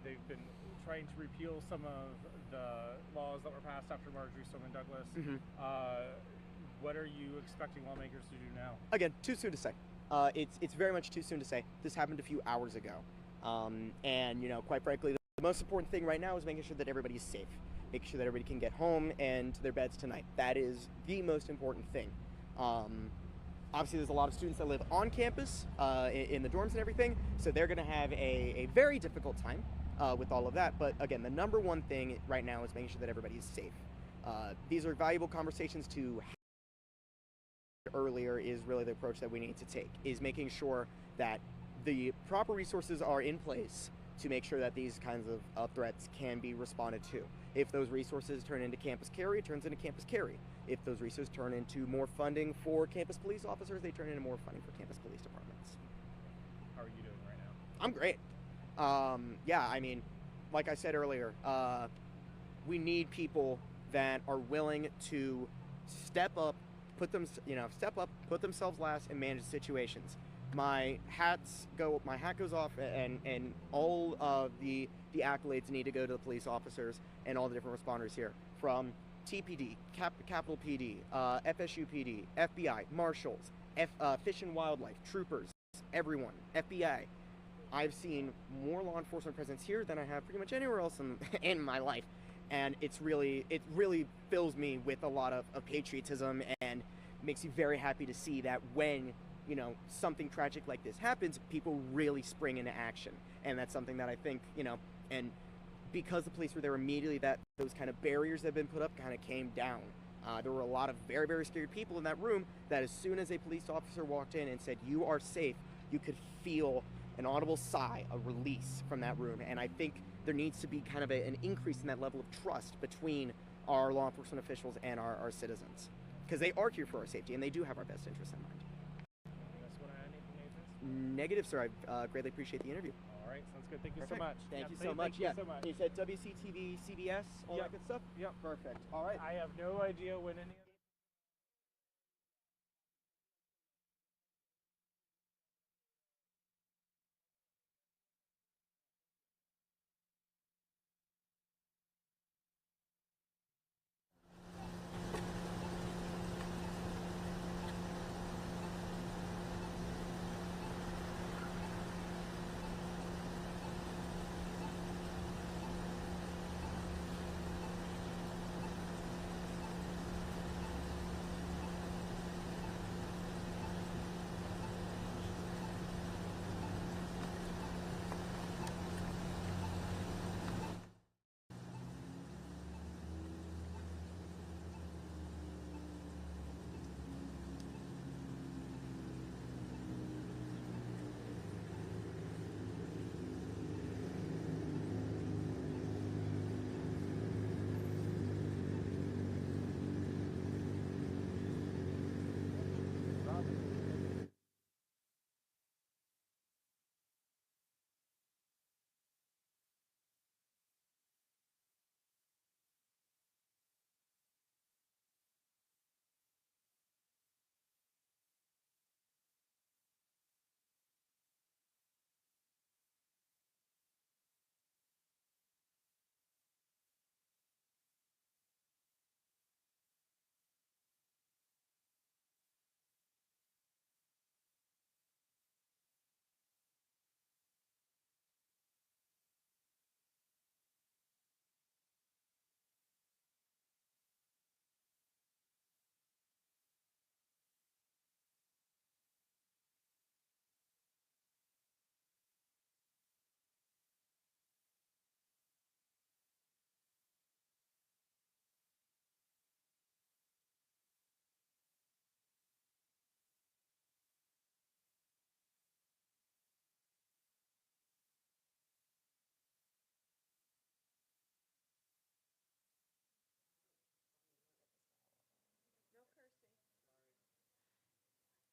They've been trying to repeal some of the laws that were passed after Marjorie Stoneman Douglas. What are you expecting lawmakers to do now?
Again, too soon to say. It's very much too soon to say. This happened a few hours ago. And, you know, quite frankly, the most important thing right now is making sure that everybody's safe. Making sure that everybody can get home and to their beds tonight. That is the most important thing. Obviously, there's a lot of students that live on campus, in the dorms and everything, so they're going to have a very difficult time with all of that. But again, the number one thing right now is making sure that everybody is safe. These are valuable conversations to have. Earlier is really the approach that we need to take, is making sure that the proper resources are in place to make sure that these kinds of threats can be responded to. If those resources turn into campus carry, it turns into campus carry. If those resources turn into more funding for campus police officers, they turn into more funding for campus police departments.
How are you doing right now?
I'm great. Yeah, I mean, like I said earlier, we need people that are willing to step up, put themselves last and manage situations. My hat goes off, and all of the accolades need to go to the police officers and all the different responders here, from TPD, Capitol PD, FSU PD, FBI, Marshals, Fish and Wildlife, troopers, everyone, FBI. I've seen more law enforcement presence here than I have pretty much anywhere else in my life. And it really fills me with a lot of patriotism, and makes me very happy to see that when, you know, something tragic like this happens, people really spring into action. And that's something that I think, you know, and because the police were there immediately, that those kind of barriers that have been put up kind of came down. There were a lot of very, very scared people in that room that as soon as a police officer walked in and said, "You are safe," you could feel an audible sigh, a release from that room. And I think there needs to be kind of an increase in that level of trust between our law enforcement officials and our citizens, because they are here for our safety and they do have our best interests in mind.
That's what I need from you.
Negative, sir. I greatly appreciate the interview.
All right, sounds good. Thank you
Perfect.
so much.
Thank you so much.
Thank you so much.
You said WCTV, CBS, all that good stuff?
Yep.
Perfect. All right.
I have no idea when any of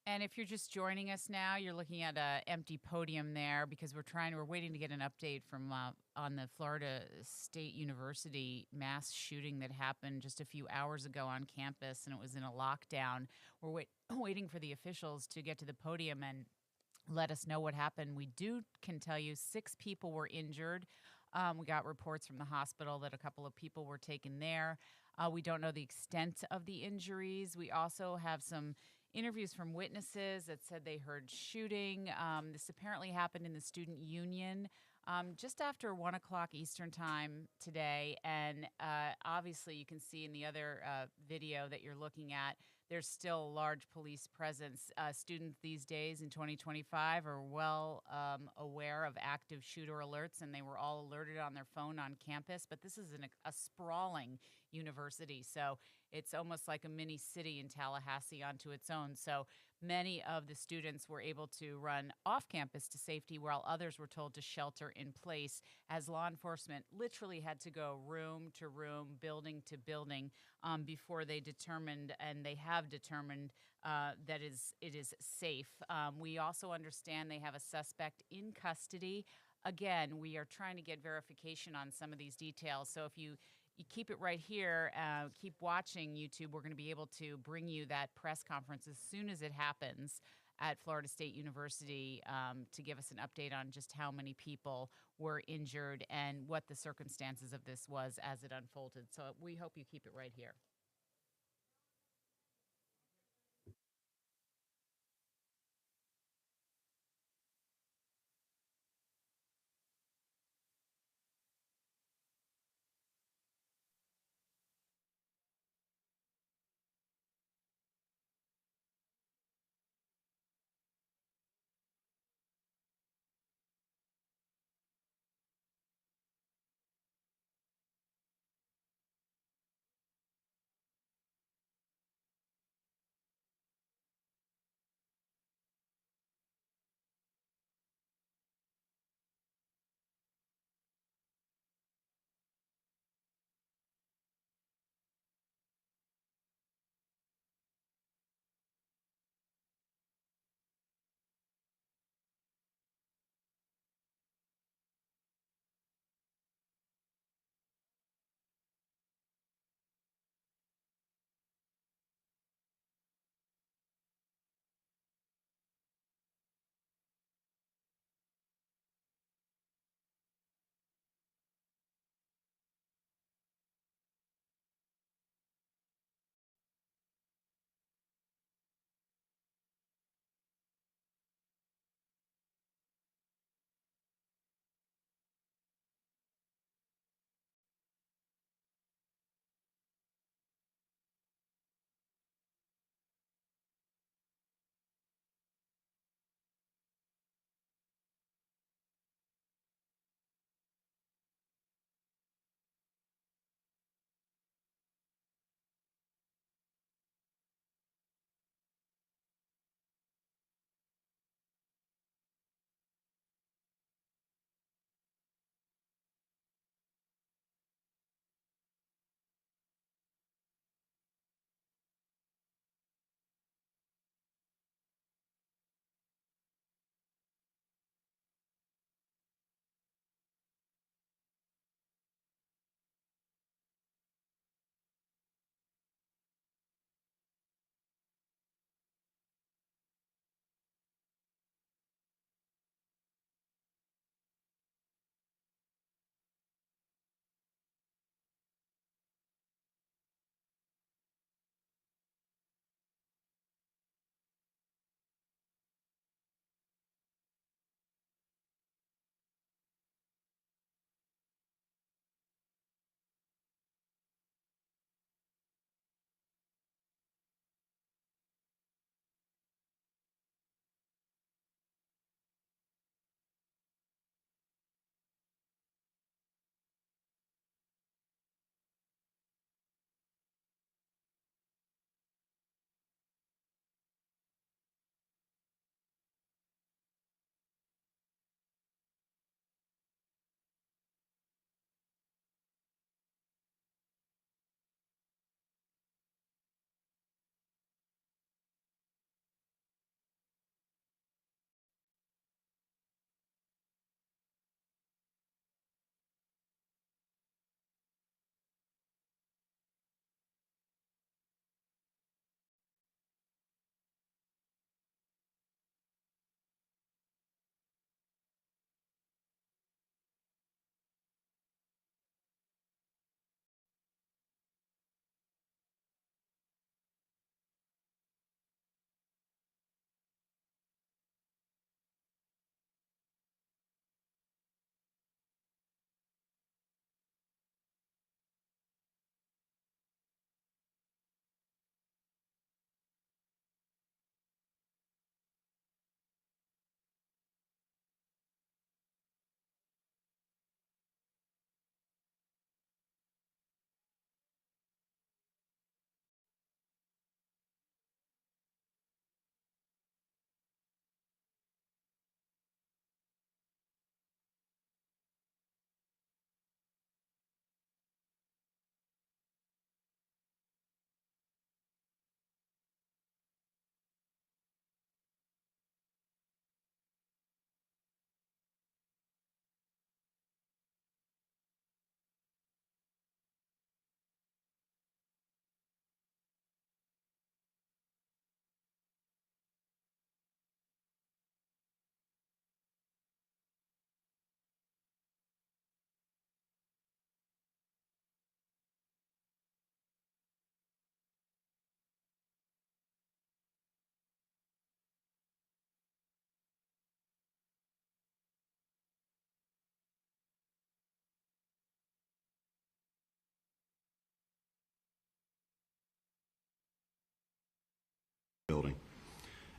And if you're just joining us now, you're looking at an empty podium there because we're waiting to get an update from on the Florida State University mass shooting that happened just a few hours ago on campus, and it was in a lockdown. We're waiting for the officials to get to the podium and let us know what happened. We can tell you 6 people were injured. We got reports from the hospital that a couple of people were taken there. We don't know the extent of the injuries. We also have some interviews from witnesses that said they heard shooting. This apparently happened in the student union just after 1 o'clock Eastern time today. And obviously you can see in the other video that you're looking at, there's still a large police presence. Students these days in 2025 are well aware of active shooter alerts, and they were all alerted on their phone on campus. But this is a sprawling university, so it's almost like a mini city in Tallahassee onto its own. So many of the students were able to run off campus to safety, while others were told to shelter in place, as law enforcement literally had to go room to room, building to building, before they determined, and they have determined, that it is safe. We also understand they have a suspect in custody. Again, we are trying to get verification on some of these details. So if you keep it right here, keep watching YouTube, we're going to be able to bring you that press conference as soon as it happens at Florida State University to give us an update on just how many people were injured and what the circumstances of this was as it unfolded. So we hope you keep it right here.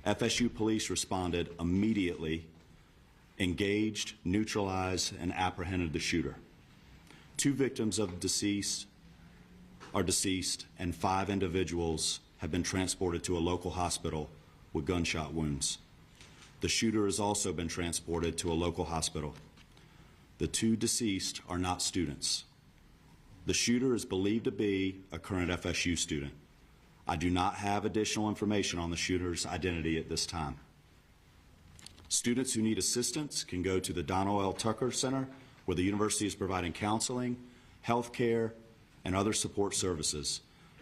FSU police responded immediately, engaged, neutralized, and apprehended the shooter. 2 victims of the deceased are deceased, and 5 individuals have been transported to a local hospital with gunshot wounds. The shooter has also been transported to a local hospital. The 2 deceased are not students. The shooter is believed to be a current FSU student. I do not have additional information on the shooter's identity at this time. Students who need assistance can go to the Donald L. Tucker Center, where the university is providing counseling, health care, and other support services.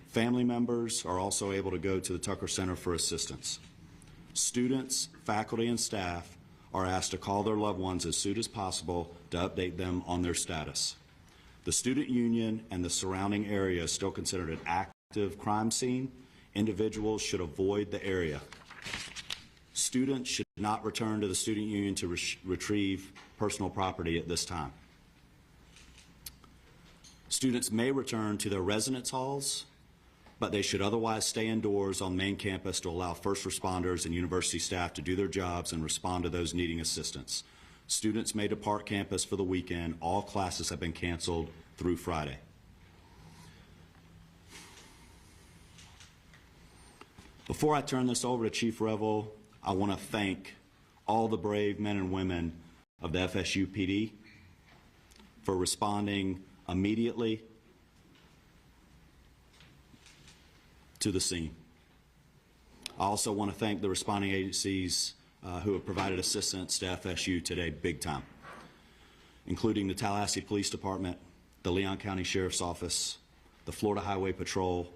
Family members are also able to go to the Tucker Center for assistance. Students, faculty, and staff are asked to call their loved ones as soon as possible to update them on their status. The student union and the surrounding area is still considered an active crime scene. Individuals should avoid the area. Students should not return to the student union to retrieve personal property at this time. Students may return to their residence halls, but they should otherwise stay indoors on main campus to allow first responders and university staff to do their jobs and respond to those needing assistance. Students may depart campus for the weekend. All classes have been canceled through Friday. Before I turn this over to Chief Revel, I want to thank all the brave men and women of the FSU PD for responding immediately to the scene. I also want to thank the responding agencies who have provided assistance to FSU today big time, including the Tallahassee Police Department, the Leon County Sheriff's Office, the Florida Highway Patrol,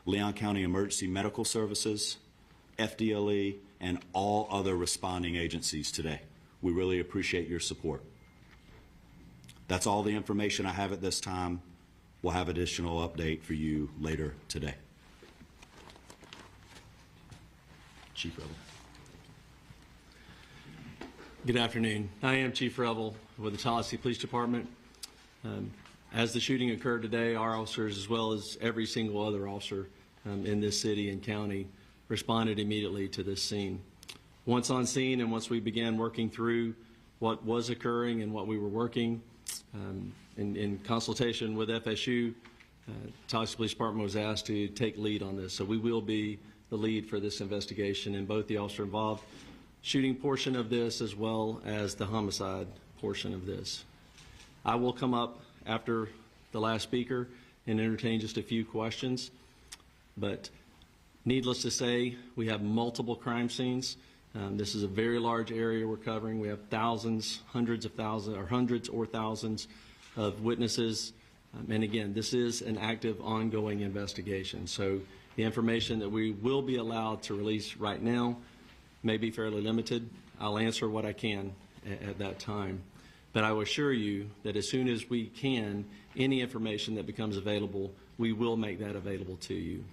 Leon County Emergency Medical Services, FDLE, and all other responding agencies today. We really appreciate your support. That's all the information I have at this time. We'll have additional update for you later today. Chief Revel.
Good afternoon. I am Chief Revel with the Tallahassee Police Department. As the shooting occurred today, our officers, as well as every single other officer in this city and county, responded immediately to this scene. Once on scene and once we began working through what was occurring and what we were working in consultation with FSU, Tallahassee Police Department was asked to take lead on this. So we will be the lead for this investigation in both the officer involved shooting portion of this as well as the homicide portion of this. I will come up after the last speaker and entertain just a few questions, but needless to say, we have multiple crime scenes. This is a very large area we're covering. We have thousands, hundreds of thousands, or hundreds or thousands of witnesses. And again, this is an active, ongoing investigation. So the information that we will be allowed to release right now may be fairly limited. I'll answer what I can at that time. But I will assure you that as soon as we can, any information that becomes available, we will make that available to you.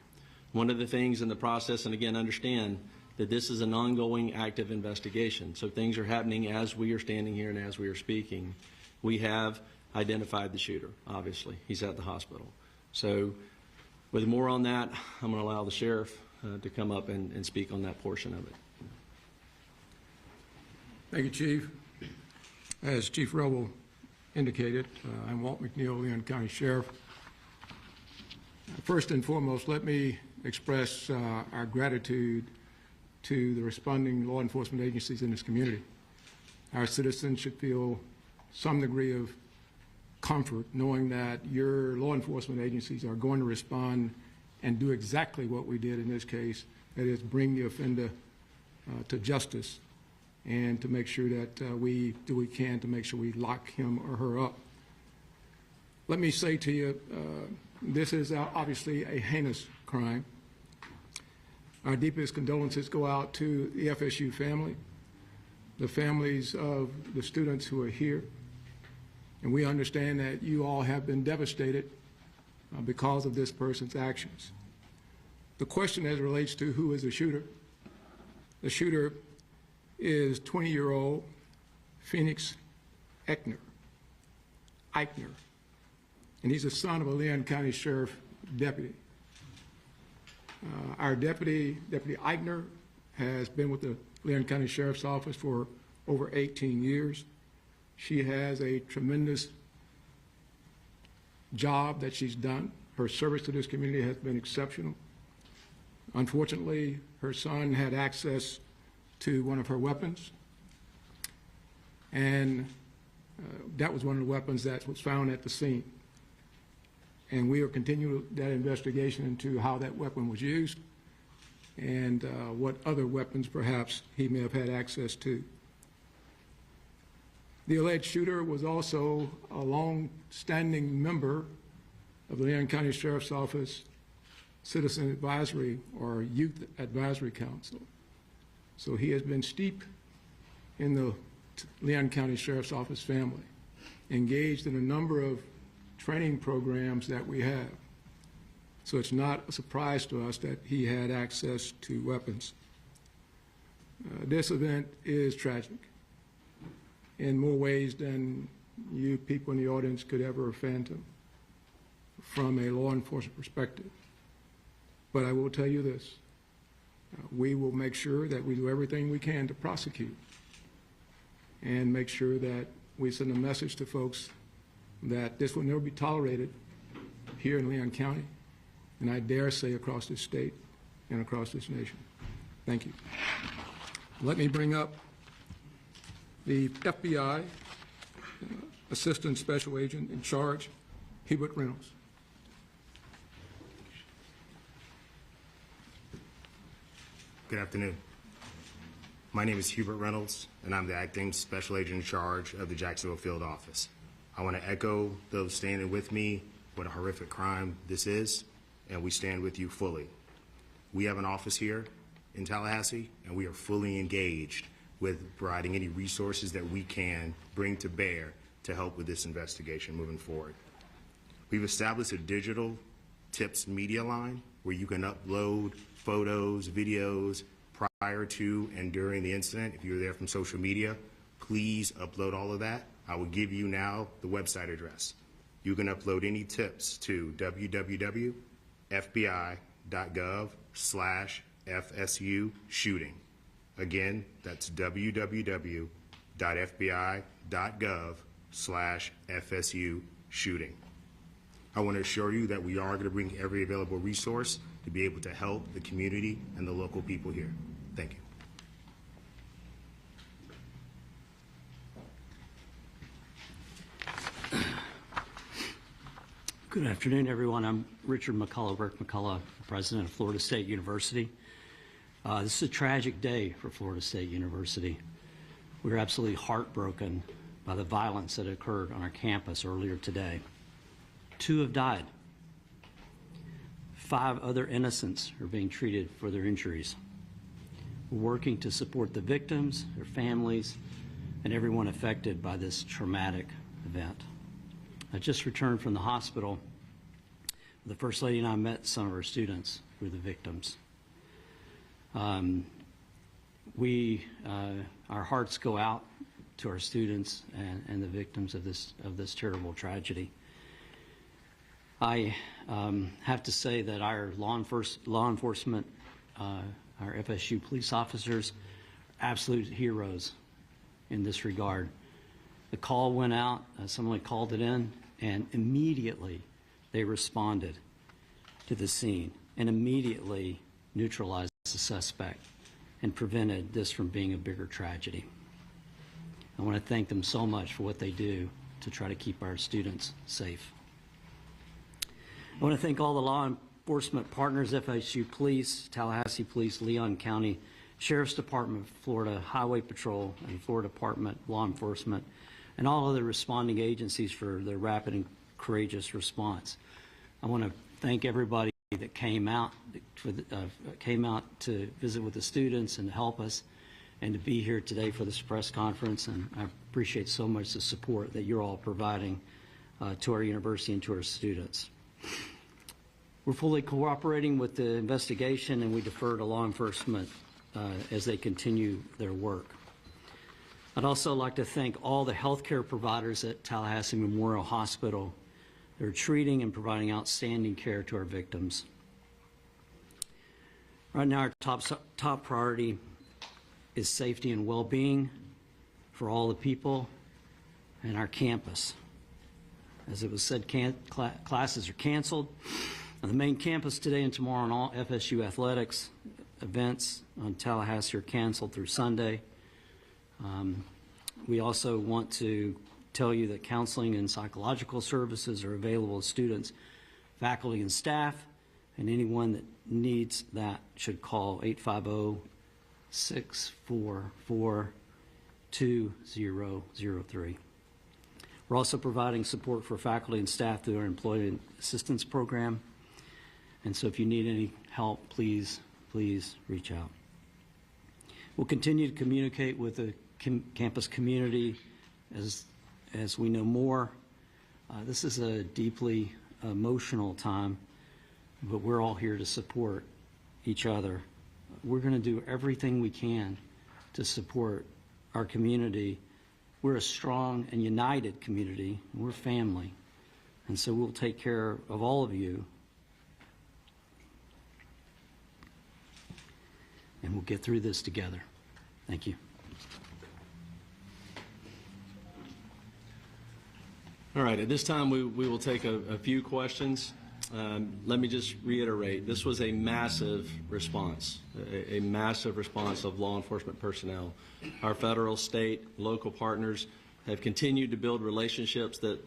One of the things in the process, and again, understand that this is an ongoing active investigation. So things are happening as we are standing here and as we are speaking. We have identified the shooter, obviously. He's at the hospital. So with more on that, I'm going to allow the sheriff to come up and speak on that portion of it.
Thank you, Chief. As Chief Revel indicated, I'm Walt McNeil, Leon County Sheriff. First and foremost, let me express our gratitude to the responding law enforcement agencies in this community. Our citizens should feel some degree of comfort knowing that your law enforcement agencies are going to respond and do exactly what we did in this case, that is bring the offender to justice and to make sure that we do what we can to make sure we lock him or her up. Let me say to you, this is obviously a heinous crime. Our deepest condolences go out to the FSU family, the families of the students who are here, and we understand that you all have been devastated because of this person's actions. The question as it relates to who is the shooter is 20-year-old Phoenix Eichner, and he's the son of a Leon County Sheriff deputy. Our Deputy Eichner has been with the Leon County Sheriff's Office for over 18 years. She has a tremendous job that she's done. Her service to this community has been exceptional. Unfortunately, her son had access to one of her weapons, and that was one of the weapons that was found at the scene. And we are continuing that investigation into how that weapon was used and what other weapons perhaps he may have had access to. The alleged shooter was also a long-standing member of the Leon County Sheriff's Office Citizen Advisory or Youth Advisory Council. So he has been steeped in the Leon County Sheriff's Office family, engaged in a number of training programs that we have. So it's not a surprise to us that he had access to weapons. This event is tragic in more ways than you people in the audience could ever fathom from a law enforcement perspective. But I will tell you this, we will make sure that we do everything we can to prosecute and make sure that we send a message to folks that this will never be tolerated here in Leon County, and I dare say across this state and across this nation. Thank you. Let me bring up the FBI Assistant Special Agent in charge, Hubert Reynolds.
Good afternoon. My name is Hubert Reynolds, and I'm the Acting Special Agent in charge of the Jacksonville Field Office. I want to echo those standing with me what a horrific crime this is, and we stand with you fully. We have an office here in Tallahassee, and we are fully engaged with providing any resources that we can bring to bear to help with this investigation moving forward. We've established a digital tips media line where you can upload photos, videos prior to and during the incident. If you're there from social media, please upload all of that. I will give you now the website address. You can upload any tips to www.fbi.gov/FSU shooting. Again, that's www.fbi.gov/FSU shooting. I want to assure you that we are going to bring every available resource to be able to help the community and the local people here. Thank you.
Good afternoon, everyone. I'm Richard McCullough, Rick McCullough, President of Florida State University. This is a tragic day for Florida State University. We're absolutely heartbroken by the violence that occurred on our campus earlier today. 2 have died. 5 other innocents are being treated for their injuries. We're working to support the victims, their families, and everyone affected by this traumatic event. I just returned from the hospital. The First Lady and I met some of our students who were the victims. Our hearts go out to our students and the victims of this terrible tragedy. I have to say that our law enforcement, our FSU police officers, are absolute heroes in this regard. The call went out, someone called it in, and immediately they responded to the scene and immediately neutralized the suspect and prevented this from being a bigger tragedy. I want to thank them so much for what they do to try to keep our students safe. I want to thank all the law enforcement partners, FSU Police, Tallahassee Police, Leon County Sheriff's Department, Florida Highway Patrol, and Florida Department of Law Enforcement, and all other responding agencies for their rapid and courageous response. I want to thank everybody that came out to visit with the students and to help us and to be here today for this press conference, and I appreciate so much the support that you're all providing to our university and to our students. We're fully cooperating with the investigation, and we defer to law enforcement as they continue their work. I'd also like to thank all the healthcare providers at Tallahassee Memorial Hospital. They're treating and providing outstanding care to our victims. Right now, our top priority is safety and well-being for all the people and our campus. As it was said, classes are canceled on the main campus today and tomorrow, and all FSU athletics events on Tallahassee are canceled through Sunday. We also want to tell you that counseling and psychological services are available to students, faculty, and staff, and anyone that needs that should call 850-644-2003. We're also providing support for faculty and staff through our employment assistance program. And so if you need any help, please reach out. We'll continue to communicate with the campus community as we know more. This is a deeply emotional time, but we're all here to support each other. We're going to do everything we can to support our community. We're a strong and united community. We're family. And so we'll take care of all of you. And we'll get through this together. Thank you.
All right, at this time we will take a few questions. Let me just reiterate, this was a massive response, a massive response of law enforcement personnel. Our federal, state, local partners have continued to build relationships that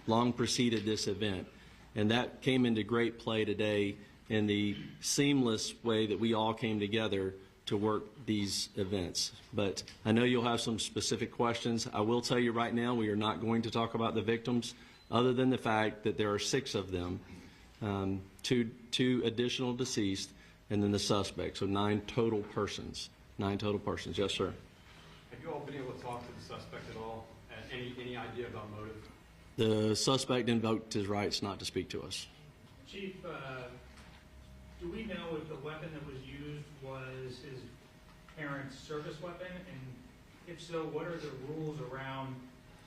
long preceded this event. And that came into great play today in the seamless way that we all came together to work these events. But I know you'll have some specific questions. I will tell you right now, we are not going to talk about the victims other than the fact that there are 6 of them, two additional deceased, and then the suspect, so 9 total persons. 9 total persons. Yes, sir.
Have you all been able to talk to the suspect at all? Any idea about motive?
The suspect invoked his rights not to speak to us.
Chief, do we know if the weapon that was used was his parents' service weapon? And if so, what are the rules around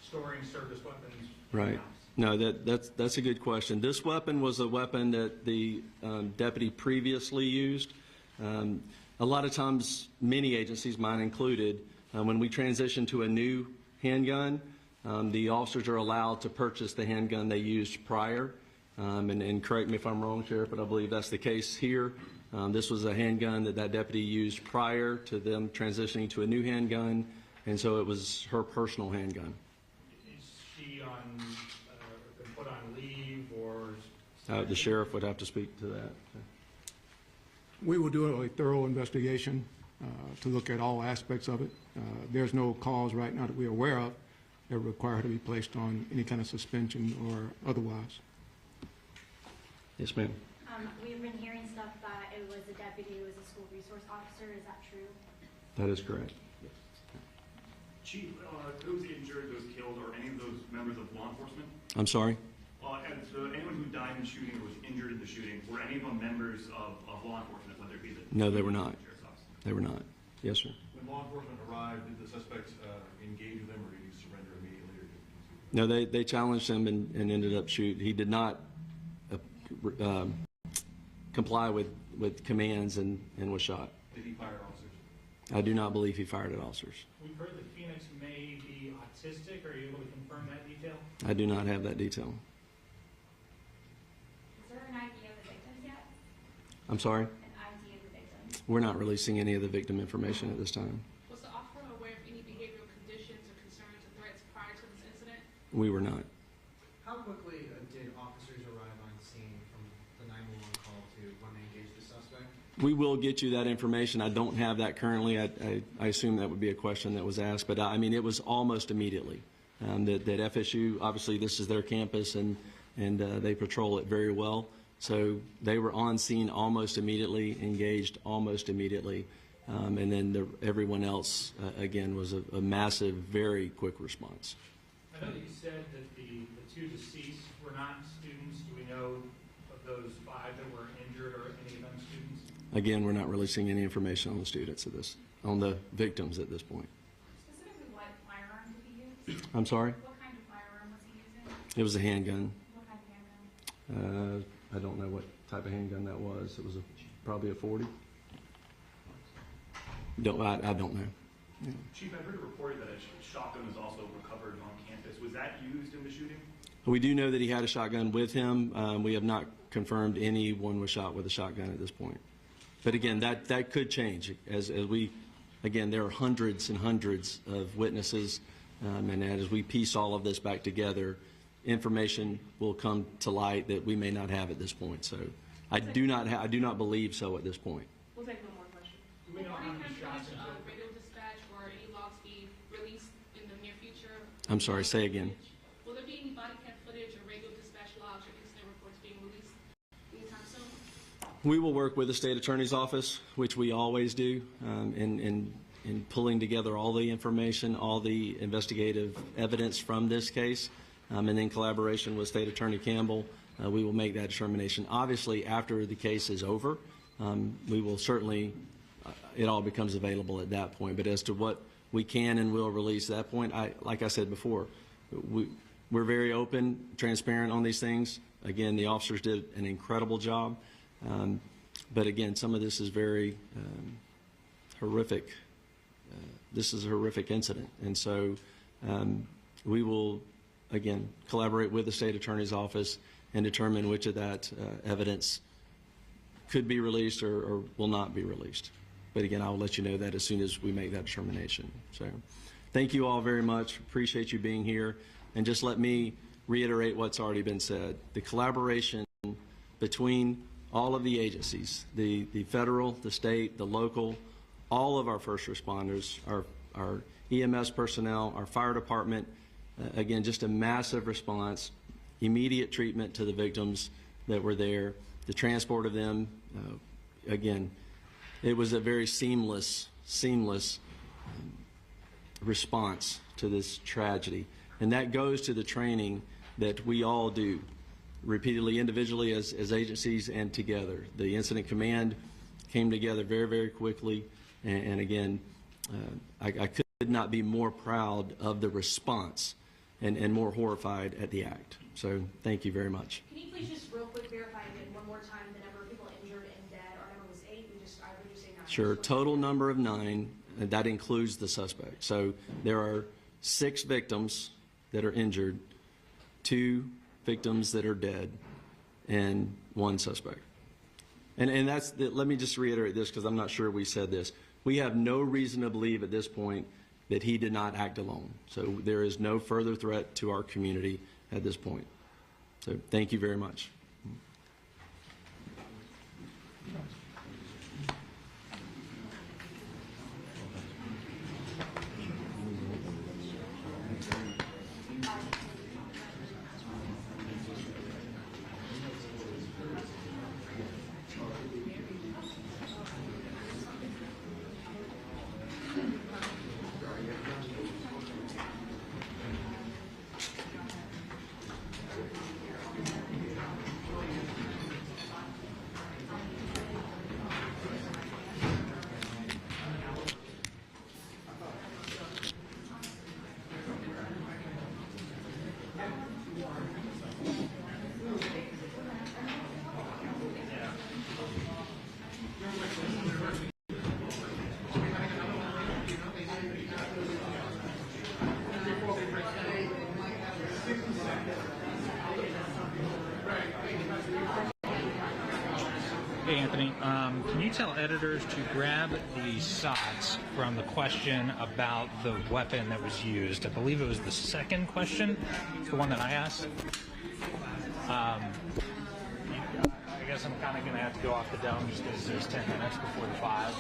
storing service weapons?
Right. No, that's a good question. This weapon was a weapon that the deputy previously used. A lot of times, many agencies, mine included, when we transition to a new handgun, the officers are allowed to purchase the handgun they used prior. And correct me if I'm wrong, Sheriff, but I believe that's the case here. This was a handgun that deputy used prior to them transitioning to a new handgun, and so it was her personal handgun.
Is she been put on leave, or?
The sheriff would have to speak to that.
We will do a thorough investigation to look at all aspects of it. There's no cause right now that we're aware of that require her to be placed on any kind of suspension or otherwise.
Yes, ma'am.
We've been hearing stuff that it was a deputy who was a school resource officer. Is that true?
That is correct.
Chief, those injured, those killed, are any of those members of law enforcement?
I'm sorry?
And so anyone who died in the shooting or was injured in the shooting, were any of them members of law enforcement, whether it be the...
No, they were not. They were not. Yes, sir.
When law enforcement arrived, did the suspects engage with them, or did he surrender immediately? Or
No, they challenged him and ended up shooting. He did not comply with commands and was shot.
Did he fire at officers?
I do not believe he fired at officers.
We've heard that Phoenix may be autistic. Are you able to confirm that detail?
I do not have that detail.
Is there an ID of the victims yet?
I'm sorry?
An ID of the victims?
We're not releasing any of the victim information at this time.
Was the officer aware of any behavioral conditions or concerns or threats prior to this incident?
We were not.
How quickly did officers arrive on scene from the 911 call to when they engaged the suspect?
We will get you that information. I don't have that currently. I assume that would be a question that was asked, but I mean, it was almost immediately. That FSU, obviously this is their campus, and they patrol it very well. So they were on scene almost immediately, engaged almost immediately. And then everyone else, again, was a massive, very quick response.
I know that you said that the 2 deceased were not students. Do we know of those 5 that were injured, or any of them students?
Again, we're not releasing any information on the students on the victims at this point.
Specifically, what firearm did he use?
I'm sorry?
What kind of firearm was he using?
It was a handgun.
What kind of handgun?
I don't know what type of handgun that was. It was probably a 40. I don't know. Yeah.
Chief, I heard it reported that a shotgun was also recovered on campus. Was that used in the shooting?
We do know that he had a shotgun with him. We have not confirmed anyone was shot with a shotgun at this point. But again, that could change as we, again, there are hundreds and hundreds of witnesses, and as we piece all of this back together, information will come to light that we may not have at this point. So I do not believe so at this point.
We'll take one more question.
Do we know how many shots in total?
Radio dispatch or any logs be released in the near future?
I'm sorry, say again.
Will there be any body cam footage or radio dispatch logs or incident reports being released anytime soon?
We will work with the state attorney's office, which we always do, in pulling together all the information, all the investigative evidence from this case, and in collaboration with State Attorney Campbell, we will make that determination. Obviously, after the case is over, we will certainly, it all becomes available at that point. But as to what we can and will release at that point, like I said before, we're very open, transparent on these things. Again, the officers did an incredible job. But again, some of this is very horrific. This is a horrific incident. And so we will, again, collaborate with the state attorney's office and determine which of that evidence could be released or will not be released. But again, I'll let you know that as soon as we make that determination. So thank you all very much. Appreciate you being here. And just let me reiterate what's already been said. The collaboration between all of the agencies, the federal, the state, the local, all of our first responders, our EMS personnel, our fire department, again, just a massive response, immediate treatment to the victims that were there, the transport of them. Again, it was a very seamless response to this tragedy. And that goes to the training that we all do repeatedly, individually as agencies and together. The incident command came together very, very quickly. And again, I could not be more proud of the response and more horrified at the act. So thank you very much.
Can you please just real quick verify again one more time the number of people injured and dead? Our number was 8. I heard you say 9.
Sure. Total number of 9. That includes the suspect. So there are 6 victims that are injured, 2 victims that are dead, and 1 suspect. And that's let me just reiterate this because I'm not sure we said this. We have no reason to believe at this point that he did not act alone. So there is no further threat to our community at this point. So thank you very much.
Hey, Anthony, can you tell editors to grab the SOTs from the question about the weapon that was used? I believe it was the second question, the one that I asked. I guess I'm kind of going to have to go off the dome just because there's 10 minutes before the 5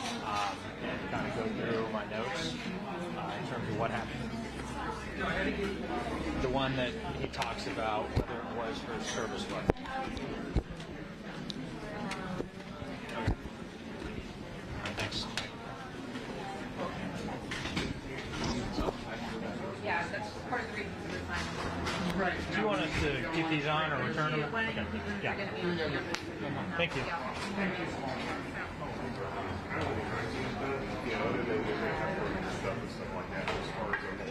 and kind of go through my notes in terms of what happened. The one that he talks about, whether it was her service weapon. Thanks.
Yeah, that's part of the reason for the time.
Right. Do you want us to keep these on or return them?
When
Okay.
yeah. Going to be on the campus.
Thank you.
Thank you.
Yeah, other than they have stuff and stuff like that, as far as